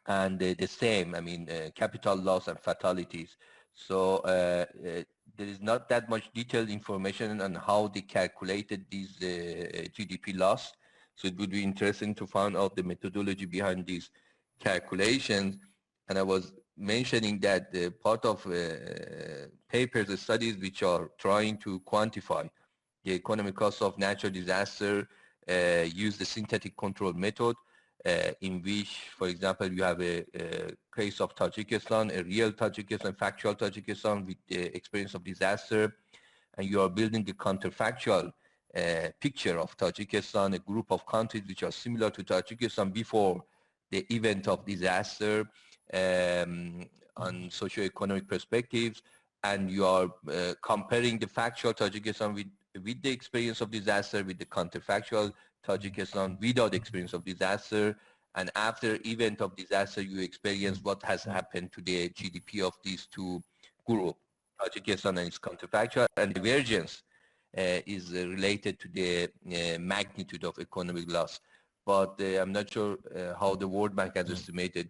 And the same, I mean, capital loss and fatalities. So there is not that much detailed information on how they calculated these GDP loss. So it would be interesting to find out the methodology behind these calculations. And I was mentioning that part of papers, studies which are trying to quantify the economic cost of natural disaster use the synthetic control method, in which, for example, you have a case of Tajikistan, a real Tajikistan, factual Tajikistan with the experience of disaster, and you are building the counterfactual picture of Tajikistan, a group of countries which are similar to Tajikistan before the event of disaster on socioeconomic perspectives, and you are comparing the factual Tajikistan with the experience of disaster with the counterfactual Tajikistan without experience of disaster, and after event of disaster you experience what has happened to the GDP of these two groups, Tajikistan and its counterfactual, and divergence is related to the magnitude of economic loss. But I'm not sure how the World Bank has estimated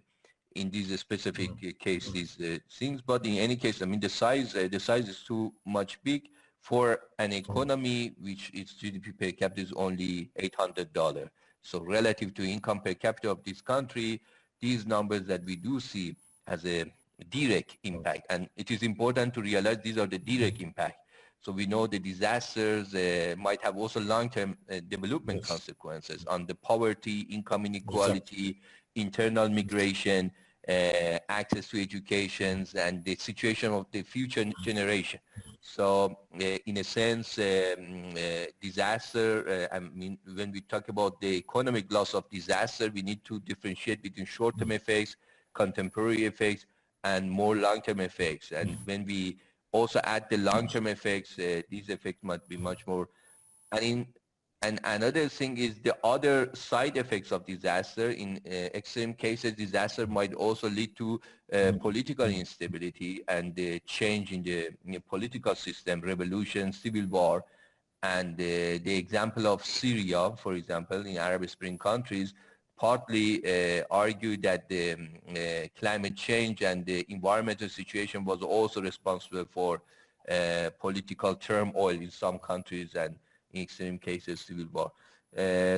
in these specific case these things. But in any case, I mean, the size is too much big for an economy which its GDP per capita is only $800. So relative to income per capita of this country, these numbers that we do see has a direct impact. And it is important to realize these are the direct impact. So we know the disasters might have also long-term development consequences on the poverty, income inequality, internal migration, access to education, and the situation of the future generation. So in a sense, disaster, I mean, when we talk about the economic loss of disaster, we need to differentiate between short-term effects, contemporary effects, and more long-term effects. And when we also add the long-term effects, these effects might be much more. And another thing is the other side effects of disaster. In extreme cases, disaster might also lead to political instability and the change in the political system, revolution, civil war. And the example of Syria, for example, in Arab Spring countries, partly argued that the climate change and the environmental situation was also responsible for political turmoil in some countries and in extreme cases civil war.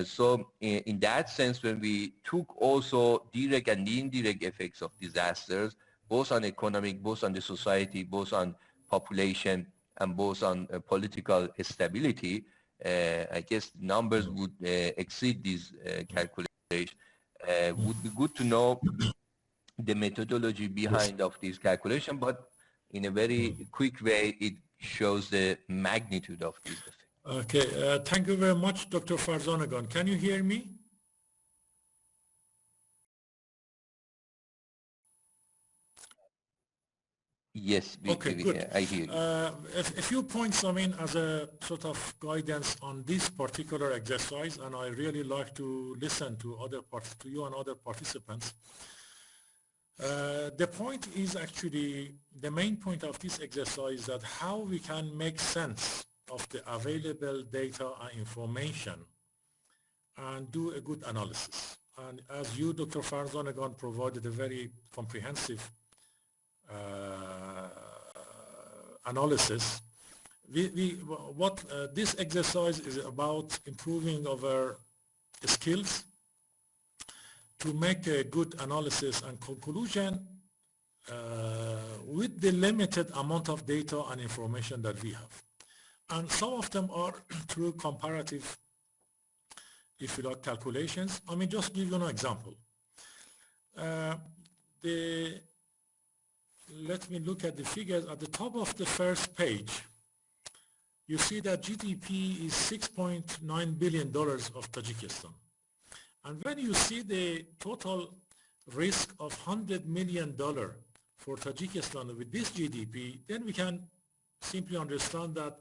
So in that sense, when we took also direct and indirect effects of disasters, both on economic, both on the society, both on population, and both on political stability, I guess numbers would exceed these calculations. Would be good to know the methodology Yes. behind of this calculation, but in a very quick way, it shows the magnitude of these effects. Okay, thank you very much, Dr. Farzanagan. Can you hear me? Yes, Okay, good. I hear you. A few points, I mean, as a sort of guidance on this particular exercise, and I really like to listen to to you and other participants. The point is actually, the main point of this exercise is that how we can make sense of the available data and information and do a good analysis. And as you, Dr. Farzanagan, provided a very comprehensive analysis, this exercise is about improving our skills to make a good analysis and conclusion with the limited amount of data and information that we have. And some of them are through comparative, if you like, calculations. I mean, just give you an example. Let me look at the figures. At the top of the first page, you see that GDP is $6.9 billion of Tajikistan. And when you see the total risk of $100 million for Tajikistan with this GDP, then we can simply understand that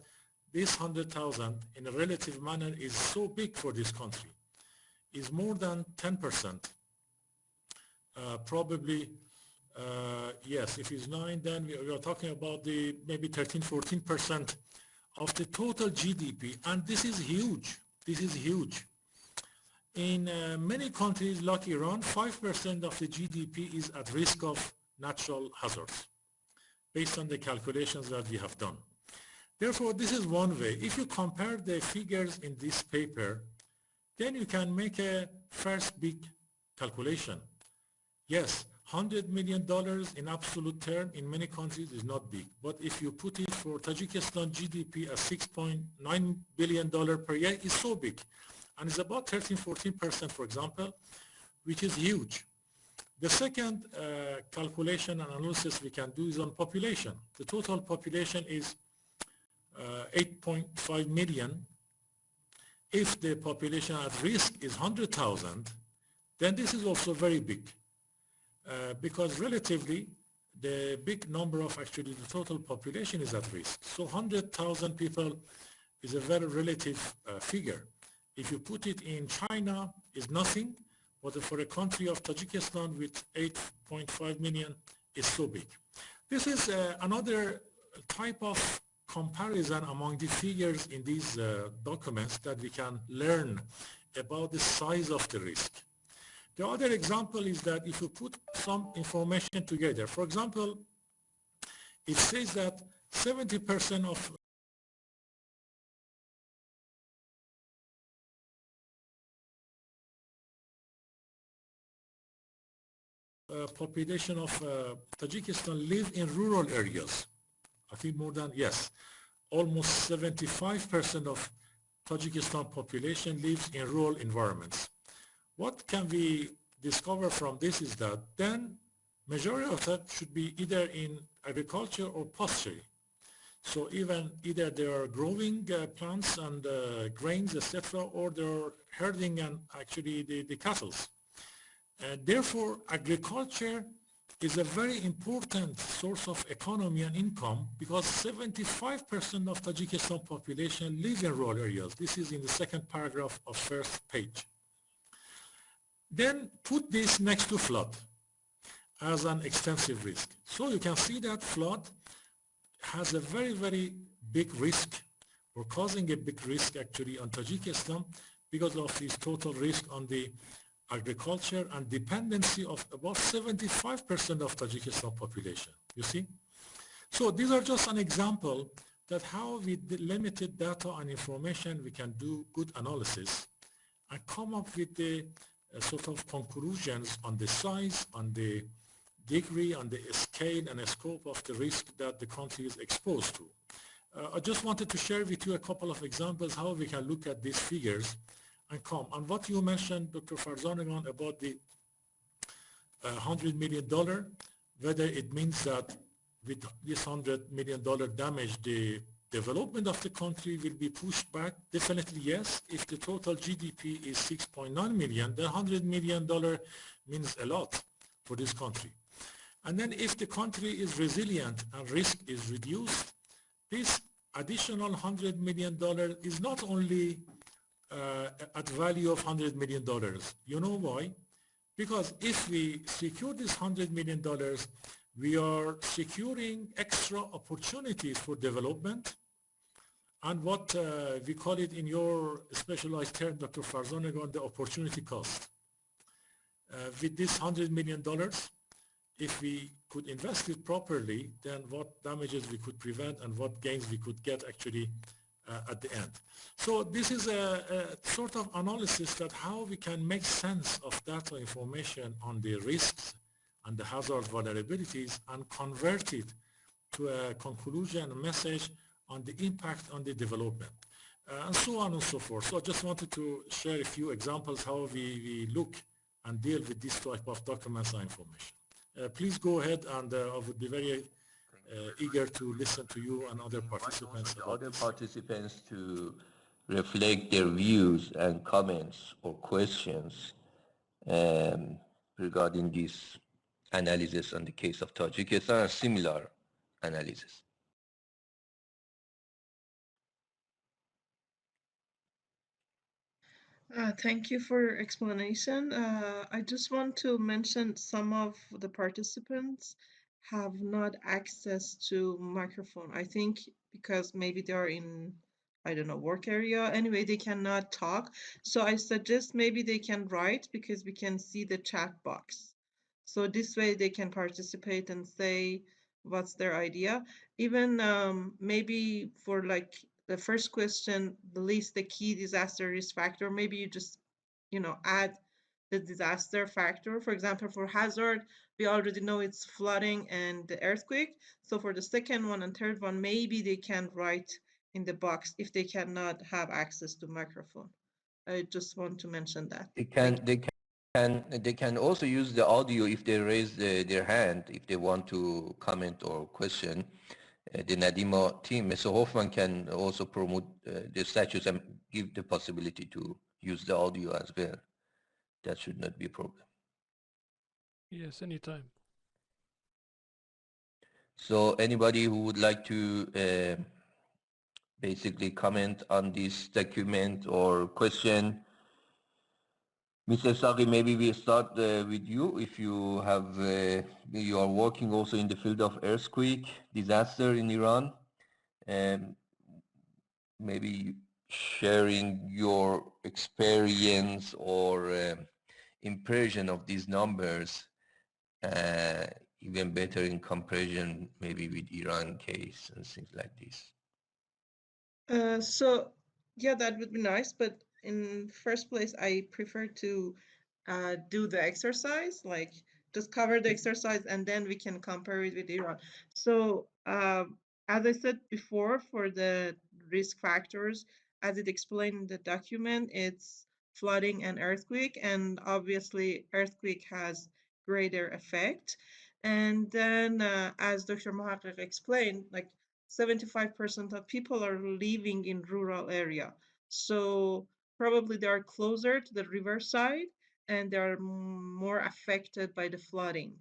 this 100,000 in a relative manner is so big for this country. Is more than 10%. Probably, yes, if it's 9, then we are talking about the maybe 13, 14% of the total GDP. And this is huge. This is huge. In many countries like Iran, 5% of the GDP is at risk of natural hazards, based on the calculations that we have done. Therefore, this is one way. If you compare the figures in this paper, then you can make a first big calculation. Yes, $100 million in absolute term in many countries is not big. But if you put it for Tajikistan GDP at $6.9 billion per year, it's so big. And it's about 13, 14%, for example, which is huge. The second calculation and analysis we can do is on population. The total population is 8.5 million. If the population at risk is 100,000, then this is also very big. Because relatively, the big number of actually the total population is at risk. So 100,000 people is a very relative figure. If you put it in China, it's nothing, but for a country of Tajikistan with 8.5 million, it's so big. This is another type of comparison among the figures in these documents that we can learn about the size of the risk. The other example is that if you put some information together, for example, it says that 70% of population of Tajikistan live in rural areas. I think more than, yes, almost 75% of Tajikistan population lives in rural environments. What can we discover from this is that then majority of that should be either in agriculture or pasturing. So either they are growing plants and grains, etc., or they are herding and actually the cattle. Therefore, agriculture is a very important source of economy and income because 75% of Tajikistan population live in rural areas. This is in the second paragraph of first page. Then put this next to flood as an extensive risk. So you can see that flood has a very, very big risk or causing a big risk actually on Tajikistan because of its total risk on the agriculture and dependency of about 75% of Tajikistan population, you see? So these are just an example that how with the limited data and information we can do good analysis and come up with the sort of conclusions on the size, on the degree, on the scale and scope of the risk that the country is exposed to. I just wanted to share with you a couple of examples how we can look at these figures and come. And what you mentioned, Dr. Farzanagan, about the $100 million, whether it means that with this $100 million damage, the development of the country will be pushed back? Definitely yes. If the total GDP is 6.9 million, then $100 million means a lot for this country. And then if the country is resilient and risk is reduced, this additional $100 million is not only at value of $100 million. You know why? Because if we secure this $100 million, we are securing extra opportunities for development and what we call it in your specialized term, Dr. Farzanagan, the opportunity cost. With this $100 million, if we could invest it properly, then what damages we could prevent and what gains we could get actually at the end. So this is a sort of analysis that how we can make sense of data information on the risks and the hazard vulnerabilities and convert it to a conclusion, a message on the impact on the development, and so on and so forth. So I just wanted to share a few examples how we look and deal with this type of documents and information. Please go ahead, and I would be very eager to listen to you and other participants. Other participants to reflect their views and comments or questions regarding this analysis on the case of Tajikistan or similar analysis. Thank you for your explanation. I just want to mention some of the participants have not access to microphone. I think because maybe they're in, I don't know, work area. Anyway, they cannot talk. So I suggest maybe they can write because we can see the chat box. So this way they can participate and say what's their idea. Even maybe for like the first question, list the key disaster risk factor. Maybe you just, add the disaster factor. For example, for hazard, we already know it's flooding and the earthquake. So for the second one and third one, maybe they can write in the box if they cannot have access to microphone. I just want to mention that. They can also use the audio if they raise their hand, if they want to comment or question. The NaDiMa team, Mr. Hoffman, can also promote the statutes and give the possibility to use the audio as well. That should not be a problem. Yes, anytime. So anybody who would like to basically comment on this document or question, Mr. Sagi, maybe we start with you. If you have, you are working also in the field of earthquake disaster in Iran, maybe sharing your experience or impression of these numbers, even better in comparison maybe with Iran case and things like this. So yeah, that would be nice, but in first place, I prefer to do the exercise, like just cover the exercise and then we can compare it with Iran. So as I said before, for the risk factors, as it explained in the document, it's flooding and earthquake, and obviously earthquake has greater effect. And then as Dr. Mohaghegh explained, like 75% of people are living in rural area. So probably they are closer to the riverside and they are more affected by the flooding.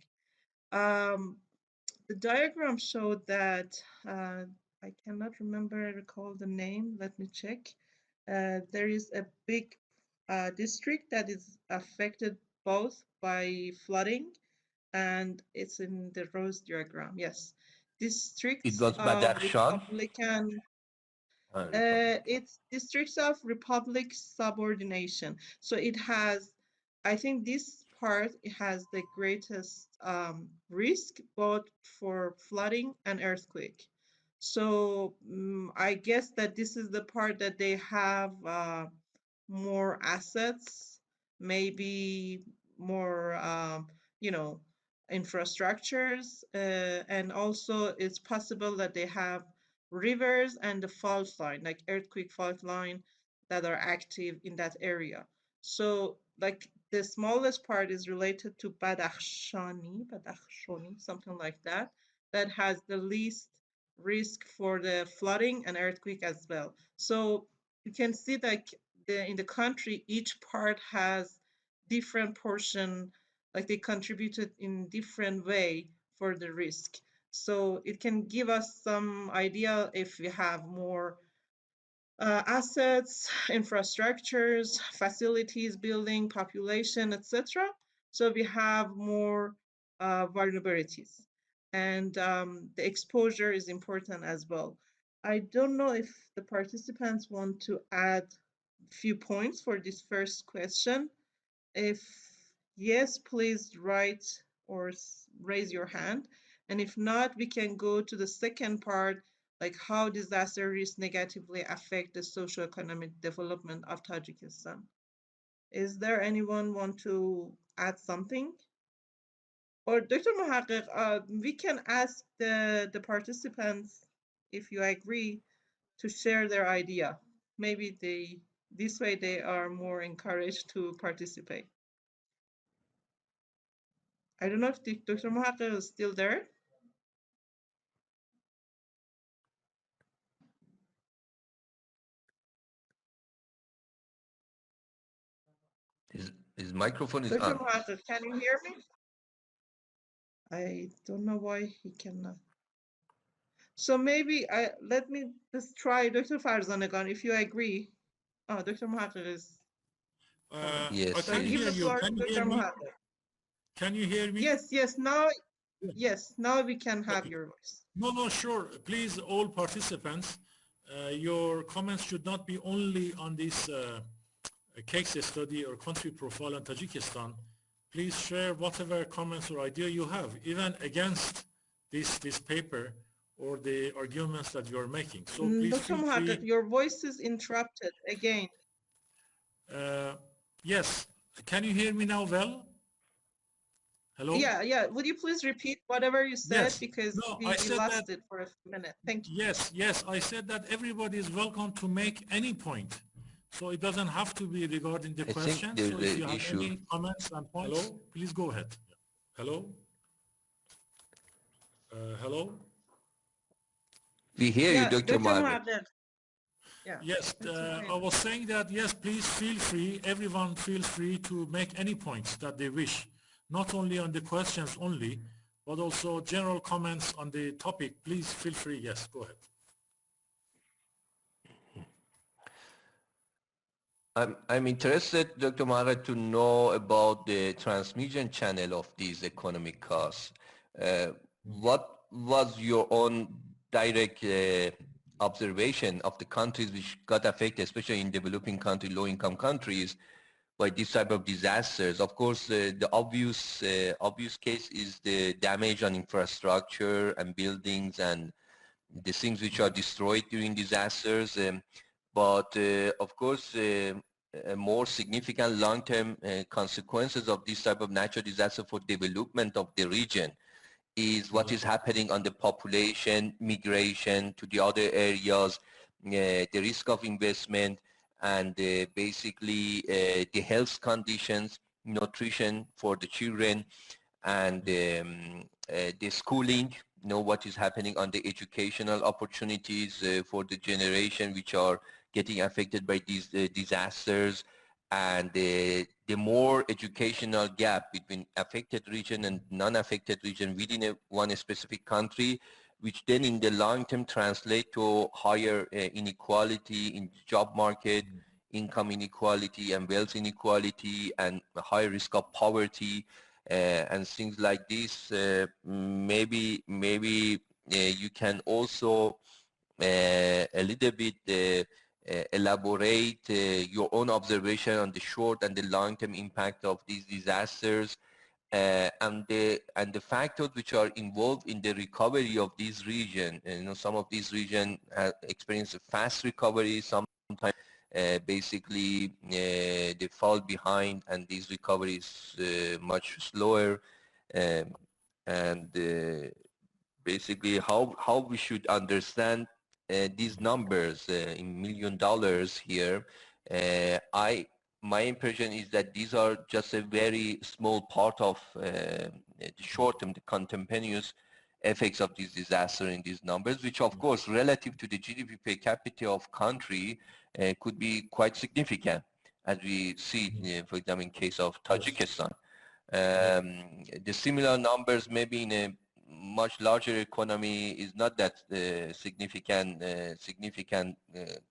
The diagram showed that, I cannot recall the name, let me check. There is a big district that is affected both by flooding, and it's in the rose diagram, yes. Districts It was Badakhshan? Republican. It's Districts of Republic Subordination. So it has, I think this part it has the greatest risk both for flooding and earthquake. So I guess that this is the part that they have more assets, maybe more, you know, infrastructures, and also it's possible that they have rivers and the fault line, like earthquake fault line, that are active in that area. So, like the smallest part is related to Badakhshani, something like that, that has the least risk for the flooding and earthquake as well. So you can see like in the country, each part has different portion, like they contributed in different way for the risk. So it can give us some idea if we have more assets, infrastructures, facilities, building, population, etc. So we have more vulnerabilities. And the exposure is important as well. I don't know if the participants want to add a few points for this first question. If yes, please write or raise your hand. And if not, we can go to the second part, like how disaster risks negatively affect the socio-economic development of Tajikistan. Is there anyone want to add something? Or Dr. Mohaghegh, we can ask the participants, if you agree, to share their idea. Maybe this way they are more encouraged to participate. I don't know if Dr. Mohaghegh is still there. His microphone is Dr. on. Mohaghegh, can you hear me? I don't know why he cannot. So maybe let me just try Dr. Farzanagan, if you agree. Oh, Dr. Mohaghegh is coming. Yes, I So I can he give hear the is. you. floor Can to you hear Dr. me? Mohaghegh. Can you hear me? Yes, now we can have your voice. No, sure. Please, all participants, your comments should not be only on this case study or country profile on Tajikistan. Please share whatever comments or idea you have, even against this paper or the arguments that you are making. So please Dr. feel Mohaghegh, free. your voice is interrupted again. Yes, can you hear me now well? Hello? Yeah. Would you please repeat whatever you said, Yes. because No, I we said that, lost it for a minute. Thank you. yes, I said that everybody is welcome to make any point. So it doesn't have to be regarding the I think question. there's So if you an have issue. any comments and points, hello, please go ahead. Hello? Hello? We hear you, Yeah, Dr. Dr. Mohaghegh. Mohaghegh. Yeah. Yes, I was saying that, yes, please feel free, everyone feels free to make any points that they wish, not only on the questions only, but also general comments on the topic. Please feel free. Yes, go ahead. I'm interested, Dr. Mohaghegh, to know about the transmission channel of these economic costs. What was your own direct observation of the countries which got affected, especially in developing countries, low-income countries, by this type of disasters? Of course, the obvious case is the damage on infrastructure and buildings and the things which are destroyed during disasters. But of course, more significant long-term consequences of this type of natural disaster for development of the region is what is happening on the population, migration to the other areas, the risk of investment, and basically the health conditions, nutrition for the children, and the schooling, what is happening on the educational opportunities for the generation which are getting affected by these disasters, and the more educational gap between affected region and non-affected region within one specific country, which then in the long term translate to higher inequality in job market, income inequality and wealth inequality, and a high risk of poverty, and things like this. Maybe you can also a little bit elaborate your own observation on the short and the long-term impact of these disasters and the factors which are involved in the recovery of this region? And, some of these regions have experienced a fast recovery. Sometimes basically they fall behind, and this recovery is much slower. And basically how we should understand these numbers in $1 million here. My impression is that these are just a very small part of the short-term, the contemporaneous effects of this disaster in these numbers, which of course relative to the GDP per capita of country could be quite significant, as we see, for example, in case of Tajikistan. The similar numbers maybe in a much larger economy is not that significant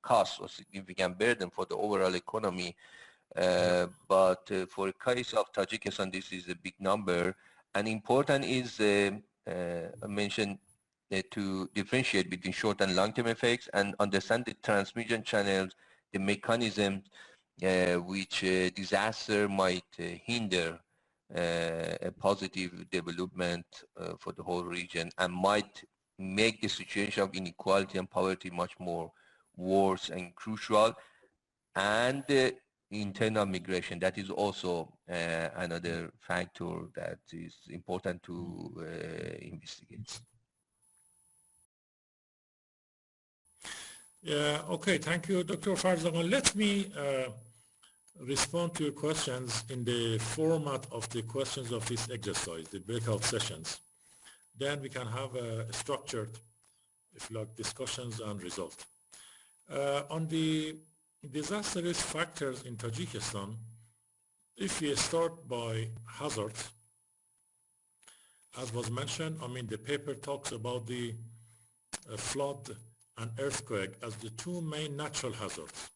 cost or significant burden for the overall economy. But for a case of Tajikistan, this is a big number. And important is, I mentioned, to differentiate between short and long-term effects and understand the transmission channels, the mechanisms which disaster might hinder a positive development for the whole region, and might make the situation of inequality and poverty much more worse and crucial. And internal migration, that is also another factor that is important to investigate. Yeah, okay, thank you, Dr. Farzagan. Let me respond to your questions in the format of the questions of this exercise, the breakout sessions. Then we can have a structured, if you like, discussions and results. On the disaster risk factors in Tajikistan, if we start by hazards, as was mentioned, I mean, the paper talks about the flood and earthquake as the two main natural hazards.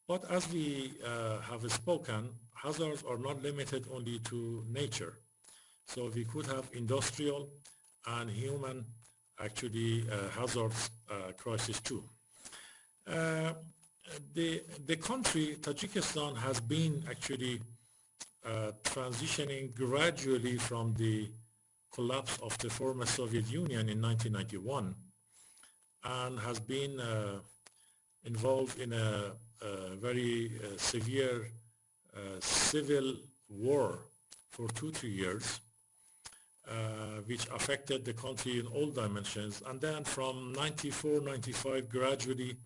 But as we have spoken, hazards are not limited only to nature. So we could have industrial and human actually hazards crisis too. The country, Tajikistan, has been actually transitioning gradually from the collapse of the former Soviet Union in 1991 and has been involved in a very severe civil war for 2-3 years, which affected the country in all dimensions. And then from 94, 95, gradually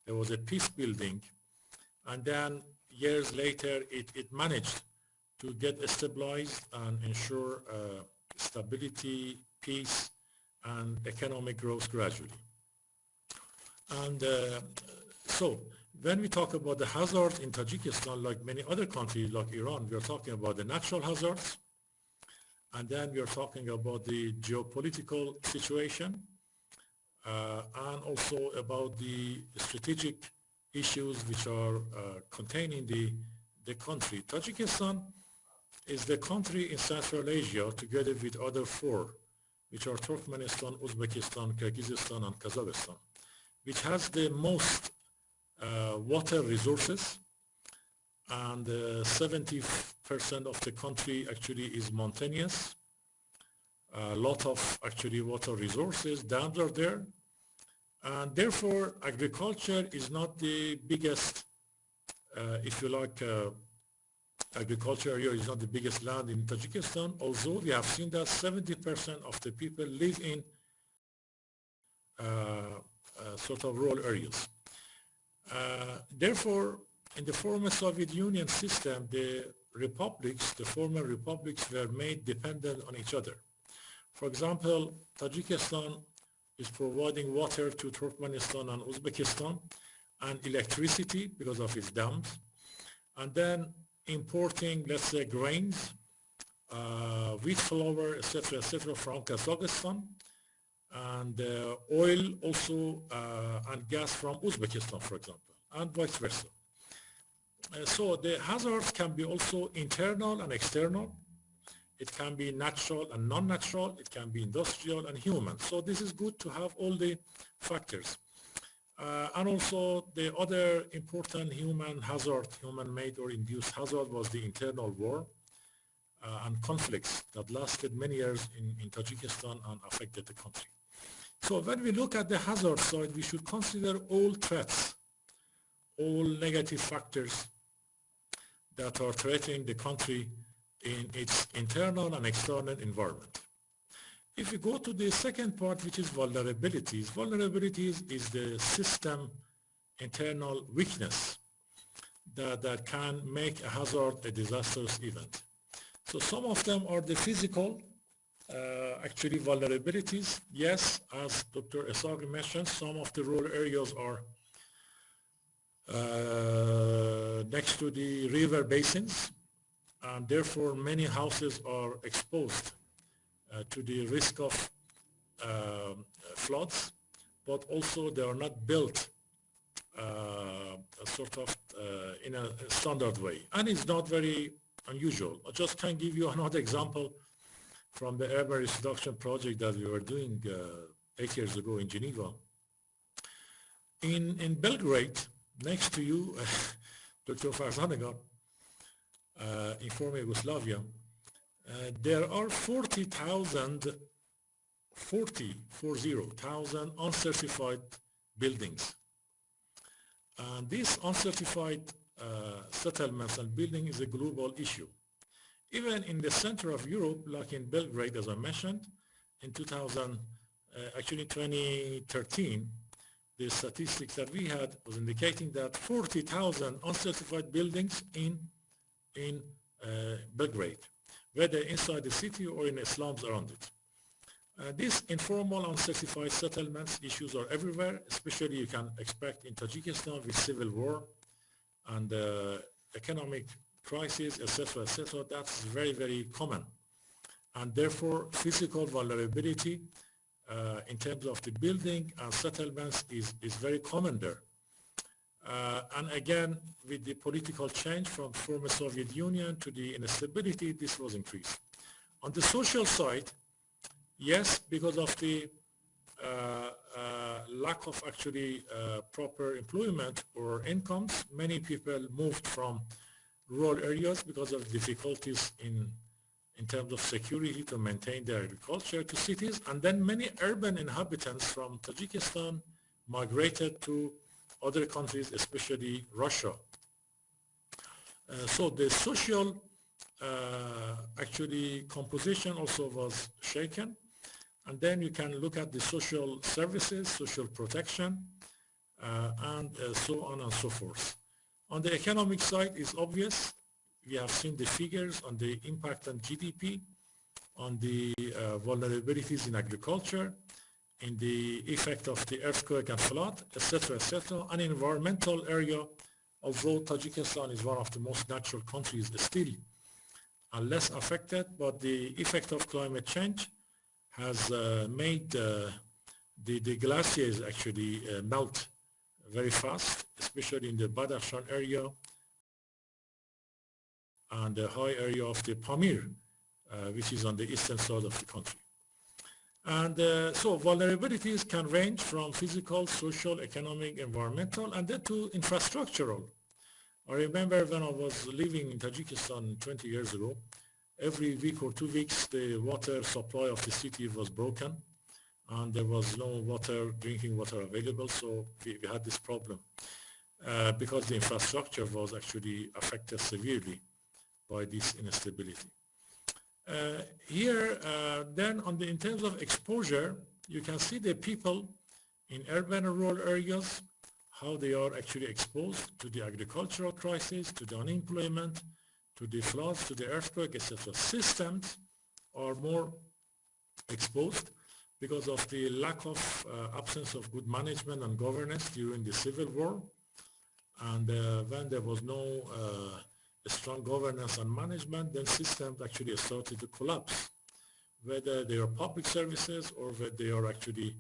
there was a peace building. And then years later, it managed to get stabilized and ensure stability, peace, and economic growth gradually. And so when we talk about the hazards in Tajikistan, like many other countries like Iran, we are talking about the natural hazards, and then we are talking about the geopolitical situation, and also about the strategic issues which are contained in the country. Tajikistan is the country in Central Asia, together with other 4, which are Turkmenistan, Uzbekistan, Kyrgyzstan, and Kazakhstan, which has the most water resources, and 70% of the country actually is mountainous. A lot of actually water resources, dams are there, and therefore agriculture is not the biggest, if you like, agriculture area is not the biggest land in Tajikistan, although we have seen that 70% of the people live in sort of rural areas. Therefore, in the former Soviet Union system, the republics, the former republics, were made dependent on each other. For example, Tajikistan is providing water to Turkmenistan and Uzbekistan, and electricity because of its dams, and then importing, let's say, grains, wheat flour, etc., from Kazakhstan, and oil also, and gas from Uzbekistan, for example, and vice versa. So the hazards can be also internal and external. it can be natural and non-natural, it can be industrial and human. So this is good to have all the factors. And also the other important human hazard, human-made or induced hazard, was the internal war and conflicts that lasted many years in Tajikistan and affected the country. So when we look at the hazard side, we should consider all threats, all negative factors that are threatening the country in its internal and external environment. If we go to the second part, which is vulnerabilities, vulnerabilities is the system internal weakness that can make a hazard a disastrous event. So some of them are the physical, actually vulnerabilities. Yes, as Dr. Esaghi mentioned, some of the rural areas are next to the river basins, and therefore many houses are exposed to the risk of floods, but also they are not built in a standard way, and it's not very unusual. I just can give you another example from the urban reduction project that we were doing 8 years ago in Geneva. In Belgrade, next to you, Dr. Farzanega, in former Yugoslavia, there are 40,000 uncertified buildings. And these uncertified settlements and building is a global issue. Even in the center of Europe, like in Belgrade, as I mentioned, in 2013, the statistics that we had was indicating that 40,000 uncertified buildings in Belgrade, whether inside the city or in the slums around it. These informal uncertified settlements issues are everywhere, especially you can expect in Tajikistan with civil war and economic crisis, etc., etc. That's very, very common. And therefore, physical vulnerability in terms of the building and settlements is very common there. And again, with the political change from former Soviet Union to the instability, this was increased. On the social side, yes, because of the lack of actually proper employment or incomes, many people moved from rural areas because of difficulties in terms of security to maintain their agriculture to cities, and then many urban inhabitants from Tajikistan migrated to other countries, especially Russia. So the social actually composition also was shaken. And then you can look at the social services, social protection, and so on and so forth. On the economic side, it's obvious. We have seen the figures on the impact on GDP, on the vulnerabilities in agriculture, in the effect of the earthquake and flood, etc., etc. An environmental area, although Tajikistan is one of the most natural countries, still are less affected, but the effect of climate change has made the glaciers actually melt very fast, especially in the Badakhshan area and the high area of the Pamir, which is on the eastern side of the country. And so vulnerabilities can range from physical, social, economic, environmental, and then to infrastructural. I remember when I was living in Tajikistan 20 years ago, every week or 2 weeks, the water supply of the city was broken, and there was no water, drinking water available, so we had this problem because the infrastructure was actually affected severely by this instability. Here, then in terms of exposure, you can see the people in urban and rural areas, how they are actually exposed to the agricultural crisis, to the unemployment, to the floods, to the earthquake, etc. Systems are more exposed because of the lack of absence of good management and governance during the civil war. And when there was no strong governance and management, then systems actually started to collapse, whether they are public services or whether they are actually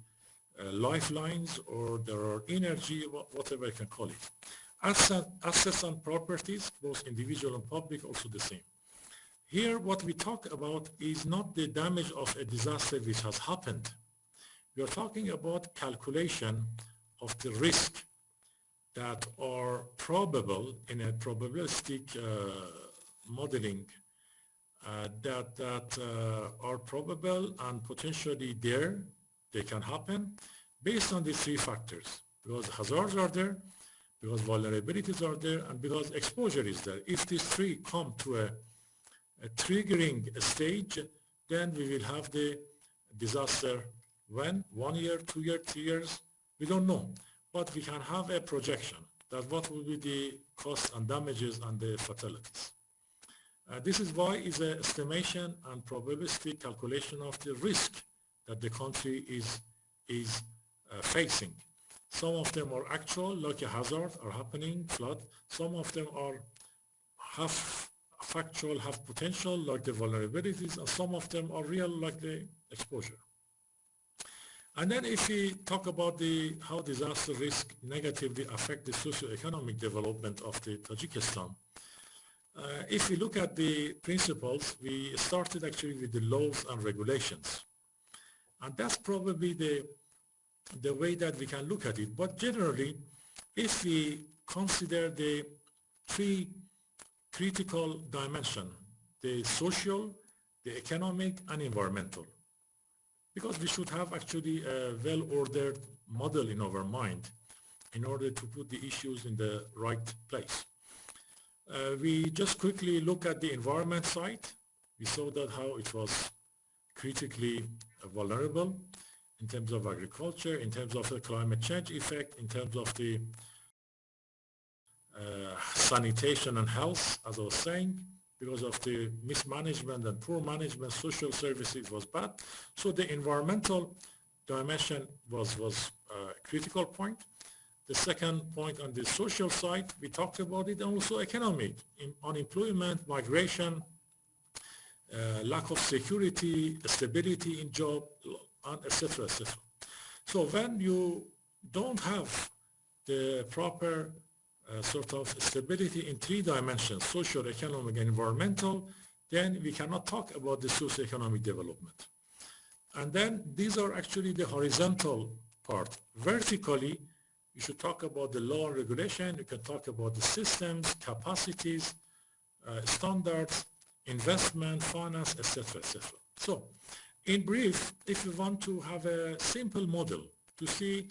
lifelines or there are energy, whatever you can call it. Assets and properties, both individual and public, also the same. Here what we talk about is not the damage of a disaster which has happened. We are talking about calculation of the risk that are probable in a probabilistic modeling that are probable and potentially there, they can happen based on these three factors, because hazards are there, because vulnerabilities are there, and because exposure is there. If these three come to a triggering stage, then we will have the disaster. When? 1 year, 2 years, 3 years, we don't know. But we can have a projection that what will be the costs and damages and the fatalities. This is why it's an estimation and probabilistic calculation of the risk that the country is facing. Some of them are actual, like a hazard are happening, flood. Some of them are half factual, half potential, like the vulnerabilities, and some of them are real, like the exposure. And then if we talk about how disaster risk negatively affect the socio-economic development of the Tajikistan, if we look at the principles, we started actually with the laws and regulations. And that's probably the way that we can look at it. But generally, if we consider the three critical dimensions, the social, the economic, and environmental, because we should have actually a well-ordered model in our mind in order to put the issues in the right place. We just quickly look at the environment side. We saw that how it was critically vulnerable in terms of agriculture, in terms of the climate change effect, in terms of the sanitation and health, as I was saying, because of the mismanagement and poor management, social services was bad. So the environmental dimension was a critical point. The second point on the social side, we talked about it, and also economic, unemployment, migration, lack of security, stability in job, and etc., etc. So when you don't have the proper sort of stability in three dimensions, social, economic, and environmental, then we cannot talk about the socioeconomic development. And then these are actually the horizontal part. Vertically, you should talk about the law and regulation, you can talk about the systems, capacities, standards, investment, finance, etc., etc. So, in brief, if you want to have a simple model to see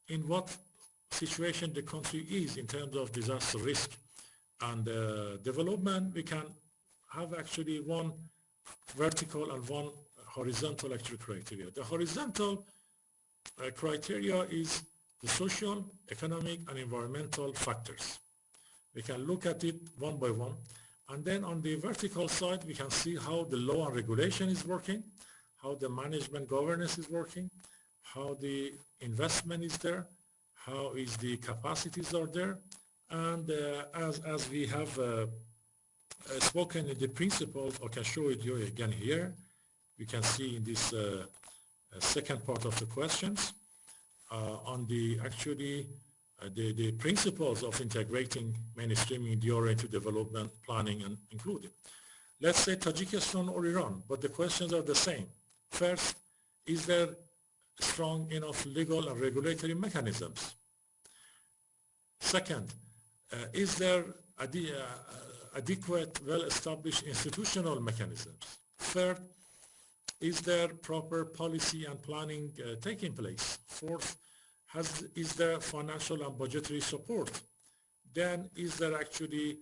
in what situation the country is in terms of disaster risk and development, we can have actually one vertical and one horizontal actual criteria. The horizontal criteria is the social, economic, and environmental factors. We can look at it one by one. And then on the vertical side, we can see how the law and regulation is working, how the management governance is working, how the investment is there, how is the capacities are there. And as we have spoken in the principles, I can show it you again here. You can see in this second part of the questions on the actually the principles of integrating mainstreaming DRA into development planning and including. Let's say Tajikistan or Iran, but the questions are the same. First, is there strong enough legal and regulatory mechanisms? Second, is there adequate, well-established institutional mechanisms? Third, is there proper policy and planning taking place? Fourth, is there financial and budgetary support? Then is there actually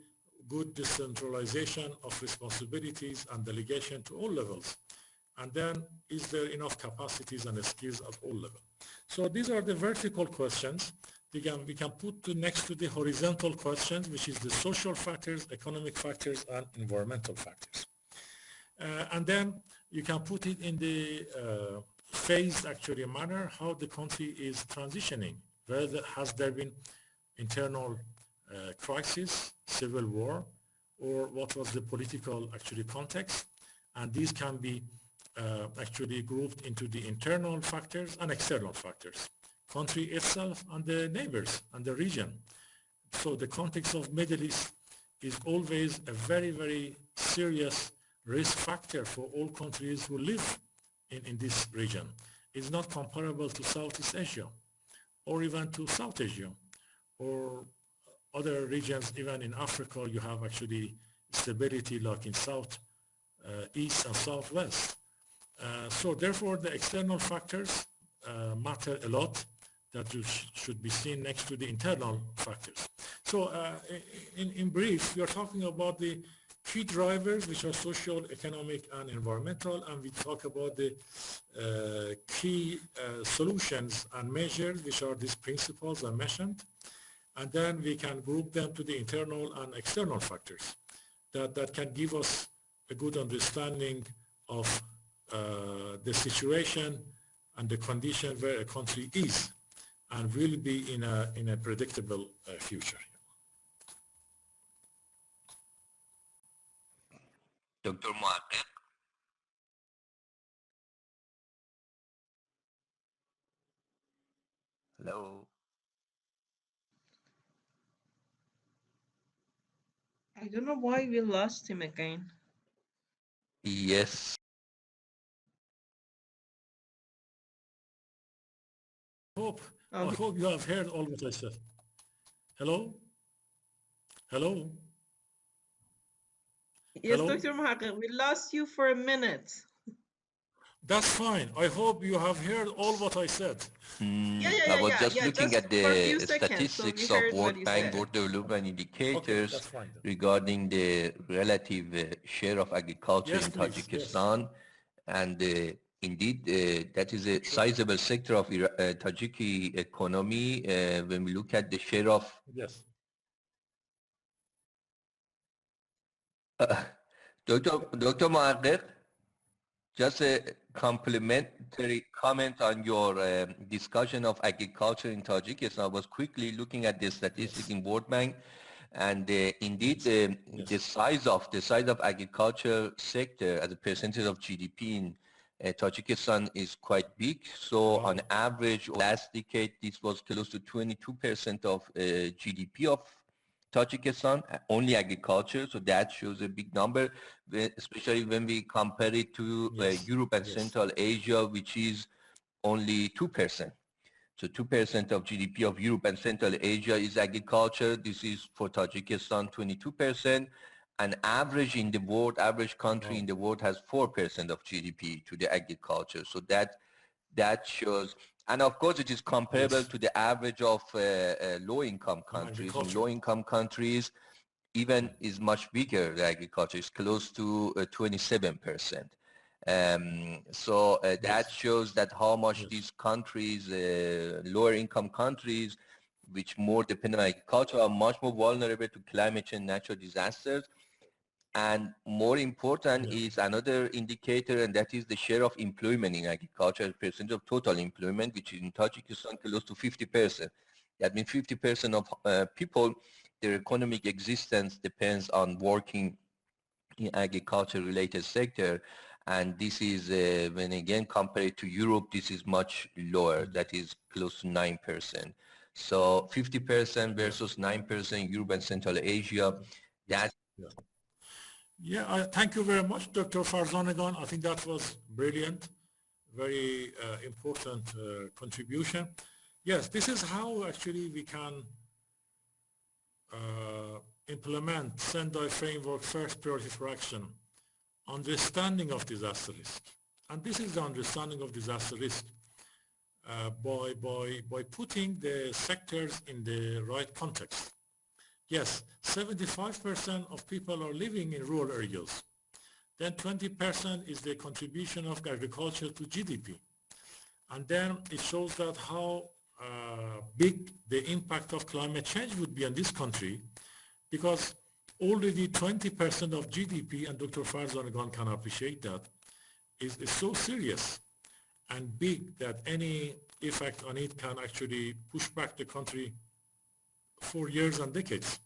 good decentralization of responsibilities and delegation to all levels? And then is there enough capacities and skills at all levels? So these are the vertical questions. We can put next to the horizontal questions, which is the social factors, economic factors, and environmental factors. And then you can put it in the phased actually manner, how the country is transitioning. Whether has there been internal crisis, civil war, or what was the political actually context? And these can be actually grouped into the internal factors and external factors. Country itself and the neighbors and the region. So the context of Middle East is always a very, very serious risk factor for all countries who live in this region. It's not comparable to Southeast Asia or even to South Asia or other regions. Even in Africa, you have actually stability like in South East and Southwest. So therefore, the external factors matter a lot, that should be seen next to the internal factors. So in brief, we are talking about the key drivers, which are social, economic, and environmental, and we talk about the key solutions and measures, which are these principles I mentioned, and then we can group them to the internal and external factors that can give us a good understanding of the situation and the condition where a country is and will be in a predictable future. Dr. Mohaghegh. Hello. I don't know why we lost him again. Yes. I hope you have heard all what I said. Hello? Hello? Yes, Hello? Dr. Mohaghegh, we lost you for a minute. That's fine. I hope you have heard all what I said. I was just looking just at for a the few seconds, so we statistics of heard what World you Bank, said. World Development Okay, Indicators that's fine then. regarding the relative share of agriculture Yes, in please. Yes. Tajikistan. And indeed, that is a sizable sector of Tajiki economy. When we look at the share of Yes. Dr. Mohaghegh, just a complimentary comment on your discussion of agriculture in Tajikistan. I was quickly looking at the statistics in World Bank, and indeed the size of agriculture sector as a percentage of GDP in Tajikistan is quite big. So on average, last decade, this was close to 22% of GDP of Tajikistan, only agriculture, so that shows a big number, especially when we compare it to Europe and Central Asia, which is only 2%. So 2% of GDP of Europe and Central Asia is agriculture. This is for Tajikistan, 22%. An average in the world, average country in the world has 4% of GDP to the agriculture. So that shows, and of course it is comparable to the average of low-income countries. In low-income countries, even is much bigger, the agriculture is close to 27%. So that shows that how much these countries, lower income countries, which more depend on agriculture, are much more vulnerable to climate change, natural disasters. And more important is another indicator, and that is the share of employment in agriculture as percentage of total employment, which is in Tajikistan close to 50%. That means 50% of people, their economic existence depends on working in agriculture-related sector. And this is, when again compared to Europe, this is much lower. That is close to 9%. So 50% versus 9% Europe and Central Asia. That's Thank you very much, Dr. Farzanagan. I think that was brilliant, very important contribution. Yes, this is how actually we can implement Sendai framework first priority for action, understanding of disaster risk. And this is the understanding of disaster risk by putting the sectors in the right context. Yes, 75% of people are living in rural areas. Then 20% is the contribution of agriculture to GDP. And then it shows that how big the impact of climate change would be on this country, because already 20% of GDP, and Dr. Farzanagan can appreciate that, is so serious and big that any effect on it can actually push back the country for years and decades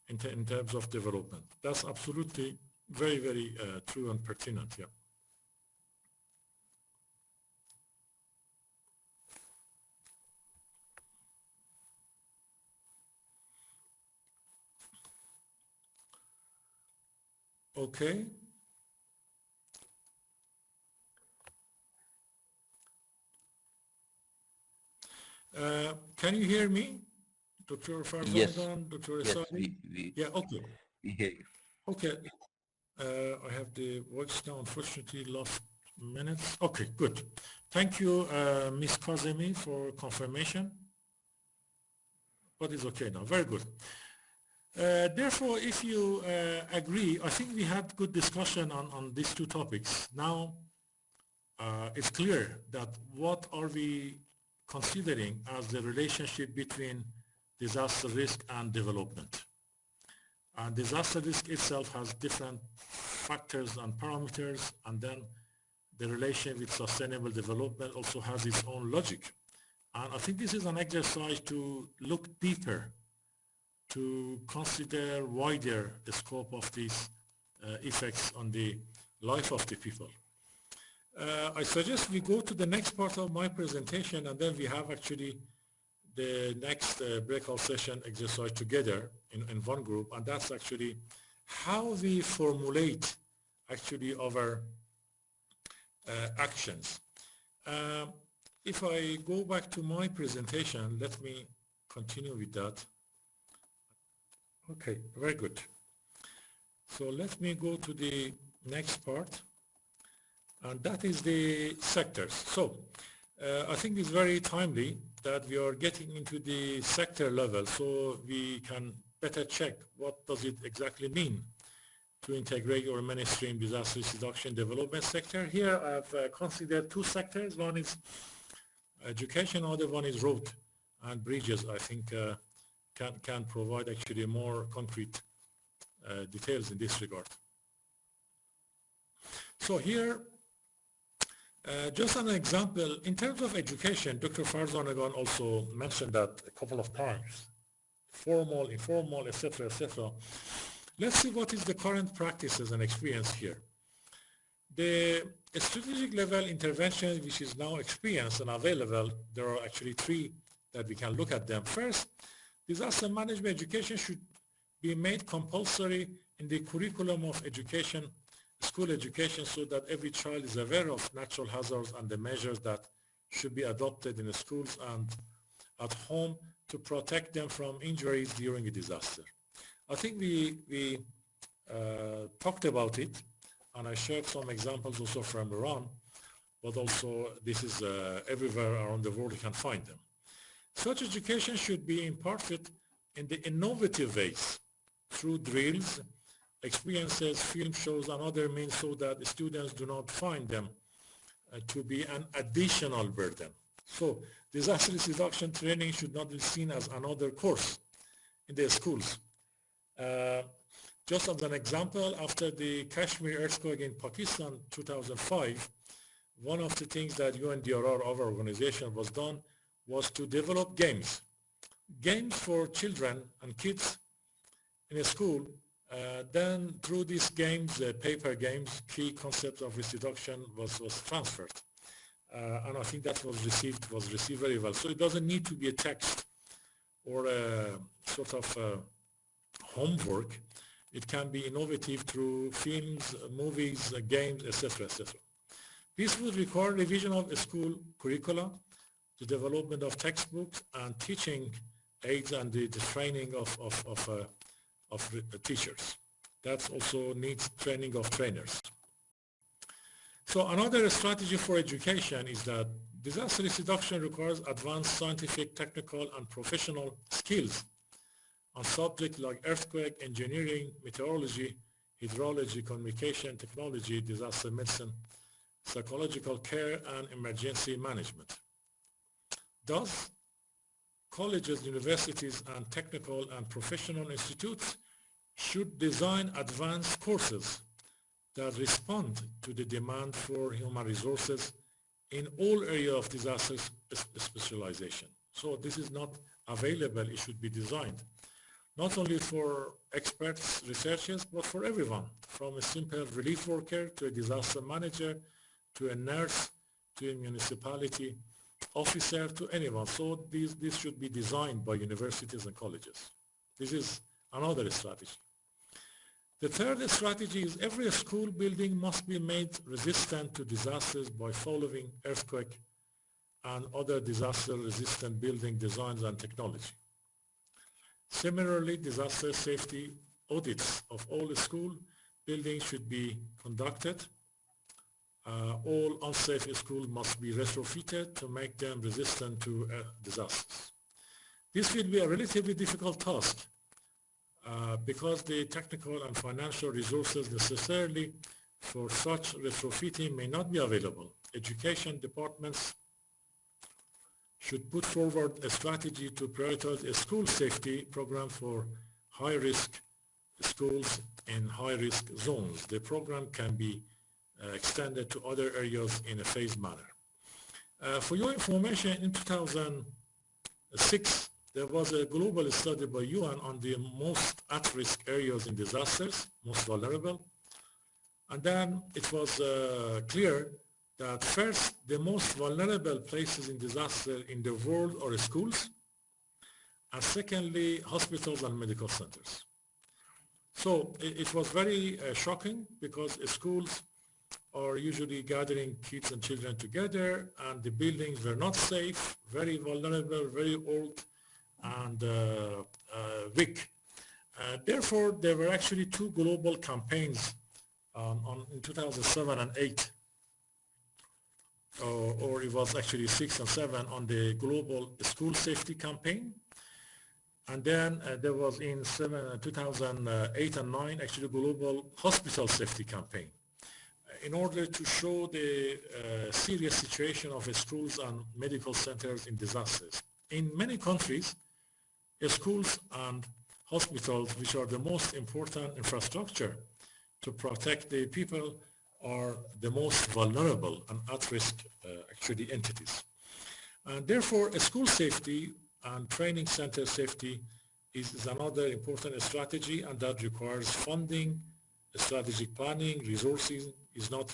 in terms of development. That's absolutely very, very true and pertinent, yeah. Okay. Can you hear me, Dr. Yes, Farzangan, Dr. yes, Esai? we, Yeah, okay. we hear you. Okay. I have the voice now, unfortunately, lost minutes. Okay, good. Thank you, Ms. Kazemi, for confirmation. But it's okay now. Very good. Therefore, if you agree, I think we had good discussion on these two topics. Now, it's clear that what are we considering as the relationship between disaster risk and development. And disaster risk itself has different factors and parameters, and then the relation with sustainable development also has its own logic. And I think this is an exercise to look deeper, to consider wider the scope of these effects on the life of the people. I suggest we go to the next part of my presentation, and then we have actually the next breakout session exercise together in one group, and that's actually how we formulate actually our actions. If I go back to my presentation, let me continue with that. Okay, very good. So let me go to the next part, and that is the sectors. So I think it's very timely that we are getting into the sector level so we can better check what does it exactly mean to integrate our mainstream disaster risk reduction development sector. Here I've considered two sectors. One is education, other one is road and bridges. I think can provide actually more concrete details in this regard. So here, just an example, in terms of education, Dr. Farzangan also mentioned that a couple of times, formal, informal, etc., etc. Let's see what is the current practices and experience here. The strategic level intervention which is now experienced and available, there are actually three that we can look at them. First, disaster management education should be made compulsory in the curriculum of education, school education, so that every child is aware of natural hazards and the measures that should be adopted in the schools and at home to protect them from injuries during a disaster. I think we talked about it, and I shared some examples also from Iran, but also this is everywhere around the world you can find them. Such education should be imparted in the innovative ways through drills, experiences, film shows, and other means so that the students do not find them to be an additional burden. So disaster risk reduction training should not be seen as another course in the schools. Just as an example, after the Kashmir earthquake in Pakistan 2005, one of the things that UNDRR, our organization, was done was to develop games. Games for children and kids in a school. Then through these games, paper games, key concept of risk reduction was transferred. And I think that was received very well. So it doesn't need to be a text or a sort of homework. It can be innovative through films, movies, games, etc., etc. This would require revision of school curricula, the development of textbooks and teaching aids, and the training of teachers. That also needs training of trainers. So another strategy for education is that disaster risk reduction requires advanced scientific, technical, and professional skills on subjects like earthquake, engineering, meteorology, hydrology, communication, technology, disaster medicine, psychological care, and emergency management. Thus, colleges, universities, and technical and professional institutes should design advanced courses that respond to the demand for human resources in all areas of disaster specialization. So this is not available, it should be designed. Not only for experts, researchers, but for everyone, from a simple relief worker to a disaster manager, to a nurse, to a municipality officer, to anyone. So this should be designed by universities and colleges. This is another strategy. The third strategy is every school building must be made resistant to disasters by following earthquake and other disaster-resistant building designs and technology. Similarly, disaster safety audits of all school buildings should be conducted. All unsafe schools must be retrofitted to make them resistant to disasters. This will be a relatively difficult task because the technical and financial resources necessarily for such retrofitting may not be available. Education departments should put forward a strategy to prioritize a school safety program for high-risk schools in high-risk zones. The program can be extended to other areas in a phased manner. For your information, in 2006, there was a global study by UN on the most at-risk areas in disasters, most vulnerable. And then it was clear that first, the most vulnerable places in disaster in the world are schools, and secondly, hospitals and medical centers. So it was very shocking because schools are usually gathering kids and children together, and the buildings were not safe, very vulnerable, very old, and weak. Therefore, there were actually two global campaigns in 2007 and 8. Or it was actually 6 and 7 on the global school safety campaign. And then there was in 2008 and 9 actually global hospital safety campaign in order to show the serious situation of schools and medical centers in disasters. In many countries, schools and hospitals, which are the most important infrastructure to protect the people, are the most vulnerable and at-risk actually entities. And therefore, school safety and training center safety is another important strategy, and that requires funding, strategic planning, resources is not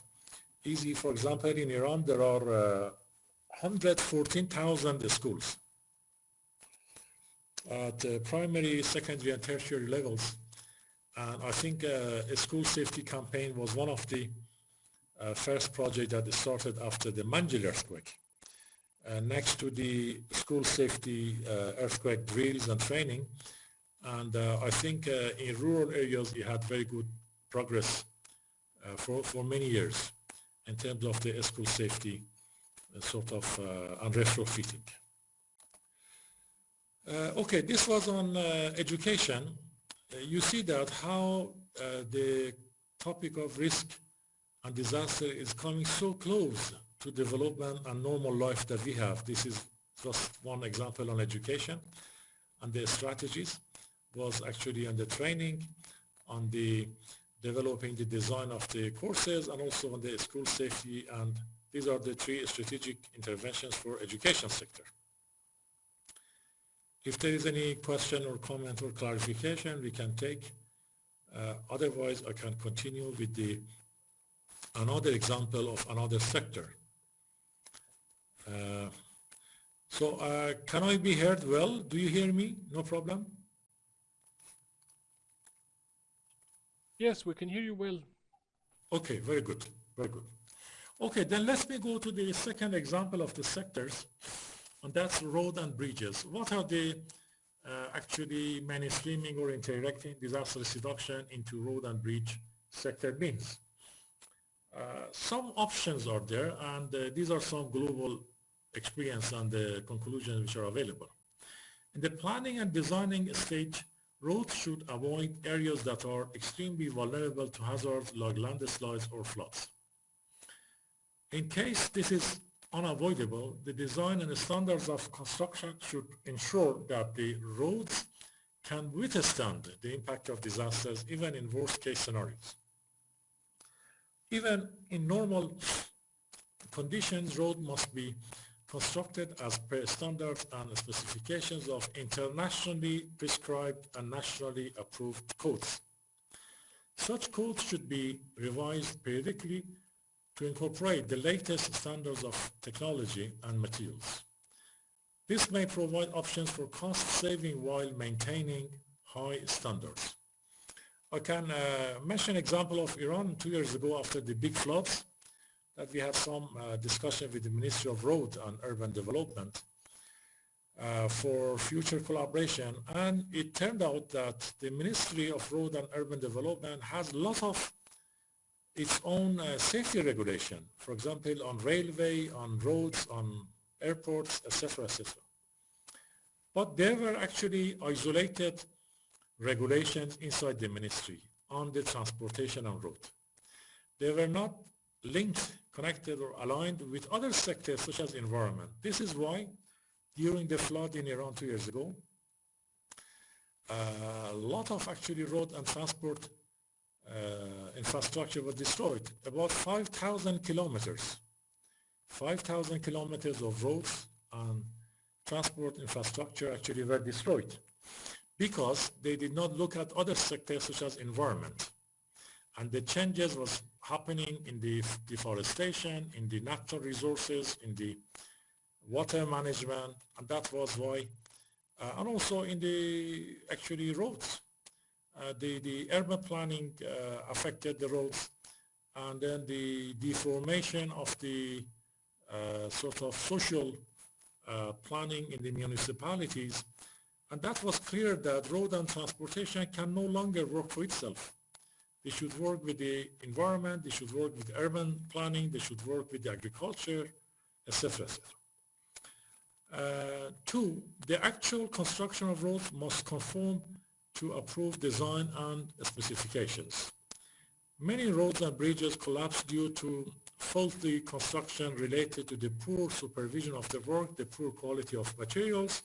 easy. For example, in Iran, there are 114,000 schools at primary, secondary, and tertiary levels. And I think a school safety campaign was one of the first project that started after the Marginal earthquake. Next to the school safety earthquake drills and training, and I think in rural areas it had very good progress for many years in terms of the school safety and retrofitting. Okay, this was on education. You see that how the topic of risk and disaster is coming so close to development and normal life that we have. This is just one example on education, and the strategies was actually on the training, on the developing the design of the courses, and also on the school safety, and these are the 3 strategic interventions for education sector. If there is any question or comment or clarification, we can take. Otherwise, I can continue with another example of another sector. Can I be heard well? Do you hear me? No problem? Yes, we can hear you well. Okay, very good, very good. Okay, then let me go to the second example of the sectors, and that's road and bridges. What are the actually mainstreaming or integrating disaster risk reduction into road and bridge sector means? Some options are there, and these are some global experience and the conclusions which are available. In the planning and designing stage, roads should avoid areas that are extremely vulnerable to hazards like landslides or floods. In case this is unavoidable, the design and the standards of construction should ensure that the roads can withstand the impact of disasters even in worst case scenarios. Even in normal conditions, road must be constructed as per standards and specifications of internationally prescribed and nationally approved codes. Such codes should be revised periodically to incorporate the latest standards of technology and materials. This may provide options for cost saving while maintaining high standards. I can mention an example of Iran 2 years ago after the big floods, that we had some discussion with the Ministry of Road and Urban Development for future collaboration, and it turned out that the Ministry of Road and Urban Development has a lot of its own safety regulation, for example on railway, on roads, on airports, etc., etc. But there were actually isolated regulations inside the ministry on the transportation and road. They were not linked, connected, or aligned with other sectors such as environment. This is why during the flood in Iran 2 years ago, a lot of actually road and transport infrastructure was destroyed. About 5,000 kilometers. 5,000 kilometers of roads and transport infrastructure actually were destroyed because they did not look at other sectors such as environment. And the changes was happening in the deforestation, in the natural resources, in the water management, and that was why, and also in the actually roads. The urban planning affected the roads, and then the deformation of the sort of social planning in the municipalities, and that was clear that road and transportation can no longer work for itself. They should work with the environment, they should work with urban planning, they should work with the agriculture, etc., etc. Two, the actual construction of roads must conform to approved design and specifications. Many roads and bridges collapsed due to faulty construction related to the poor supervision of the work, the poor quality of materials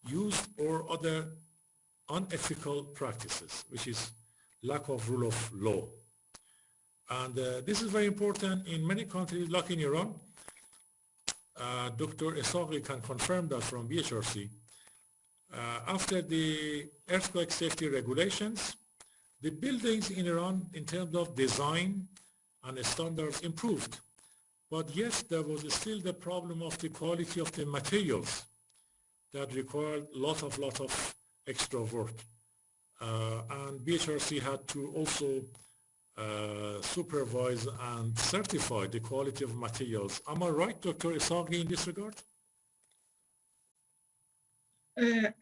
used, or other unethical practices, which is lack of rule of law. And this is very important in many countries, like in Iran. Dr. Esaghi can confirm that from BHRC. After the earthquake safety regulations, the buildings in Iran in terms of design and standards improved. But yes, there was still the problem of the quality of the materials that required a lot of extra work. And BHRC had to also supervise and certify the quality of materials. Am I right, Dr. Esaghi, in this regard?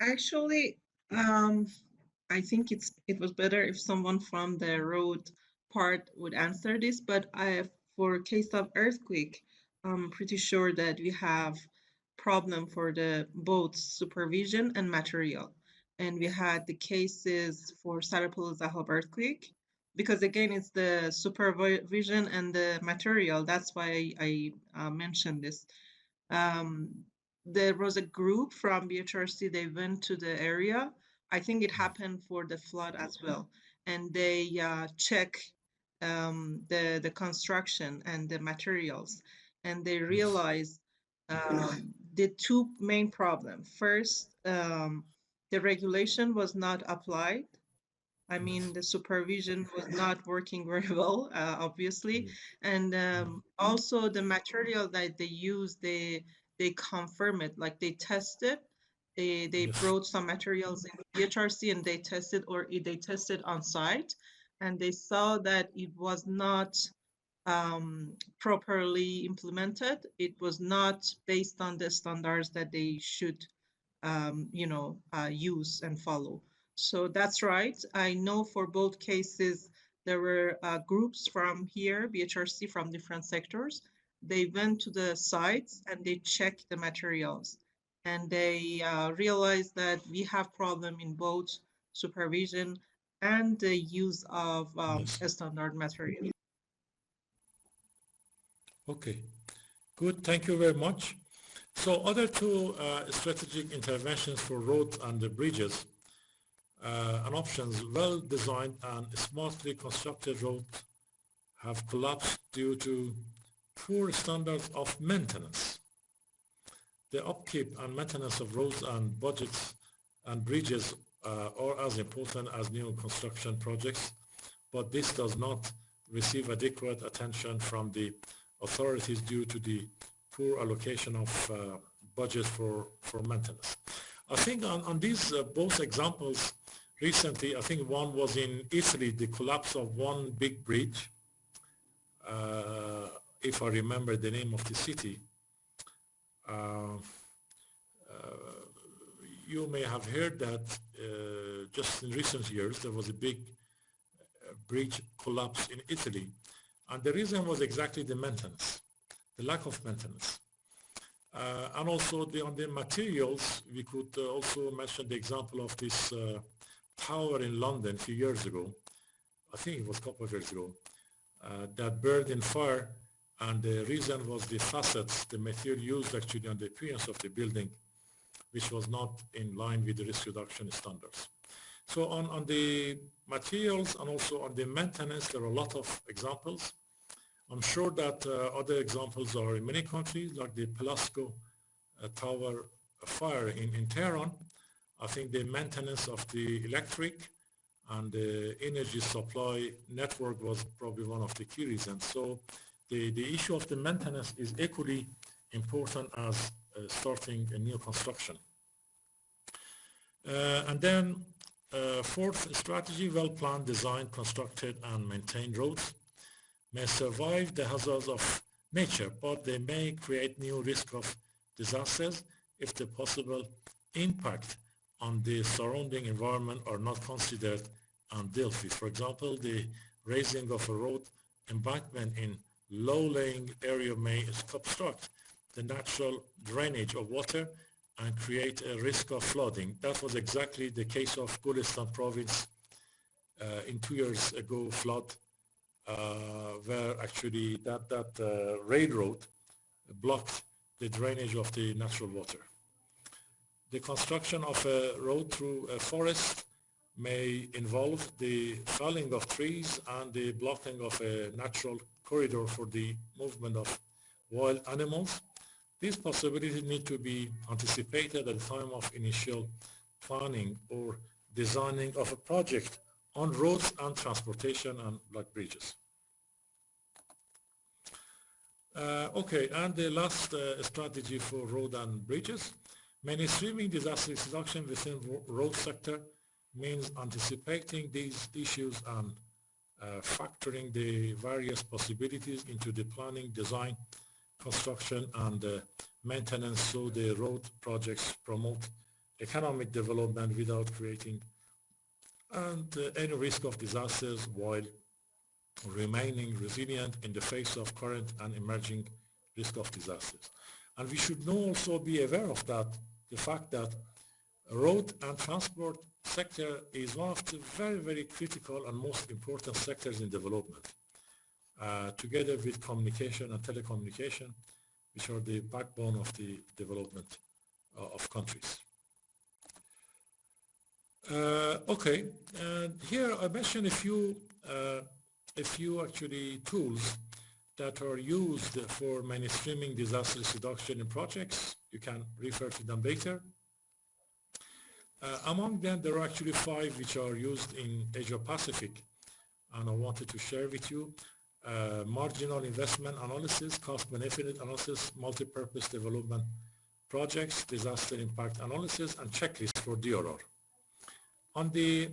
Actually, I think it was better if someone from the road part would answer this, but for case of earthquake, I'm pretty sure that we have problem for the both supervision and material. And we had the cases for Sarapul Zahab earthquake, because again, it's the supervision and the material. That's why I mentioned this. There was a group from BHRC, they went to the area. I think it happened for the flood as well. And they check the construction and the materials. And they realized the two main problems. First, the regulation was not applied. I mean, the supervision was not working very well, obviously. And also the material that they use, they confirm it, like they test it. They brought some materials in BHRC and they tested, or they tested on site, and they saw that it was not properly implemented. It was not based on the standards that they should, use and follow. So that's right. I know for both cases, there were groups from here, BHRC, from different sectors. They went to the sites and they checked the materials. And they realized that we have problem in both supervision and the use of standard material. Okay, good. Thank you very much. So other two strategic interventions for roads and the bridges and options, well-designed and smartly constructed roads have collapsed due to poor standards of maintenance. The upkeep and maintenance of roads and budgets and bridges are as important as new construction projects, but this does not receive adequate attention from the authorities due to the poor allocation of budget for maintenance. I think on these both examples, recently, I think one was in Italy, the collapse of one big bridge, if I remember the name of the city. You may have heard that just in recent years there was a big bridge collapse in Italy, and the reason was exactly the maintenance, the lack of maintenance. And also on the materials, we could also mention the example of this tower in London a few years ago, I think it was a couple of years ago, that burned in fire, and the reason was the facets, the material used actually on the appearance of the building, which was not in line with the risk reduction standards. So on the materials and also on the maintenance, there are a lot of examples. I'm sure that other examples are in many countries, like the Pelasco Tower fire in Tehran. I think the maintenance of the electric and the energy supply network was probably one of the key reasons. So the issue of the maintenance is equally important as starting a new construction. And then fourth strategy, well-planned, designed, constructed, and maintained roads may survive the hazards of nature, but they may create new risk of disasters if the possible impact on the surrounding environment are not considered and dealt with. For example, the raising of a road embankment in low-lying area may obstruct the natural drainage of water and create a risk of flooding. That was exactly the case of Gulistan province in 2 years ago flood, where actually that railroad blocked the drainage of the natural water. The construction of a road through a forest may involve the felling of trees and the blocking of a natural corridor for the movement of wild animals. These possibilities need to be anticipated at the time of initial planning or designing of a project on roads and transportation and like bridges. Okay, and the last strategy for road and bridges. Mainstreaming disaster risk reduction within road sector means anticipating these issues and factoring the various possibilities into the planning, design, construction, and maintenance, so the road projects promote economic development without creating any risk of disasters while remaining resilient in the face of current and emerging risk of disasters. And we should also be aware of that, the fact that road and transport sector is one of the very, very critical and most important sectors in development, together with communication and telecommunication, which are the backbone of the development of countries. Okay, here I mentioned a few actually tools that are used for mainstreaming disaster risk reduction in projects. You can refer to them later. Among them, there are actually 5 which are used in Asia Pacific, and I wanted to share with you. Marginal investment analysis, cost benefit analysis, multi-purpose development projects, disaster impact analysis, and checklist for DRR. On the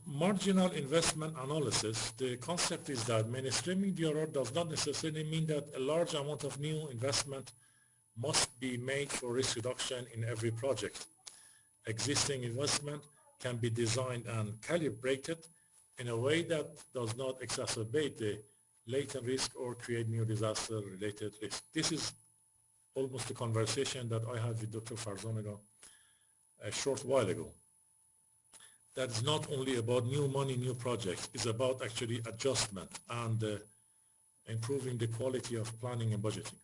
marginal investment analysis, the concept is that mainstreaming DRR does not necessarily mean that a large amount of new investment must be made for risk reduction in every project. Existing investment can be designed and calibrated in a way that does not exacerbate the latent risk or create new disaster-related risk. This is almost the conversation that I had with Dr. Farzaneh a short while ago. That is not only about new money, new projects, it's about actually adjustment and improving the quality of planning and budgeting.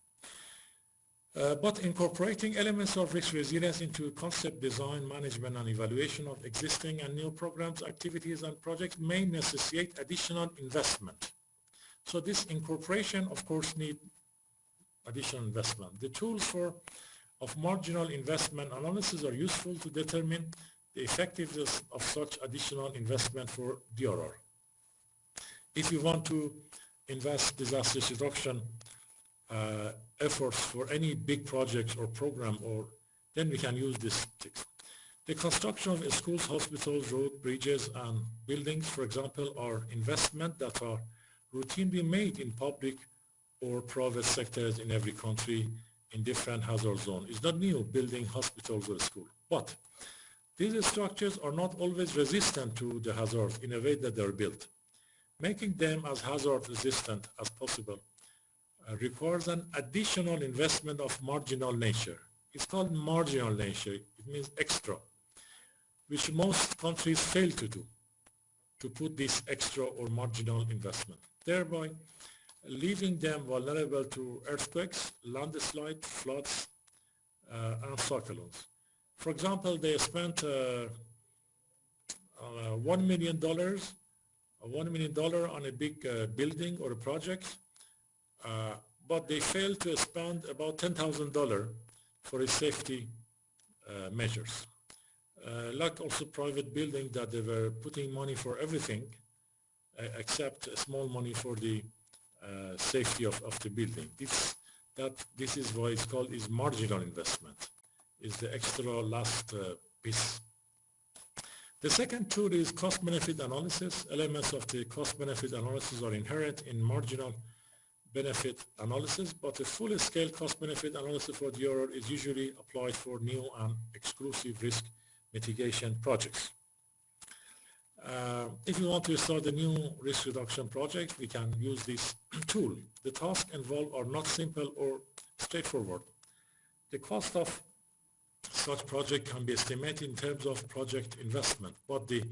But incorporating elements of risk resilience into concept design, management, and evaluation of existing and new programs, activities, and projects may necessitate additional investment. So this incorporation, of course, need additional investment. The tools of marginal investment analysis are useful to determine the effectiveness of such additional investment for DRR. If you want to invest disaster reduction efforts for any big project or program, then we can use this. The construction of schools, hospitals, roads, bridges, and buildings, for example, are investments that are routinely made in public or private sectors in every country in different hazard zones. It's not new building hospitals or schools, but these structures are not always resistant to the hazards in a way that they're built. Making them as hazard resistant as possible requires an additional investment of marginal nature. It's called marginal nature. It means extra, which most countries fail to do, to put this extra or marginal investment, thereby leaving them vulnerable to earthquakes, landslides, floods, and cyclones. For example, they spent $1 million on a big building or a project, but they failed to spend about $10,000 for its safety measures. Like also private building that they were putting money for everything except small money for the safety of the building. This is why it's called is marginal investment, is the extra last piece. The second tool is cost-benefit analysis. Elements of the cost-benefit analysis are inherent in marginal benefit analysis, but a full-scale cost-benefit analysis for the DRR is usually applied for new and exclusive risk mitigation projects. If you want to start a new risk reduction project, we can use this tool. The tasks involved are not simple or straightforward. The cost of such project can be estimated in terms of project investment, but the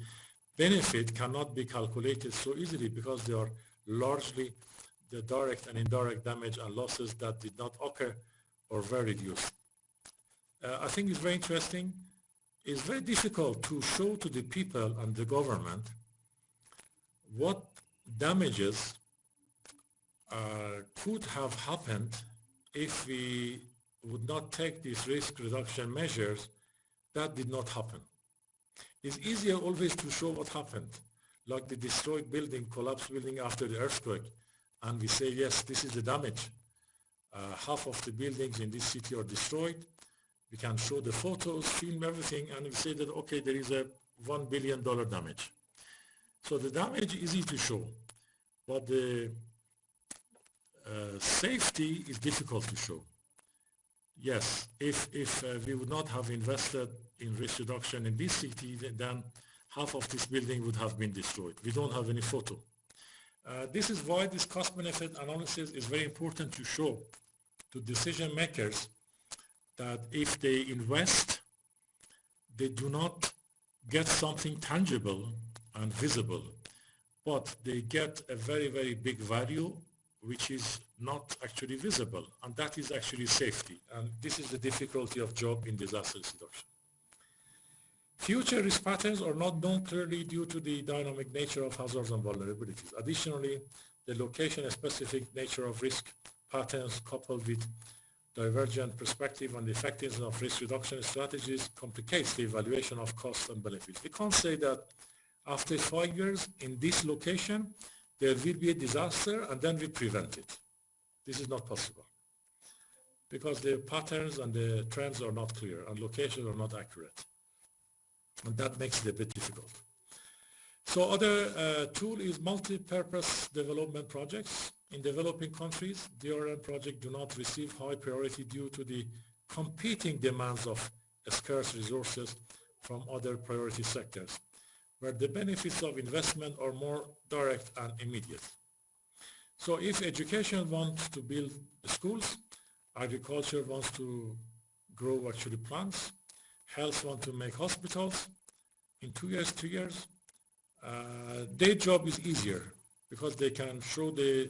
benefit cannot be calculated so easily because they are largely the direct and indirect damage and losses that did not occur or were reduced. I think it's very interesting. It's very difficult to show to the people and the government what damages could have happened if we would not take these risk reduction measures. That did not happen. It's easier always to show what happened, like the destroyed building, collapsed building after the earthquake, and we say, yes, this is the damage. Half of the buildings in this city are destroyed. We can show the photos, film everything, and we say that, okay, there is a $1 billion damage. So the damage is easy to show, but the safety is difficult to show. Yes, if we would not have invested in risk reduction in this city, then half of this building would have been destroyed. We don't have any photo. This is why this cost-benefit analysis is very important to show to decision makers that if they invest, they do not get something tangible and visible, but they get a very, very big value which is not actually visible, and that is actually safety. And this is the difficulty of job in disaster reduction. Future risk patterns are not known clearly due to the dynamic nature of hazards and vulnerabilities. Additionally, the location-specific nature of risk patterns coupled with divergent perspective on the effectiveness of risk reduction strategies complicates the evaluation of costs and benefits. We can't say that after 5 years in this location, there will be a disaster and then we prevent it. This is not possible because the patterns and the trends are not clear and locations are not accurate. And that makes it a bit difficult. So other tool is multi-purpose development projects. In developing countries, DRM projects do not receive high priority due to the competing demands of scarce resources from other priority sectors, where the benefits of investment are more direct and immediate. So if education wants to build schools, agriculture wants to grow actually plants, health wants to make hospitals, in 2 years, 3 years, their job is easier because they can show the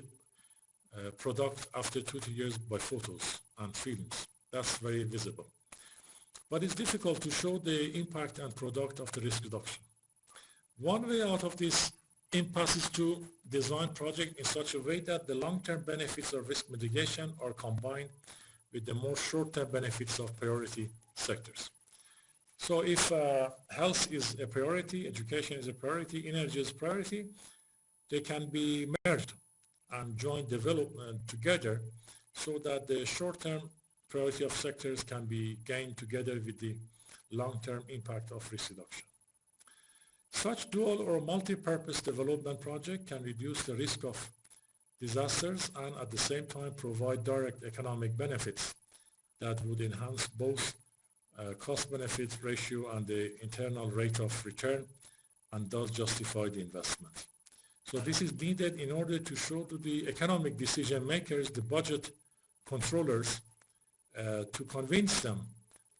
product after 2 to 3 years by photos and films. That's very visible. But it's difficult to show the impact and product of the risk reduction. One way out of this impasse is to design projects in such a way that the long-term benefits of risk mitigation are combined with the more short-term benefits of priority sectors. So if health is a priority, education is a priority, energy is a priority, they can be merged and joint development together so that the short-term priority of sectors can be gained together with the long-term impact of risk reduction. Such dual or multi-purpose development project can reduce the risk of disasters and at the same time provide direct economic benefits that would enhance both cost-benefit ratio and the internal rate of return and thus justify the investment. So this is needed in order to show to the economic decision makers, the budget controllers, to convince them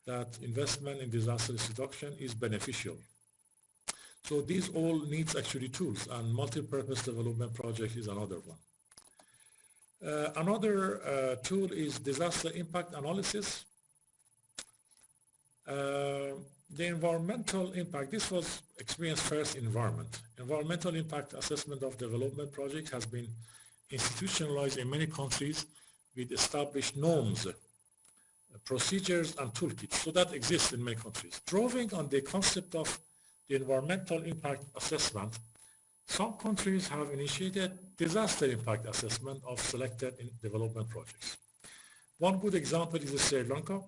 that investment in disaster risk reduction is beneficial. So these all needs actually tools, and multi-purpose development project is another one. Another tool is disaster impact analysis. The environmental impact, this was experienced first environment. Environmental impact assessment of development project has been institutionalized in many countries with established norms, procedures and toolkits. So that exists in many countries. Drawing on the concept of the environmental impact assessment, some countries have initiated disaster impact assessment of selected development projects. One good example is Sri Lanka.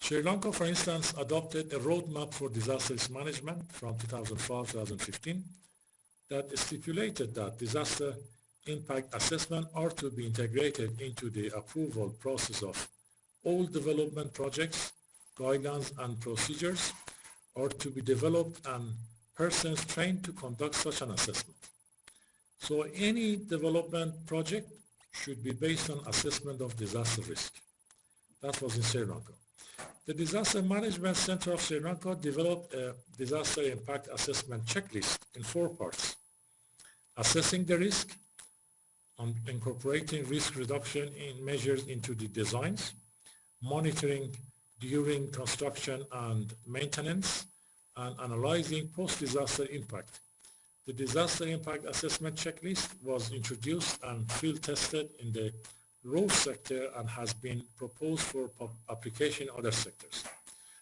Sri Lanka, for instance, adopted a roadmap for disaster risk management from 2005-2015 that stipulated that disaster impact assessment are to be integrated into the approval process of all development projects, guidelines and procedures are to be developed and persons trained to conduct such an assessment. So any development project should be based on assessment of disaster risk. That was in Sri Lanka. The Disaster Management Center of Sri Lanka developed a disaster impact assessment checklist in 4 parts. Assessing the risk, on incorporating risk reduction in measures into the designs, monitoring during construction and maintenance, and analyzing post-disaster impact. The disaster impact assessment checklist was introduced and field tested in the road sector and has been proposed for application in other sectors.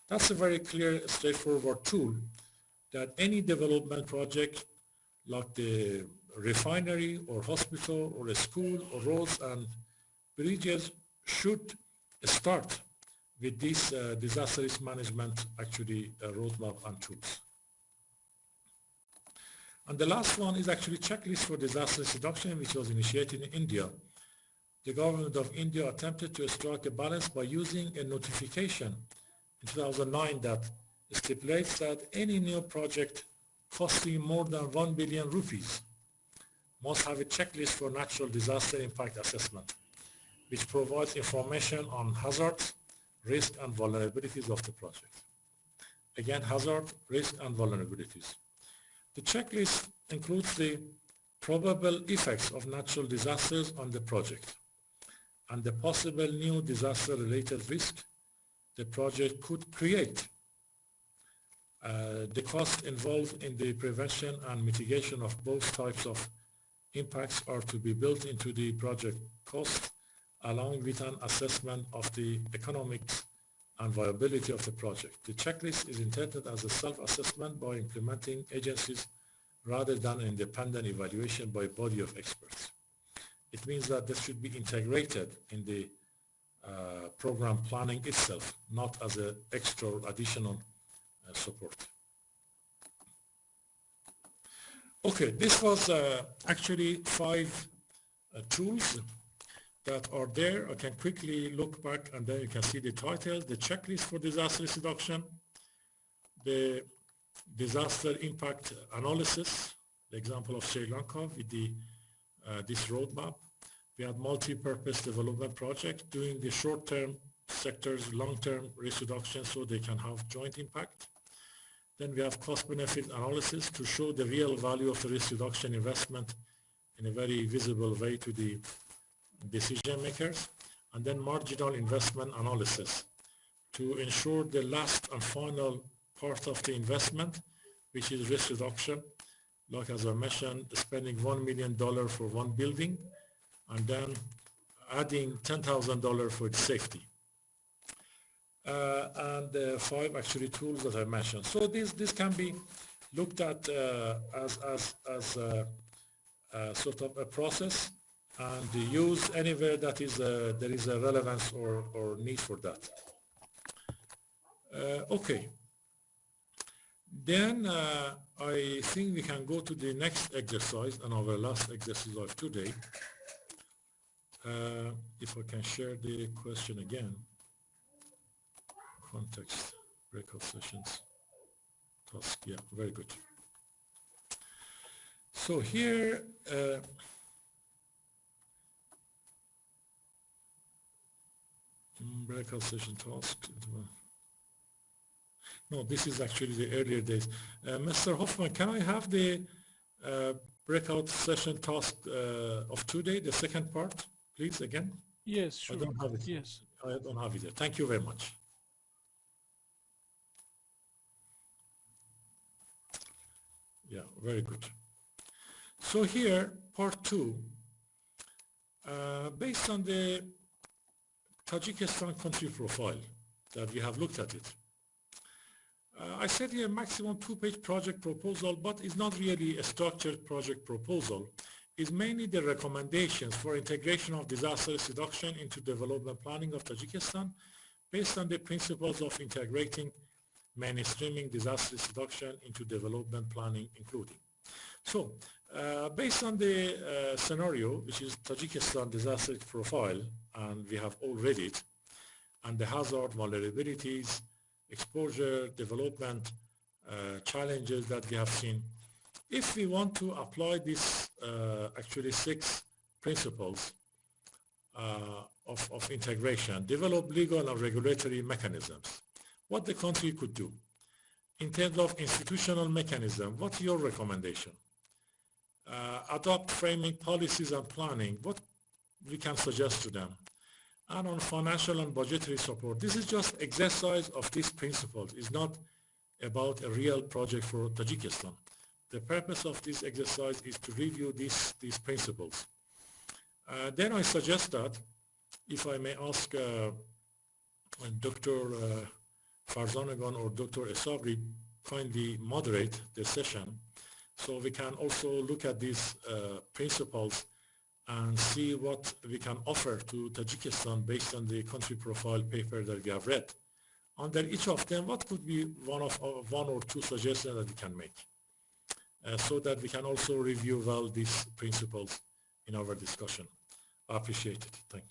That's a very clear, straightforward tool that any development project like the refinery or hospital or a school or roads and bridges should start with this disaster risk management actually roadmap and tools. And the last one is actually checklist for disaster risk reduction, which was initiated in India. The government of India attempted to strike a balance by using a notification in 2009 that stipulates that any new project costing more than 1 billion rupees must have a checklist for natural disaster impact assessment, which provides information on hazards, risk and vulnerabilities of the project. Again, hazard, risk and vulnerabilities. The checklist includes the probable effects of natural disasters on the project and the possible new disaster-related risk the project could create. The cost involved in the prevention and mitigation of both types of impacts are to be built into the project cost, along with an assessment of the economics and viability of the project. The checklist is intended as a self-assessment by implementing agencies rather than independent evaluation by a body of experts. It means that this should be integrated in the program planning itself, not as an extra additional support. Okay, this was actually 5 tools that are there. I can quickly look back and then you can see the title, the checklist for disaster risk reduction, the disaster impact analysis, the example of Sri Lanka with the this roadmap. We had multi-purpose development project doing the short-term sectors, long-term risk reduction so they can have joint impact. Then we have cost-benefit analysis to show the real value of the risk reduction investment in a very visible way to the decision makers. And then marginal investment analysis to ensure the last and final part of the investment, which is risk reduction. Like as I mentioned, spending $1 million for one building and then adding $10,000 for its safety. And 5 actually tools that I mentioned. So this can be looked at as sort of a process and used anywhere that is there is a relevance or need for that. Okay. Then I think we can go to the next exercise and our last exercise of today. If I can share the question again. Context, breakout sessions, task, yeah, very good. So here, breakout session task. No, this is actually the earlier days. Mr. Hoffman, can I have the breakout session task of today, the second part, please, again? Yes, sure. I don't have it. Yes. I don't have it yet. Thank you very much. Yeah, very good. So here, part 2, based on the Tajikistan country profile that we have looked at it. I said here maximum 2-page project proposal, but it's not really a structured project proposal. It's mainly the recommendations for integration of disaster risk reduction into development planning of Tajikistan based on the principles of integrating mainstreaming disaster risk reduction into development planning including. So, based on the scenario, which is Tajikistan disaster risk profile, and we have all read it, and the hazard, vulnerabilities, exposure, development, challenges that we have seen. If we want to apply this actually 6 principles of integration, develop legal and regulatory mechanisms, what the country could do. In terms of institutional mechanism, what's your recommendation? Adopt framing policies and planning, what we can suggest to them. And on financial and budgetary support, this is just exercise of these principles. It's not about a real project for Tajikistan. The purpose of this exercise is to review these principles. Then I suggest that, if I may ask Dr. Farzanagan or Dr. Esabri kindly moderate the session, so we can also look at these principles and see what we can offer to Tajikistan based on the country profile paper that we have read. Under each of them, what could be one or two suggestions that we can make, so that we can also review well these principles in our discussion. I appreciate it. Thank you.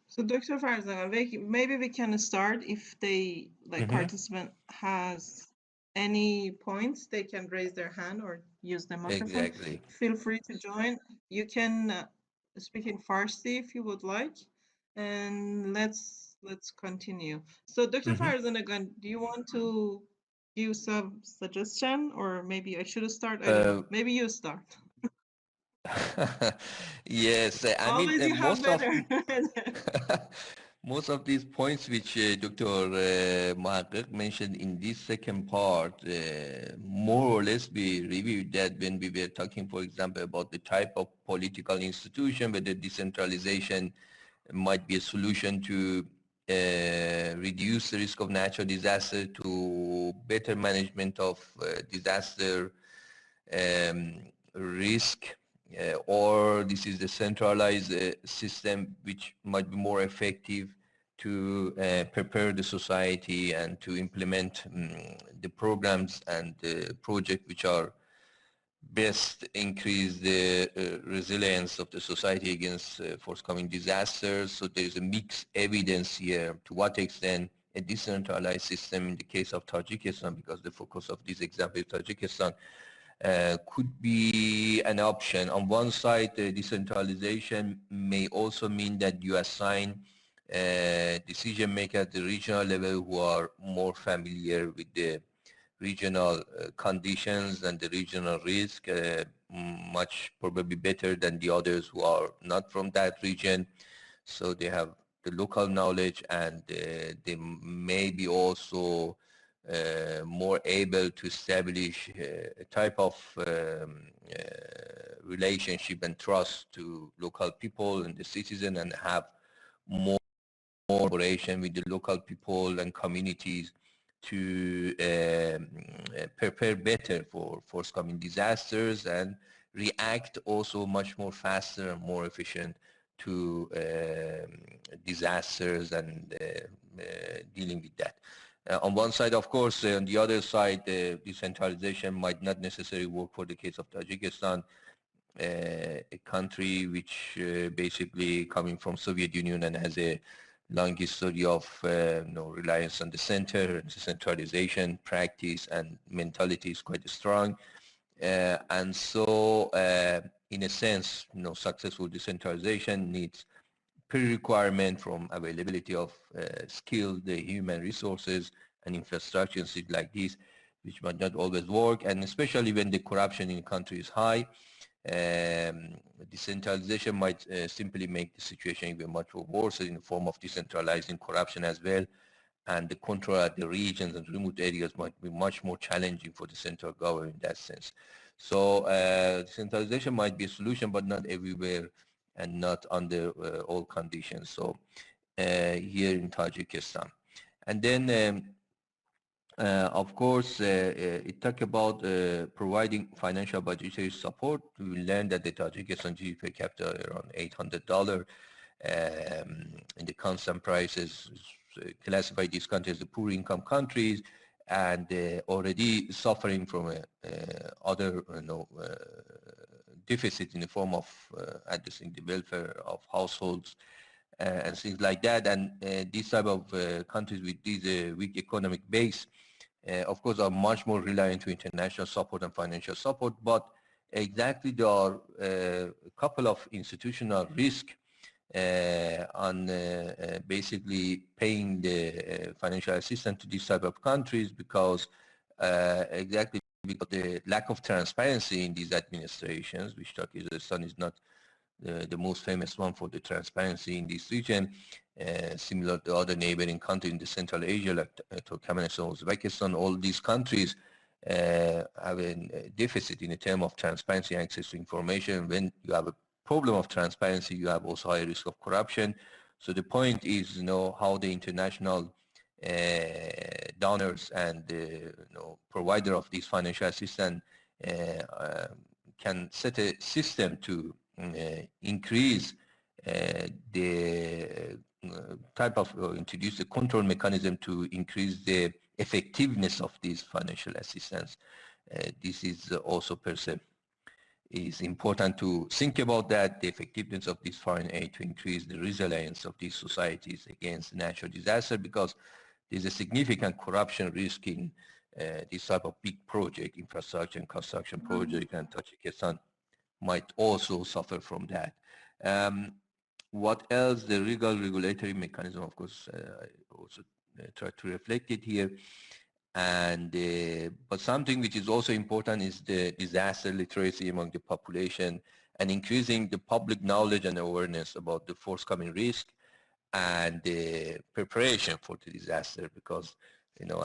So Dr. Farzan, maybe we can start if they, participant has any points, they can raise their hand or use the microphone. Exactly. Feel free to join. You can speak in Farsi if you would like, and let's continue. So Dr. Farzan, again, do you want to give some suggestion, or maybe I should start? I don't know. Maybe you start. Yes, I Always mean, you have better. most of these points which Dr. Mohaghegh mentioned in this second part, more or less we reviewed that when we were talking, for example, about the type of political institution, whether decentralization might be a solution to reduce the risk of natural disaster, to better management of disaster risk, or this is the centralized system which might be more effective to prepare the society and to implement the programs and the projects which are best increase the resilience of the society against forthcoming disasters. So there is a mixed evidence here to what extent a decentralized system in the case of Tajikistan, because the focus of this example is Tajikistan, could be an option. On one side, the decentralization may also mean that you assign decision makers at the regional level who are more familiar with the regional conditions and the regional risk, much probably better than the others who are not from that region. So they have the local knowledge, and they may be also more able to establish a type of relationship and trust to local people and the citizen, and have more cooperation with the local people and communities to prepare better for forthcoming disasters and react also much more faster and more efficient to disasters and dealing with that. On one side, of course, on the other side, decentralization might not necessarily work for the case of Tajikistan, a country which basically coming from Soviet Union and has a long history of reliance on the center, decentralization practice and mentality is quite strong. And so in a sense, successful decentralization needs pre-requirement from availability of skilled human resources and infrastructure and things like this, which might not always work, and especially when the corruption in the country is high. Decentralization might simply make the situation even much worse in the form of decentralizing corruption as well, and the control at the regions and remote areas might be much more challenging for the central government in that sense. So decentralization might be a solution, but not everywhere and not under all conditions. So here in Tajikistan. And then of course, it talked about providing financial budgetary support. We learned that the Tajikistan GDP per capita around $800. In the constant prices, classify these countries as the poor income countries, and already suffering from other deficit in the form of addressing the welfare of households and things like that. And these type of countries with this weak economic base, of course, are much more reliant to international support and financial support. But exactly there are a couple of institutional risk on basically paying the financial assistance to these type of countries, because exactly because the lack of transparency in these administrations, which Tajikistan is not the most famous one for the transparency in this region, similar to other neighboring countries in the Central Asia like Turkmenistan, Uzbekistan. All these countries have a deficit in the term of transparency and access to information. When you have a problem of transparency, you have also high risk of corruption. So the point is, how the international donors and provider of this financial assistance can set a system to increase the type of introduce a control mechanism to increase the effectiveness of this financial assistance. This is also per se is important to think about that, the effectiveness of this foreign aid to increase the resilience of these societies against natural disaster, because there's a significant corruption risk in this type of big project, infrastructure and construction project, and Tajikistan might also suffer from that. What else? The legal regulatory mechanism, of course, I also try to reflect it here. And but something which is also important is the disaster literacy among the population, and increasing the public knowledge and awareness about the forthcoming risk and the preparation for the disaster, because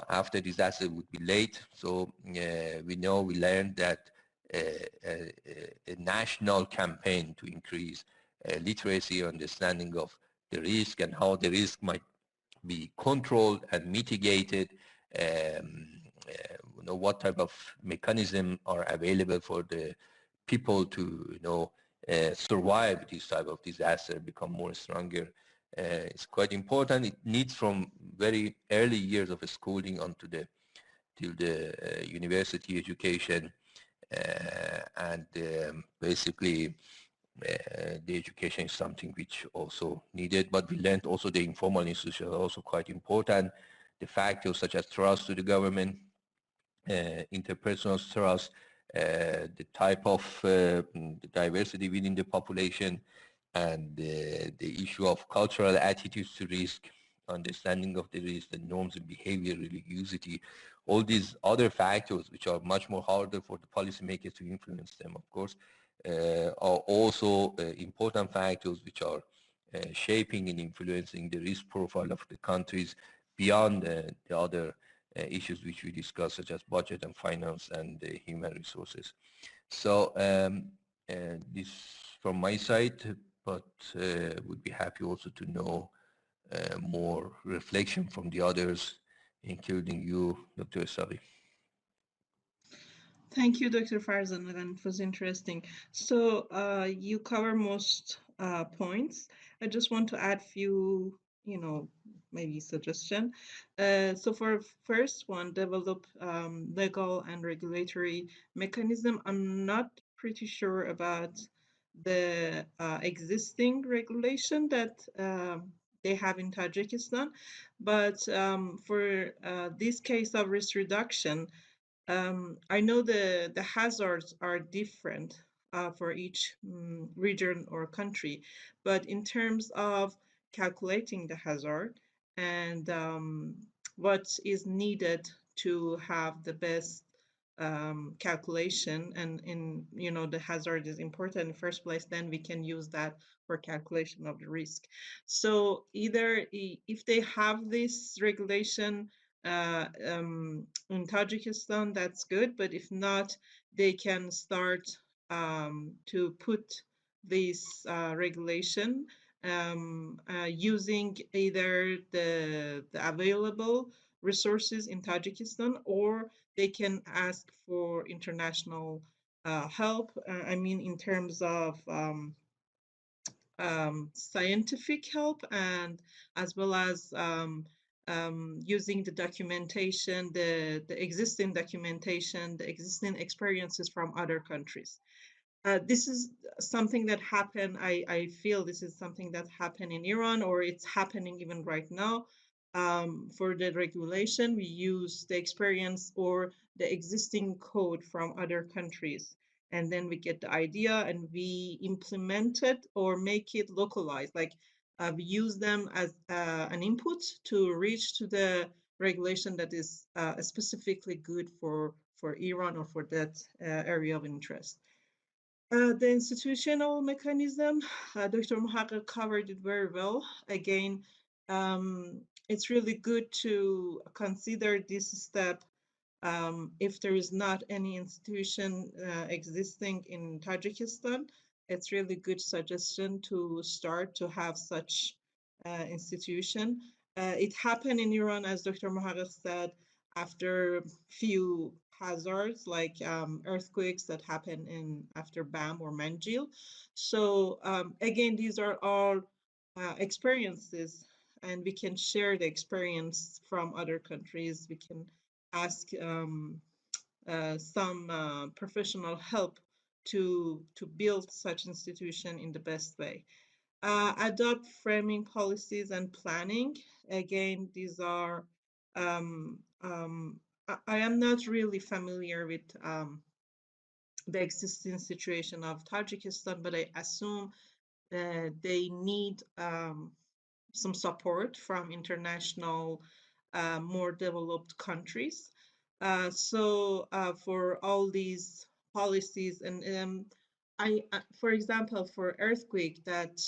after disaster would be late. So we learned that a national campaign to increase literacy, understanding of the risk and how the risk might be controlled and mitigated, what type of mechanism are available for the people to survive this type of disaster, become more stronger. It's quite important. It needs from very early years of schooling onto till the university education, and basically the education is something which also needed. But we learned also the informal institutions are also quite important. The factors such as trust to the government, interpersonal trust, the type of the diversity within the population, and the issue of cultural attitudes to risk, understanding of the risk, the norms and behavior, religiosity, all these other factors which are much more harder for the policymakers to influence them, of course, are also important factors which are shaping and influencing the risk profile of the countries beyond the other issues which we discussed, such as budget and finance and human resources. So this from my side, but would be happy also to know more reflection from the others, including you, Dr. Sari. Thank you, Dr. Farzan, and it was interesting. So you cover most points. I just want to add few, maybe suggestion. So for first one, develop legal and regulatory mechanism. I'm not pretty sure about the existing regulation that they have in Tajikistan, but for this case of risk reduction, I know the hazards are different for each region or country, but in terms of calculating the hazard and what is needed to have the best calculation, and the hazard is important in the first place, then we can use that for calculation of the risk. So either if they have this regulation in Tajikistan, that's good. But if not, they can start to put this regulation using either the available resources in Tajikistan, or they can ask for international help. I mean, in terms of scientific help, and as well as using the documentation, the existing documentation, the existing experiences from other countries. This is something that happened. I feel this is something that happened in Iran, or it's happening even right now. For the regulation, we use the experience or the existing code from other countries, and then we get the idea and we implement it or make it localized. Like we use them as an input to reach to the regulation that is specifically good for Iran or for that area of interest. The institutional mechanism, Dr. Mohaghegh covered it very well. Again, it's really good to consider this step if there is not any institution existing in Tajikistan. It's really good suggestion to start to have such institution. It happened in Iran, as Dr. Mohaghegh said, after few hazards like earthquakes that happen in after BAM or Manjil. So again, these are all experiences, and we can share the experience from other countries. We can ask some professional help to build such institution in the best way. Adopt framing policies and planning. Again, these are I am not really familiar with the existing situation of Tajikistan, but I assume they need some support from international, more developed countries. For all these policies, and for example, for earthquake that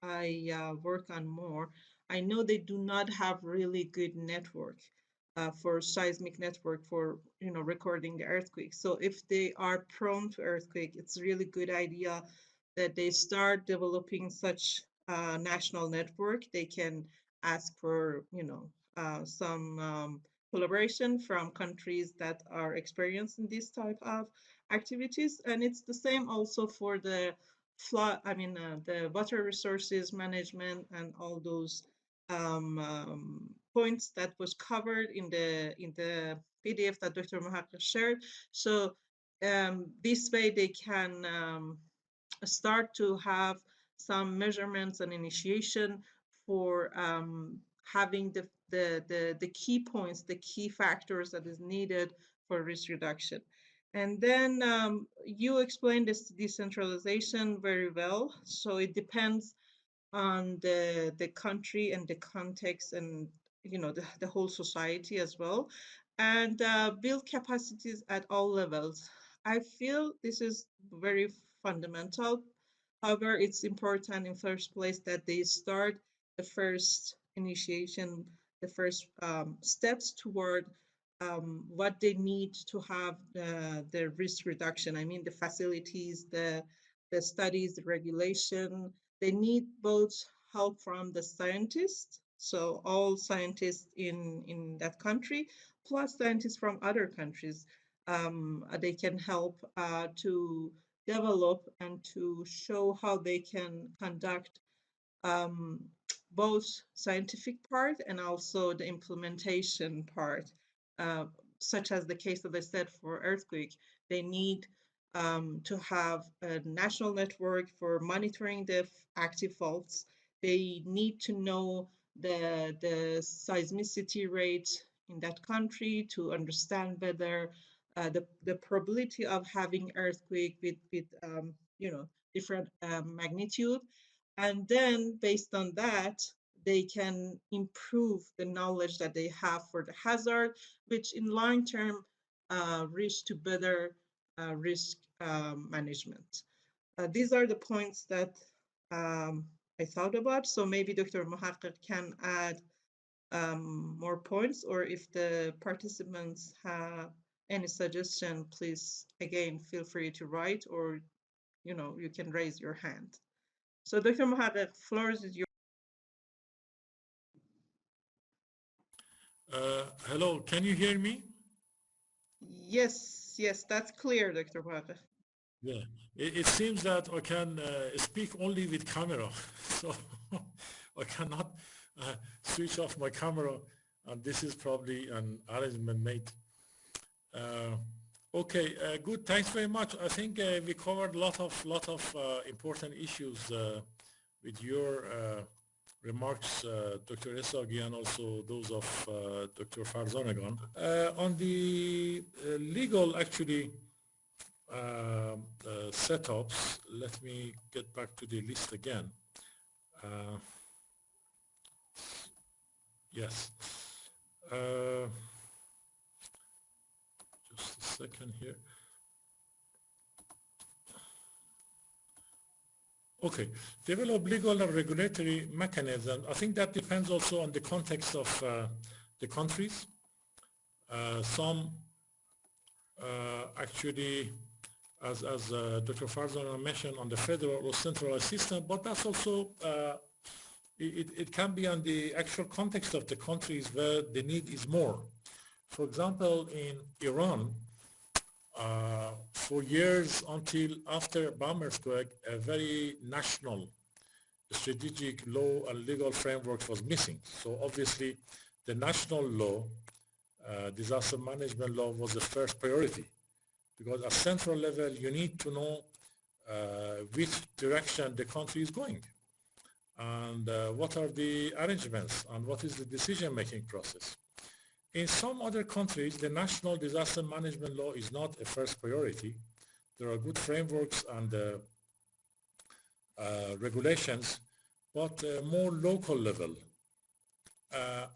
I work on more, I know they do not have really good network for seismic network for recording the earthquake. So if they are prone to earthquake, it's a really good idea that they start developing such national network. They can ask for some collaboration from countries that are experienced in this type of activities. And it's the same also for the flood, the water resources management and all those points that was covered in the PDF that Dr. Mohaghegh shared. So this way they can start to have some measurements and initiation for having the key points, the key factors that is needed for risk reduction. And then you explained this decentralization very well. So it depends on the country and the context, and the whole society as well, and build capacities at all levels. I feel this is very fundamental. However, it's important in first place that they start the first initiation, the first steps toward what they need to have the risk reduction. I mean, the facilities, the studies, the regulation. They need both help from the scientists, so all scientists in that country, plus scientists from other countries. They can help to develop and to show how they can conduct both scientific part and also the implementation part, such as the case that I said for earthquake. They need to have a national network for monitoring the active faults. They need to know the seismicity rate in that country to understand better the probability of having earthquake with different magnitude. And then based on that, they can improve the knowledge that they have for the hazard, which in long term reach to better risk management. These are the points that I thought about. So maybe Dr. Mohaghegh can add more points, or if the participants have any suggestion, please again feel free to write, or you can raise your hand. So Dr. Mohaghegh, floor is yours. Hello, can you hear me? Yes, that's clear, Dr. Mohaghegh. Yeah, it seems that I can speak only with camera, so I cannot switch off my camera, and this is probably an arrangement made. Okay, good. Thanks very much. I think we covered a lot of important issues with your remarks, Dr. Esagi, and also those of Dr. Farzanagan. On the legal, actually, setups, let me get back to the list again. Yes. Just a second here. Okay, develop legal and regulatory mechanisms. I think that depends also on the context of the countries. Some actually, as Dr. Farzana mentioned, on the federal or centralized system, but that's also, it can be on the actual context of the countries where the need is more. For example, in Iran, for years until after bomb earthquake, a very national strategic law and legal framework was missing. So obviously the national law, disaster management law, was the first priority, because at central level you need to know which direction the country is going, and what are the arrangements, and what is the decision-making process. In some other countries, the national disaster management law is not a first priority. There are good frameworks and regulations, but more local level,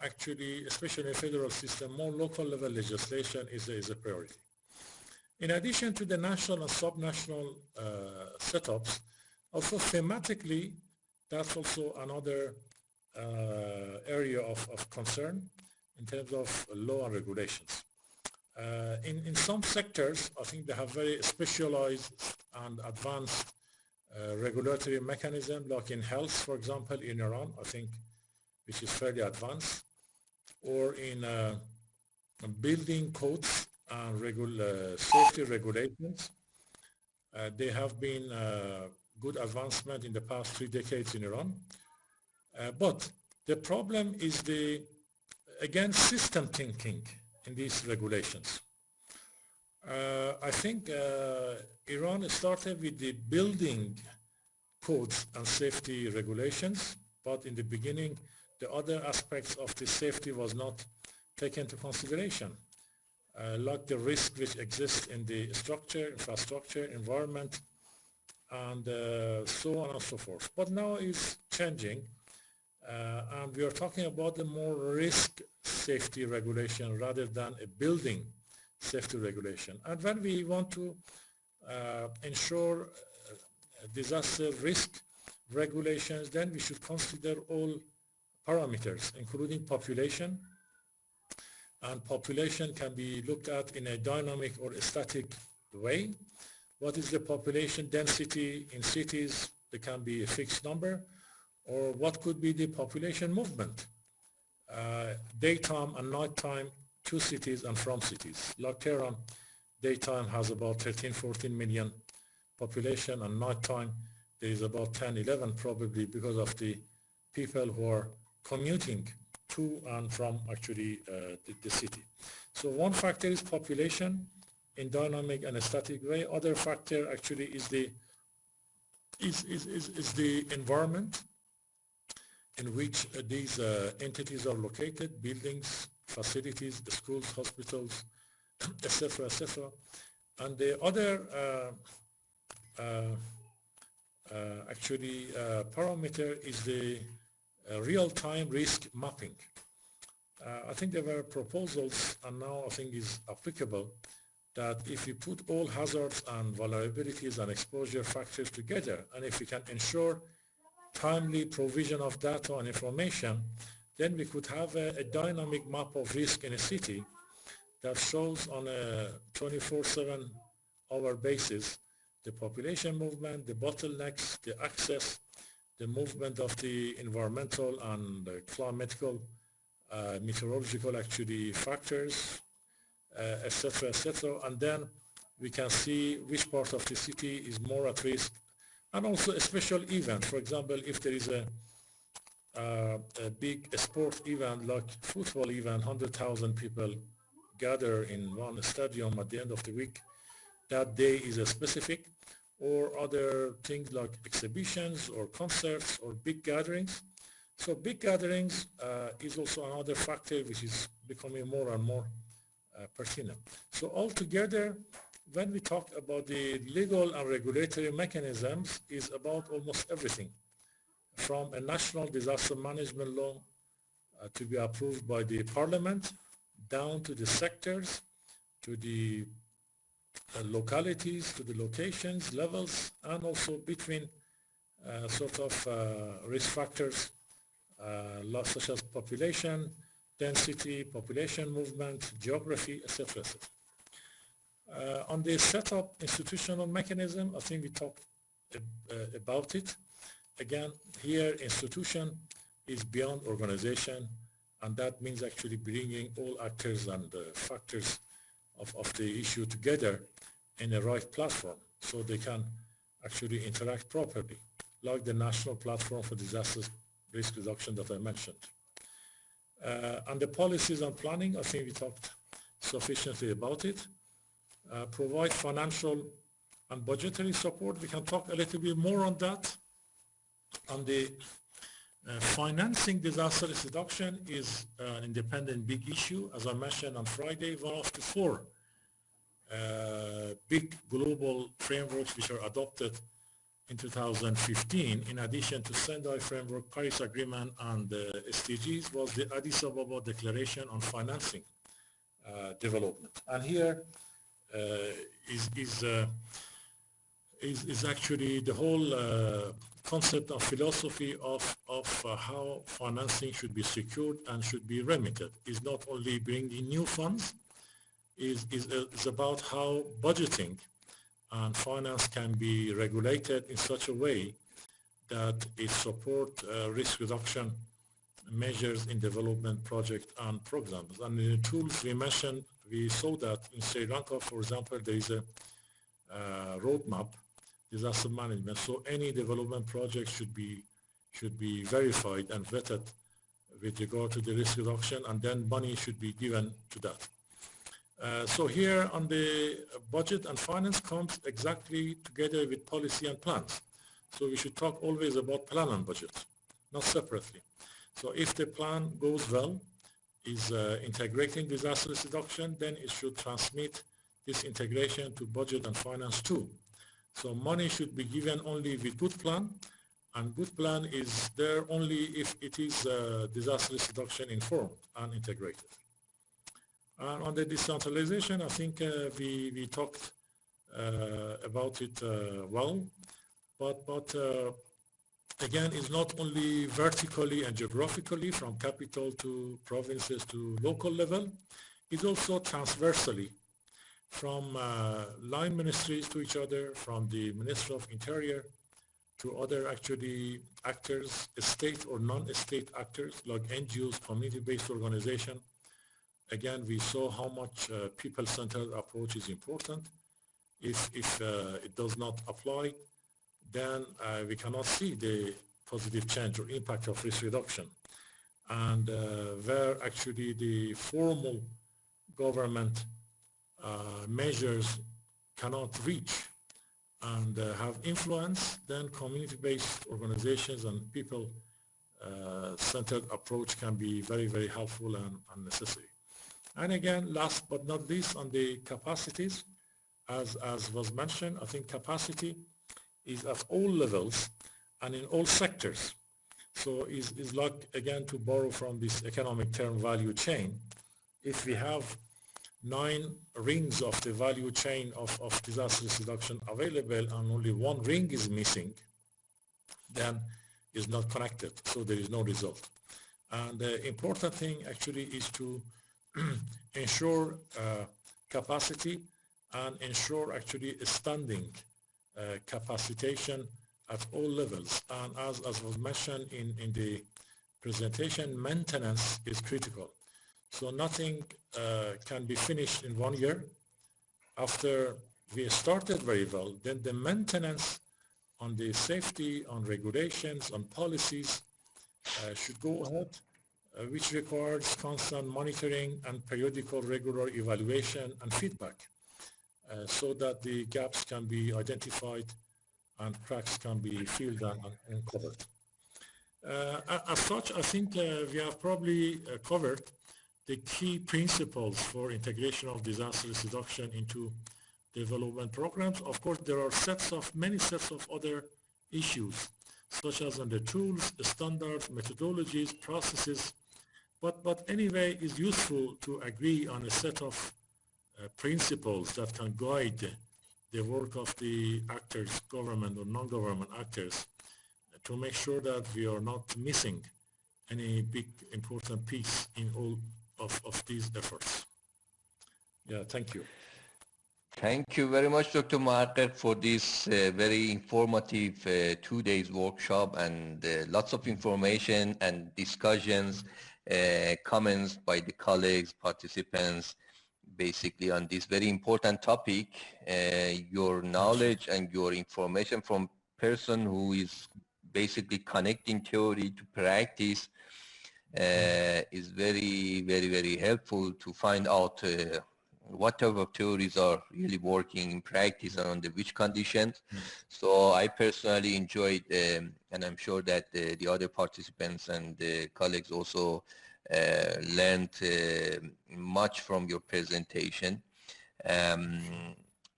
actually, especially in the federal system, more local level legislation is a priority. In addition to the national and subnational setups, also thematically, that's also another area of concern in terms of law and regulations. In some sectors, I think they have very specialized and advanced regulatory mechanism, like in health, for example, in Iran, I think, which is fairly advanced, or in building codes and safety regulations. They have been good advancement in the past 3 decades in Iran. But the problem is again, system thinking in these regulations. I think Iran started with the building codes and safety regulations, but in the beginning, the other aspects of the safety was not taken into consideration, like the risk which exists in the structure, infrastructure, environment, and so on and so forth. But now it's changing. And we are talking about the more risk safety regulation rather than a building safety regulation. And when we want to ensure disaster risk regulations, then we should consider all parameters, including population. And population can be looked at in a dynamic or a static way. What is the population density in cities? There can be a fixed number. Or what could be the population movement, daytime and nighttime to cities and from cities. Like Tehran, daytime has about 13, 14 million population, and night time there is about 10, 11 probably because of the people who are commuting to and from actually the city. So one factor is population in dynamic and static way. Other factor actually is the environment in which these entities are located, buildings, facilities, schools, hospitals, etc., etc. And the other parameter is the real-time risk mapping. I think there were proposals, and now I think is applicable, that if you put all hazards and vulnerabilities and exposure factors together, and if we can ensure timely provision of data and information, then we could have a dynamic map of risk in a city that shows on a 24/7 hour basis the population movement, the bottlenecks, the access, the movement of the environmental and climatical, meteorological actually factors, etc., etc. And then we can see which part of the city is more at risk, and also a special event. For example, if there is a big sport event like football event, 100,000 people gather in one stadium at the end of the week, that day is a specific, or other things like exhibitions or concerts or big gatherings. So big gatherings is also another factor which is becoming more and more pertinent. So altogether, when we talk about the legal and regulatory mechanisms, is about almost everything, from a national disaster management law to be approved by the parliament, down to the sectors, to the localities, to the locations, levels, and also between risk factors such as population, density, population movement, geography, etc., etc. On the setup institutional mechanism, I think we talked about it. Again, here institution is beyond organization, and that means actually bringing all actors and factors of the issue together in a right platform so they can actually interact properly, like the National Platform for Disaster Risk Reduction that I mentioned. And the policies and planning, I think we talked sufficiently about it. Provide financial and budgetary support. We can talk a little bit more on that. On the financing disaster risk reduction is an independent big issue. As I mentioned on Friday, one of the four big global frameworks which are adopted in 2015, in addition to Sendai Framework, Paris Agreement, and the SDGs, was the Addis Ababa Declaration on Financing Development. And here is actually the whole concept of philosophy of how financing should be secured and should be remitted. Is not only bringing new funds, is about how budgeting and finance can be regulated in such a way that it supports risk reduction measures in development projects and programs. And in the tools we mentioned, we saw that in Sri Lanka, for example, there is a roadmap, disaster management. So any development project should be verified and vetted with regard to the risk reduction, and then money should be given to that. So here on the budget and finance comes exactly together with policy and plans. So we should talk always about plan and budget, not separately. So if the plan goes well, is integrating disaster risk reduction, then it should transmit this integration to budget and finance too. So money should be given only with good plan, and good plan is there only if it is disaster risk reduction informed and integrated. And on the decentralization, I think we talked about it well, but again, it's not only vertically and geographically from capital to provinces to local level, it's also transversally from line ministries to each other, from the Ministry of Interior to other actually actors, state or non-state actors like NGOs, community-based organization. Again, we saw how much people-centered approach is important. If it does not apply, then we cannot see the positive change or impact of risk reduction. And where actually the formal government measures cannot reach and have influence, then community-based organizations and people-centered approach can be very, very helpful and necessary. And again, last but not least, on the capacities, as was mentioned, I think capacity is at all levels and in all sectors. So is like, again, to borrow from this economic term value chain, if we have 9 rings of the value chain of disaster risk reduction available and only 1 ring is missing, then is not connected, so there is no result. And the important thing actually is to ensure capacity and ensure actually a standing capacitation at all levels. And as was mentioned in the presentation, maintenance is critical. So nothing can be finished in 1 year. After we started very well, then the maintenance on the safety, on regulations, on policies should go ahead, which requires constant monitoring and periodical regular evaluation and feedback so that the gaps can be identified and cracks can be filled and covered. As such, I think we have probably covered the key principles for integration of disaster risk reduction into development programs. Of course, there are many sets of other issues, such as on the tools, standards, methodologies, processes, but anyway, it's useful to agree on a set of principles that can guide the work of the actors, government or non-government actors, to make sure that we are not missing any big important piece in all of these efforts. Yeah, thank you. Thank you very much, Dr. Mohaghegh, for this very informative 2 days workshop and lots of information and discussions, comments by the colleagues, participants, basically on this very important topic. Your knowledge and your information from person who is basically connecting theory to practice is very, very, very helpful to find out what type of theories are really working in practice and under which conditions. So I personally enjoyed, and I'm sure that the other participants and the colleagues also learned much from your presentation.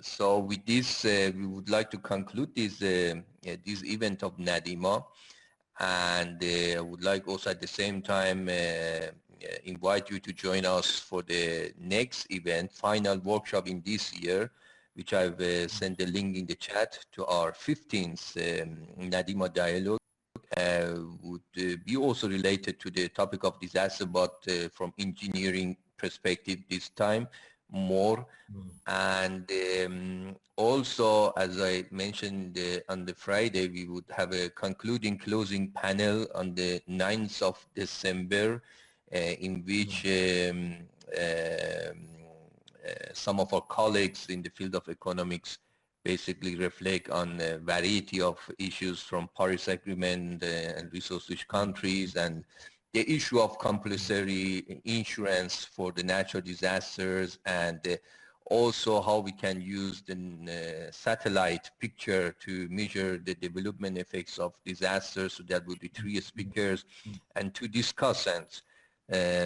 So with this, we would like to conclude this event of NaDiMa, and I would like also at the same time invite you to join us for the next event, final workshop in this year, which I've sent the link in the chat to our 15th NaDiMa dialogue. Would be also related to the topic of disaster, but from engineering perspective this time more. And also, as I mentioned on the Friday, we would have a closing panel on the 9th of December, in which some of our colleagues in the field of economics basically reflect on a variety of issues from Paris Agreement and resource-rich countries, and the issue of compulsory insurance for the natural disasters, and also how we can use the satellite picture to measure the development effects of disasters. So that would be 3 speakers and 2 discussants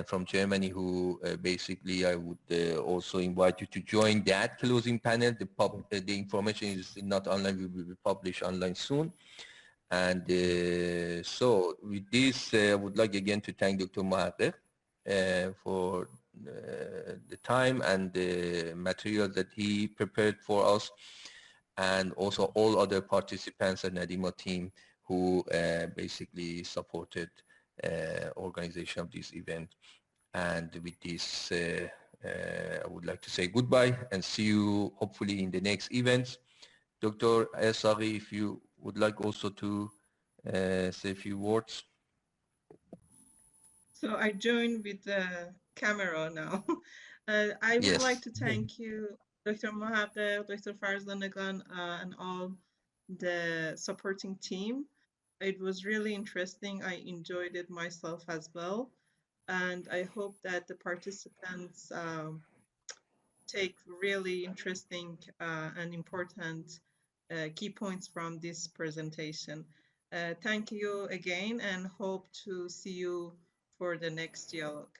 from Germany who basically I would also invite you to join that closing panel. The information is not online, will be published online soon. And so with this, I would like again to thank Dr. Mohaghegh for the time and the material that he prepared for us, and also all other participants and NaDiMa team who basically supported organization of this event. And with this, I would like to say goodbye and see you hopefully in the next events. Dr. Essari, if you would like also to say a few words. So I joined with the camera now. I would like to thank you Dr. Mohaghegh, Dr. Farzanagan, and all the supporting team. It was really interesting. I enjoyed it myself as well. And I hope that the participants take really interesting and important key points from this presentation. Thank you again and hope to see you for the next dialogue.